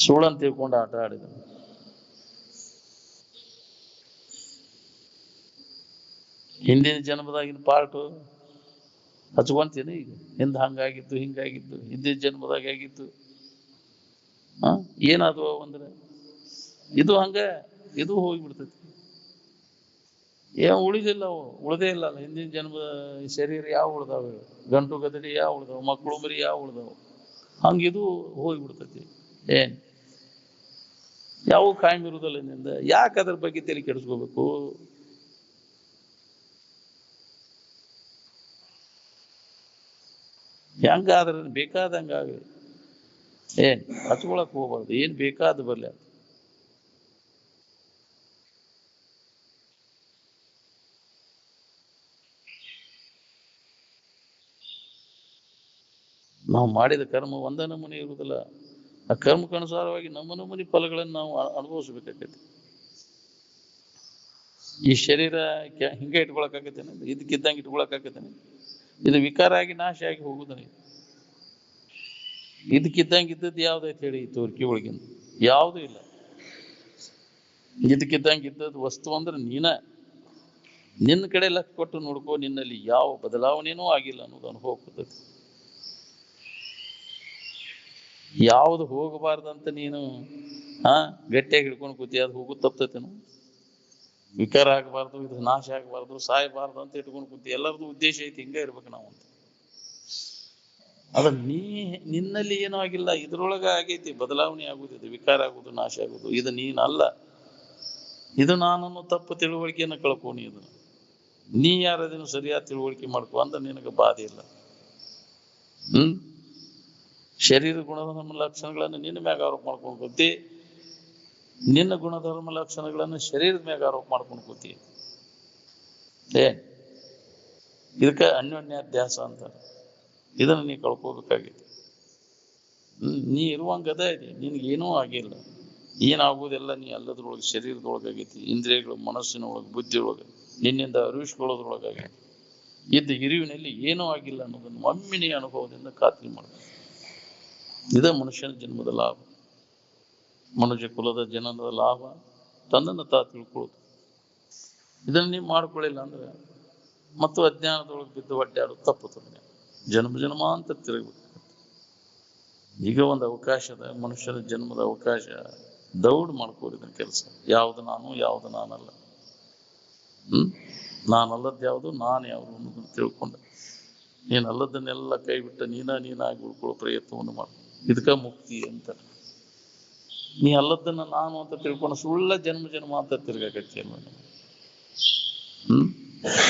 ಸುಳ್ಳು ಅಂತ ತಿಳ್ಕೊಂಡು ಆಟ ಆಡಿದ ಹಿಂದಿನ ಜನ್ಮದಾಗಿನ ಪಾರ್ಟು ಹಚ್ಕೊಂತೀನಿ. ಈಗ ಹಿಂದೆ ಹಂಗಾಗಿದ್ದು ಹಿಂಗಾಗಿದ್ದು ಹಿಂದಿನ ಜನ್ಮದಾಗ ಆಗಿದ್ದು ಏನಾದ್ವು ಅಂದ್ರೆ ಇದು ಹಂಗ ಇದು ಹೋಗಿಬಿಡ್ತೈತಿ. ಉಳಿದಿಲ್ಲ, ಅವು ಉಳ್ದೇ ಇಲ್ಲ. ಹಿಂದಿನ ಜನ್ಮದ ಶರೀರ ಯಾವ ಉಳ್ದಾವೆ, ಗಂಟು ಗದಡಿ ಯಾವ ಉಳ್ದಾವ, ಮಕ್ಕಳು ಮರಿ ಯಾವ ಉಳ್ದಾವು, ಹಂಗಿದು ಹೋಗಿಬಿಡ್ತೈತಿ. ಯಾವ ಕಾಯಂ ಇರುವುದಲ್ಲ ನಿಂದ. ಯಾಕೆ ಅದ್ರ ಬಗ್ಗೆ ತಲೆ ಕೆಡಿಸ್ಕೋಬೇಕು? ಹೆಂಗಾದ್ರೆ ಬೇಕಾದಂಗ ಹಚ್ಕೊಳಕ್ ಹೋಗ್ಬಾರ್ದು. ಏನ್ ಬೇಕಾದ ಬರ್ಲಿ. ನಾವು ಮಾಡಿದ ಕರ್ಮ ಒಂದ ನಮೂನೆ ಇರುವುದಿಲ್ಲ. ಆ ಕರ್ಮಕ್ಕನುಸಾರವಾಗಿ ನಮ್ಮ ನಮೂನಿ ಫಲಗಳನ್ನು ನಾವು ಅನುಭವಿಸ್ಬೇಕಾಗೈತಿ. ಈ ಶರೀರ ಹಿಂಗೆ ಇಟ್ಕೊಳಕಾಗತ್ತೇನೆ? ಇದಕ್ಕಿದ್ದಂಗೆ ಇಟ್ಕೊಳಕಾಗತ್ತೇನೆ? ಇದು ವಿಕಾರ ಆಗಿ ನಾಶ ಆಗಿ ಹೋಗುದನೆ. ಇದಕ್ಕಿದ್ದಂಗೆ ಇದ್ದದ್ದು ಯಾವ್ದೈತೆ ಹೇಳಿ? ತೋರ್ಕಿ ಒಳಗಿಂದ ಯಾವುದೂ ಇಲ್ಲ. ಇದಕ್ಕಿದ್ದಂಗೆ ಇದ್ದದ್ದು ವಸ್ತು ಅಂದ್ರೆ ನಿನ್ನ ಕಡೆ ಲಕ್ಷ ಕೊಟ್ಟು ನೋಡ್ಕೋ. ನಿನ್ನಲ್ಲಿ ಯಾವ ಬದಲಾವಣೆನೂ ಆಗಿಲ್ಲ ಅನ್ನೋದು ಅನುಭವ ಕೊಡ್ತೈತಿ. ಯಾವುದು ಹೋಗಬಾರ್ದಂತ ನೀನು ಗಟ್ಟಿಯಾಗಿ ಹಿಡ್ಕೊಂಡು ಕೂತಿ, ಅದು ಹೋಗುದು ತಪ್ತೈತೇನು? ವಿಕಾರ ಆಗಬಾರ್ದು, ಇದು ನಾಶ ಆಗಬಾರ್ದು, ಸಾಯಬಾರ್ದು ಅಂತ ಇಟ್ಕೊಂಡು ಕೂತಿ. ಎಲ್ಲರದ್ದು ಉದ್ದೇಶ ಐತಿ ಹಿಂಗ ಇರ್ಬೇಕು ನಾವು ಅಂತ. ಅದ ನಿನ್ನಲ್ಲಿ ಏನೂ ಆಗಿಲ್ಲ, ಇದ್ರೊಳಗ ಆಗೈತಿ. ಬದಲಾವಣೆ ಆಗುದಿದೆ, ವಿಕಾರ ಆಗುದು, ನಾಶ ಆಗುದು. ಇದು ನೀನಲ್ಲ. ಇದು ನಾನನ್ನು ತಪ್ಪು ತಿಳುವಳಿಕೆಯನ್ನು ಕಳ್ಕೊನಿ. ಇದನ್ನು ನೀ ಯಾರದೇನು ಸರಿಯಾದ ತಿಳುವಳಿಕೆ ಮಾಡ್ಕೊ ಅಂದ್ರೆ ನಿನಗೆ ಬಾಧೆ ಇಲ್ಲ. ಶರೀರ ಗುಣಧರ್ಮ ಲಕ್ಷಣಗಳನ್ನು ನಿನ್ನ ಮ್ಯಾಗ ಆರೋಪ ಮಾಡ್ಕೊಂಡು ಕೂತಿ, ನಿನ್ನ ಗುಣಧರ್ಮ ಲಕ್ಷಣಗಳನ್ನು ಶರೀರದ ಮ್ಯಾಗ ಆರೋಪ ಮಾಡ್ಕೊಂಡು ಕೂತಿ. ಇದಕ್ಕೆ ಅನ್ಯೋನ್ಯಾಧ್ಯಾಸ ಅಂತಾರೆ. ಇದನ್ನು ನೀ ಕಳ್ಕೋಬೇಕಾಗಿತ್ತು. ನೀ ಇರುವಂಗ ಅದ ಇದೆ, ನಿನ್ಗೇನೂ ಆಗಿಲ್ಲ. ಏನಾಗುವುದೆಲ್ಲ ನೀ ಅಲ್ಲದ್ರೊಳಗೆ ಶರೀರದೊಳಗಾಗೈತಿ, ಇಂದ್ರಿಯಗಳು ಮನಸ್ಸಿನೊಳಗೆ ಬುದ್ಧಿಯೊಳಗೆ ನಿನ್ನಿಂದ ಅರಿವಿಸ್ಕೊಳ್ಳೋದ್ರೊಳಗಾಗೈತಿ. ಇದ್ದ ಹಿರಿವಿನಲ್ಲಿ ಏನೂ ಆಗಿಲ್ಲ ಅನ್ನೋದನ್ನು ಒಮ್ಮಿನಿ ಅನುಭವದಿಂದ ಖಾತ್ರಿ ಮಾಡಬೇಕು. ಇದ ಮನುಷ್ಯನ ಜನ್ಮದ ಲಾಭ, ಮನುಷ್ಯ ಕುಲದ ಜನನದ ಲಾಭ, ತನ್ನನ್ನು ತಾ ತಿಳ್ಕೊಳ್ಳೋದು. ಇದನ್ನು ನೀವು ಮಾಡ್ಕೊಳ್ಳಿಲ್ಲ ಅಂದ್ರೆ ಮತ್ತು ಅಜ್ಞಾನದೊಳಗೆ ಬಿದ್ದು ಒಡ್ಡಾಡು ತಪ್ಪುತ್ತದೆ. ಜನ್ಮ ಅಂತ ತಿರುಗಬೇಕು. ಈಗ ಒಂದು ಅವಕಾಶದ ಮನುಷ್ಯರ ಜನ್ಮದ ಅವಕಾಶ, ದೌಡ್ ಮಾಡ್ಕೋರಿದ ಕೆಲಸ. ಯಾವ್ದು ನಾನು, ಯಾವ್ದು ನಾನಲ್ಲ. ನಾನಲ್ಲದ್ದು ಯಾವುದು, ನಾನು ಯಾವುದು ಅನ್ನೋದನ್ನು ತಿಳ್ಕೊಂಡ ನೀನಲ್ಲದನ್ನೆಲ್ಲ ಕೈ ಬಿಟ್ಟ ನೀನಾಗಿ ಉಳ್ಕೊಳ್ಳೋ ಪ್ರಯತ್ನವನ್ನು ಮಾಡು. ಇದಕ್ಕ ಮುಕ್ತಿ ಅಂತ. ನೀ ಅಲ್ಲದನ್ನ ನಾನು ಅಂತ ತಿಳ್ಕೊಂಡು ಸುಳ್ಳ ಜನ್ಮ ಅಂತ ತಿರ್ಗಾಕತ್ತಿ ಅಲ್ವ.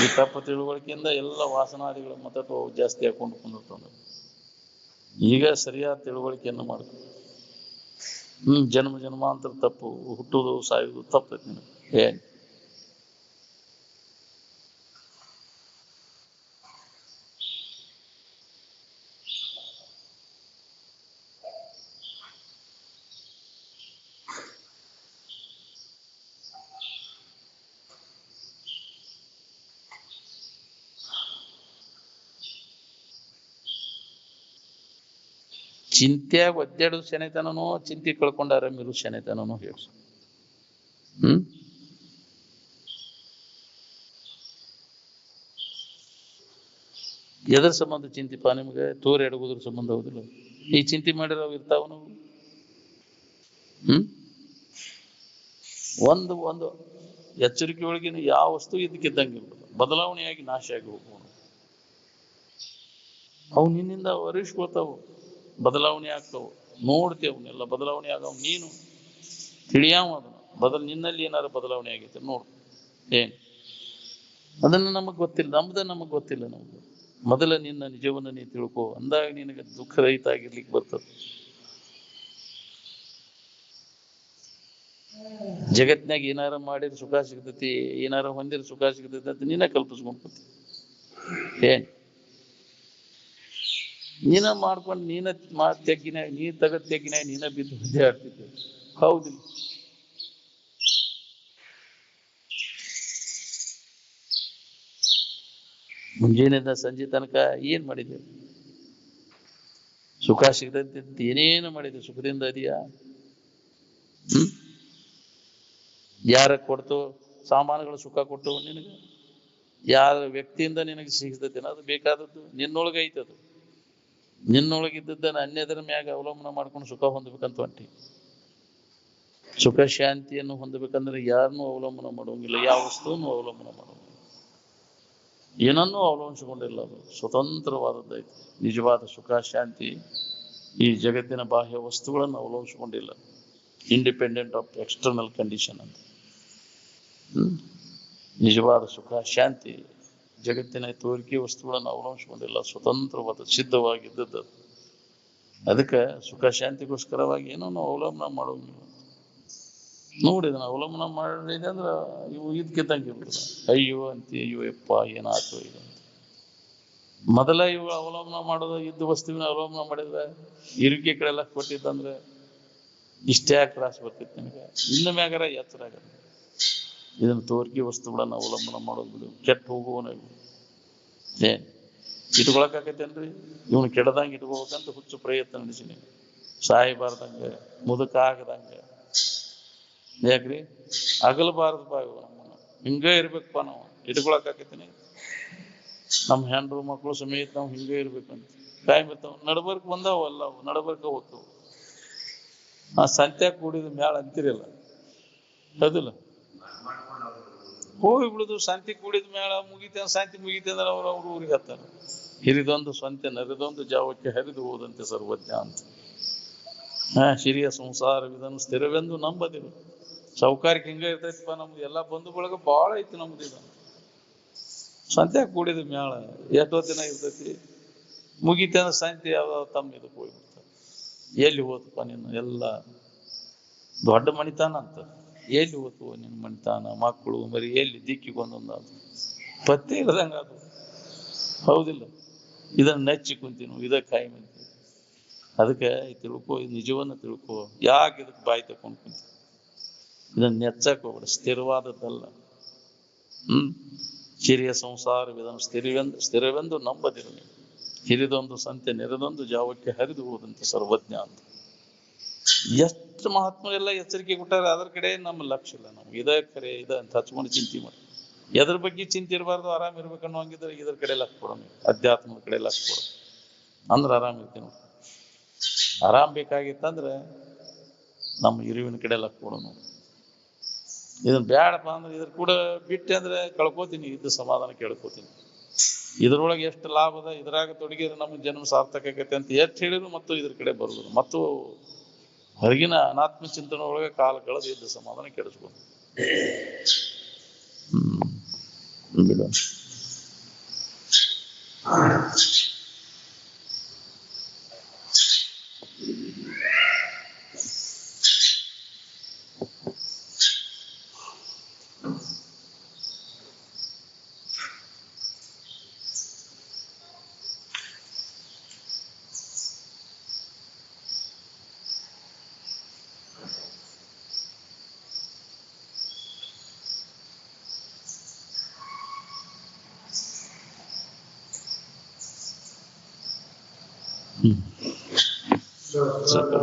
ಈ ತಪ್ಪ ತಿಳುವಳಿಕೆಯಿಂದ ಎಲ್ಲ ವಾಸನಾದಿಗಳ ಮತತ್ವ ಜಾಸ್ತಿ ಹಾಕೊಂಡು ಕುಂದಿರ್ತಾನೆ. ಈಗ ಸರಿಯಾದ ತಿಳುವಳಿಕೆಯನ್ನು ಮಾಡ್ಕೊ. ಜನ್ಮಾಂತರ ತಪ್ಪು, ಹುಟ್ಟುವುದು ಸಾಯುವುದು ತಪ್ಪೈತಿ ನಿನಗೆ. ಚಿಂತ್ಯಾಗ ಒದ್ದಾಡೋದು ಶನೈತನೋ, ಚಿಂತೆ ಕಳ್ಕೊಂಡ ಆರಾಮಿರು ಶನೈತನೋ ಹೇಳು. ಎದ್ರ ಸಂಬಂಧ ಚಿಂತಿಪ್ಪ ನಿಮ್ಗೆ? ತೋರಿ ಅಡಗೋದ್ರ ಸಂಬಂಧ ಹೌದಿಲ್ಲ? ಈ ಚಿಂತೆ ಮಾಡಿರೋ ಇರ್ತಾವ ನಾವು. ಒಂದು ಎಚ್ಚರಿಕೆ ಒಳಗಿನ ಯಾವ ವಸ್ತು ಇದಕ್ಕಿದ್ದಂಗಿಲ್ಲ, ಬದಲಾವಣೆಯಾಗಿ ನಾಶ ಆಗಿ ಹೋಗುವ. ಅವು ನಿನ್ನಿಂದ ಅರಿಸ್ಕೊಳ್ತಾವು, ಬದಲಾವಣೆ ಆಗ್ತಾವು, ನೋಡ್ತೇವೆ. ಅವನ್ನೆಲ್ಲ ಬದಲಾವಣೆ ಆಗವ್, ನೀನು ತಿಳಿಯಾವ ಅದನ್ನ. ನಿನ್ನಲ್ಲಿ ಏನಾದ್ರು ಬದಲಾವಣೆ ಆಗೈತೆ ನೋಡು. ಏನ್ ಅದನ್ನ ನಮಗ್ ಗೊತ್ತಿಲ್ಲ, ನಮಗ್ ಗೊತ್ತಿಲ್ಲ. ನಮ್ಗೆ ಮೊದಲ ನಿನ್ನ ನಿಜವನ್ನ ನೀ ತಿಳ್ಕೋ, ಅಂದಾಗ ನಿನಗೆ ದುಃಖರಹಿತ ಆಗಿರ್ಲಿಕ್ಕೆ ಬರ್ತದೆ. ಜಗತ್ನಾಗ ಏನಾರ ಮಾಡಿದ್ರೆ ಸುಖ ಸಿಗ್ತೈತಿ, ಏನಾರ ಹೊಂದಿರ ಸುಖ ಸಿಗ್ತೈತಿ ಅಂತ ನೀನ ಕಲ್ಪಿಸ್ಕೊಂಡ್ಕೊತಿ. ಏನ್ ನೀನ ಮಾಡ್ಕೊಂಡು ನೀನ ತೆಗ್ಗಿನಾಗ, ನೀ ತಗದ್ ತೆಗ್ಗಿನಾಗ ನೀನ ಬಿದ್ದು ಬುದ್ಧಿ ಆಡ್ತಿದ್ದೆ. ಹೌದಿಲ್ಲ? ಮುಂಜಾನೆಯಿಂದ ಸಂಜೆ ತನಕ ಏನ್ ಮಾಡಿದೆ? ಸುಖ ಸಿಗ್ತೈತಿ ಏನೇನು ಮಾಡಿದೆ? ಸುಖದಿಂದ ಅದೆಯಾ? ಯಾರ ಕೊಡ್ತು ಸಾಮಾನುಗಳು ಸುಖ ಕೊಟ್ಟು ನಿನಗೆ? ಯಾರ ವ್ಯಕ್ತಿಯಿಂದ ನಿನಗೆ ಸಿಗ್ತೈತೇನ? ಅದು ಬೇಕಾದದ್ದು ನಿನ್ನೊಳಗೆ ಐತದು. ನಿನ್ನೊಳಗಿದ್ದದ್ದನ್ನು ಅನ್ಯದರ ಮ್ಯಾಗ ಅವಲಂಬನ ಮಾಡ್ಕೊಂಡು ಸುಖ ಹೊಂದಬೇಕಂತ ಹೊಂಟಿ. ಸುಖ ಶಾಂತಿಯನ್ನು ಹೊಂದಬೇಕಂದ್ರೆ ಯಾರನ್ನೂ ಅವಲಂಬನ ಮಾಡೋಂಗಿಲ್ಲ, ಯಾವ ವಸ್ತುವನ್ನು ಅವಲಂಬನ ಮಾಡೋಂಗಿಲ್ಲ, ಏನನ್ನೂ ಅವಲಂಬಿಸಿಕೊಂಡಿಲ್ಲ. ಅದು ಸ್ವತಂತ್ರವಾದದ್ದೈತಿ. ನಿಜವಾದ ಸುಖ ಶಾಂತಿ ಈ ಜಗತ್ತಿನ ಬಾಹ್ಯ ವಸ್ತುಗಳನ್ನು ಅವಲಂಬಿಸಿಕೊಂಡಿಲ್ಲ. ಇಂಡಿಪೆಂಡೆಂಟ್ ಆಫ್ ಎಕ್ಸ್ಟರ್ನಲ್ ಕಂಡೀಷನ್ ಅಂತ. ನಿಜವಾದ ಸುಖ ಶಾಂತಿ ಜಗತ್ತಿನ ತೋರಿಕೆ ವಸ್ತುಗಳನ್ನು ಅವಲಂಬಿಸಿಕೊಂಡಿಲ್ಲ, ಸ್ವತಂತ್ರವಾದ ಸಿದ್ಧವಾಗಿದ್ದದ್ದು. ಅದಕ್ಕೆ ಸುಖ ಶಾಂತಿಗೋಸ್ಕರವಾಗಿ ಏನೋ ನಾವು ಅವಲಂಬನ ಮಾಡೋಂಗಿಲ್ಲ. ನೋಡಿದನ ಅವಲಂಬನ ಮಾಡಿದೆ ಅಂದ್ರೆ ಇವು ಇದಕ್ಕಿದ್ದಂಗೆ ಇರ್ತದೆ. ಅಯ್ಯೋ ಅಂತಿ, ಅಯ್ಯೋ ಯಪ್ಪ ಏನಾಯ್ತು ಇದು ಅಂತ. ಮೊದಲ ಇವು ಅವಲಂಬನ ಮಾಡೋದು ಇದ್ದ ವಸ್ತುವಿನ ಅವಲಂಬನ ಮಾಡಿದ್ರೆ ಇರುವಿಕೆ ಕಡೆಲ್ಲ ಕೊಟ್ಟಿದ್ದಂದ್ರೆ ಇಷ್ಟೇ ಕ್ರಾಸ್ ಬರ್ತಿತ್ತು ನಿನಗೆ. ಇನ್ನು ಮ್ಯಾಗಾರ ಎತ್ತರ ಆಗಲ್ಲ. ಇದನ್ನು ತೋರಿಕೆ ವಸ್ತುಗಳನ್ನು ಅವಲಂಬನ ಮಾಡೋದು ಬಿಡು, ಕೆಟ್ಟ ಹೋಗುವನ. ಏನ್ ಇಟ್ಕೊಳಕಾಕೈತೇನ್ರಿ? ಇವನು ಕೆಡದಂಗೆ ಇಟ್ಕೋಬೇಕಂತ ಹುಚ್ಚು ಪ್ರಯತ್ನ ನಡೆಸಿನಿ. ಸಾಯಬಾರ್ದಂಗೆ, ಮುದುಕ ಆಗದಂಗೆ. ಯಾಕ್ರಿ? ಅಗಲಬಾರದು ಬಾ ನಮ್ಮನ್ನ. ಹಿಂಗ ಇರ್ಬೇಕಪ್ಪ ನಾವು. ಇಟ್ಕೊಳಕಾಕೈತೀನಿ ನಮ್ಮ ಹೆಂಡ್ರು ಮಕ್ಕಳು ಸಮೇತ ನಾವು ಹಿಂಗೆ ಇರ್ಬೇಕಂತ ಕಾಯ್ ಬರ್ತಾವ. ನಡಬರ್ಕ್ ಬಂದಾವ ಅಲ್ಲ, ನಡಬರ್ಕ ಹೋಗ್ತಾವ. ಆ ಸಂತ್ಯಾಗ ಕೂಡಿದ ಮ್ಯಾಳ ಅಂತಿರಲ್ಲ, ಅದಿಲ್ಲ ಹೋಗಿ ಬಿಡುದು. ಶಾಂತಿ ಕೂಡಿದ ಮೇಳ ಮುಗಿತ, ಶಾಂತಿ ಮುಗಿತ ಅಂದ್ರೆ ಅವ್ರ ಊರಿಗೆ ಹತ್ತಾರ. ಹಿರಿದೊಂದು ಸ್ವಂತ ನರಿದೊಂದು ಜಾವಕ್ಕೆ ಹರಿದು ಹೋದಂತೆ ಸರ್ವಜ್ಞ ಅಂತ. ಹಿರಿಯ ಸಂಸಾರವಿದನು ಸ್ಥಿರವೆಂದು ನಂಬದಿರು. ಸೌಕಾರಿಕ ಹಿಂಗ ಇರ್ತೈತಿಪ್ಪ. ನಮ್ದು ಎಲ್ಲ ಬಂಧು ಬಳಗ ಬಾಳ ಐತಿ ನಮ್ದು. ಇದು ಸಂತ್ಯಾಗ ಕೂಡಿದ ಮೇಳ ಎಷ್ಟೋ ದಿನ ಇರ್ತೈತಿ, ಮುಗಿತ ಅಂದ್ರೆ ಶಾಂತಿ ಯಾವ ತಮ್ಮ ಇದಕ್ಕೆ ಹೋಗ್ಬಿಡ್ತಾರೆ. ಎಲ್ಲಿ ಹೋತಪ್ಪ ನೀನು? ಎಲ್ಲ ದೊಡ್ಡ ಮಣಿತಾನ ಅಂತ. ಎಲ್ಲಿ ಹೋತು ನಿನ್ನ ಮಣಿತಾನ? ಮಕ್ಕಳು ಮರಿ ಎಲ್ಲಿ ದಿಕ್ಕಿಗೊಂದೊಂದು ಪತ್ತೆ ಇರದಂಗ ಅದು. ಹೌದಿಲ್ಲ? ಇದನ್ನ ನೆಚ್ಚಿ ಕುಂತೀನು, ಇದ ಕಾಯಿ ಮಂತಿ. ಅದಕ್ಕೆ ತಿಳ್ಕೊ, ನಿಜವನ್ನ ತಿಳ್ಕೊ. ಯಾಕೆ ಇದಕ್ಕೆ ಬಾಯಿ ತಕೊಂಡ್ ಕುಂತ? ಇದನ್ನ ನೆಚ್ಚಕ್ ಹೋಗ್ಬೇಡ, ಸ್ಥಿರವಾದದ್ದಲ್ಲ. ಹಿರಿಯ ಸಂಸಾರವಿದನು ಸ್ಥಿರವೆಂದು ನಂಬದಿರು ನೀವು. ಹಿರಿದೊಂದು ಸಂತೆ ನೆರೆದೊಂದು ಜಾವಕ್ಕೆ ಹರಿದು ಹೋದಂತೆ ಸರ್ವಜ್ಞ ಅಂತ. ಎಷ್ಟು ಮಹಾತ್ಮರೆಲ್ಲ ಎಚ್ಚರಿಕೆ ಕೊಟ್ಟಾರೆ, ಅದ್ರ ಕಡೆ ನಮ್ಮ ಲಕ್ಷ್ಯ ಇಲ್ಲ. ನಮ್ಗೆ ಇದ ಕರೆ ಇದ ಅಂತ ಹಚ್ಕೊಂಡು ಚಿಂತೆ ಮಾಡಿ, ಎದ್ರ ಬಗ್ಗೆ ಚಿಂತೆ ಇರಬಾರ್ದು, ಆರಾಮ್ ಇರ್ಬೇಕನ್ನೋ ಹಂಗಿದ್ರೆ ಇದ್ರ ಕಡೆ ಲಕ್ಷ ಕೊಡೋ, ನೀವು ಅಧ್ಯಾತ್ಮದ ಕಡೆ ಲಕ್ಷ ಕೊಡೋ, ಅಂದ್ರೆ ಆರಾಮ್ ಇರ್ತೀವಿ ನಾವು. ಆರಾಮ್ ಬೇಕಾಗಿತ್ತಂದ್ರೆ ನಮ್ಮ ಇರುವಿನ ಕಡೆ ಲಕ್ಷ ಕೊಡೋ ನಾವು. ಇದನ್ನ ಬ್ಯಾಡಪ್ಪ ಅಂದ್ರೆ ಇದ್ರ ಕೂಡ ಬಿಟ್ಟೆ ಅಂದ್ರೆ ಕಳ್ಕೋತೀನಿ, ಇದ್ದ ಸಮಾಧಾನ ಕೇಳ್ಕೋತೀನಿ. ಇದ್ರೊಳಗೆ ಎಷ್ಟು ಲಾಭ ಅದ, ಇದ್ರಾಗ ತೊಡಗಿದ್ರೆ ನಮ್ಮ ಜನ್ಮ ಸಾರ್ಥಕ ಆಗೈತೆ ಅಂತ ಎಷ್ಟು ಹೇಳಿದ್ರು ಮತ್ತು ಇದ್ರ ಕಡೆ ಬರುವುದು, ಮತ್ತು ಹೊರಗಿನ ಅನಾತ್ಮ ಚಿಂತನೆ ಒಳಗೆ ಕಾಲ ಕಳೆದು ಇದ್ದ ಸಮಾಧಾನ ಕೆಡಿಸ್ಬೋದು. ಬಿಡ. ಸಕಲ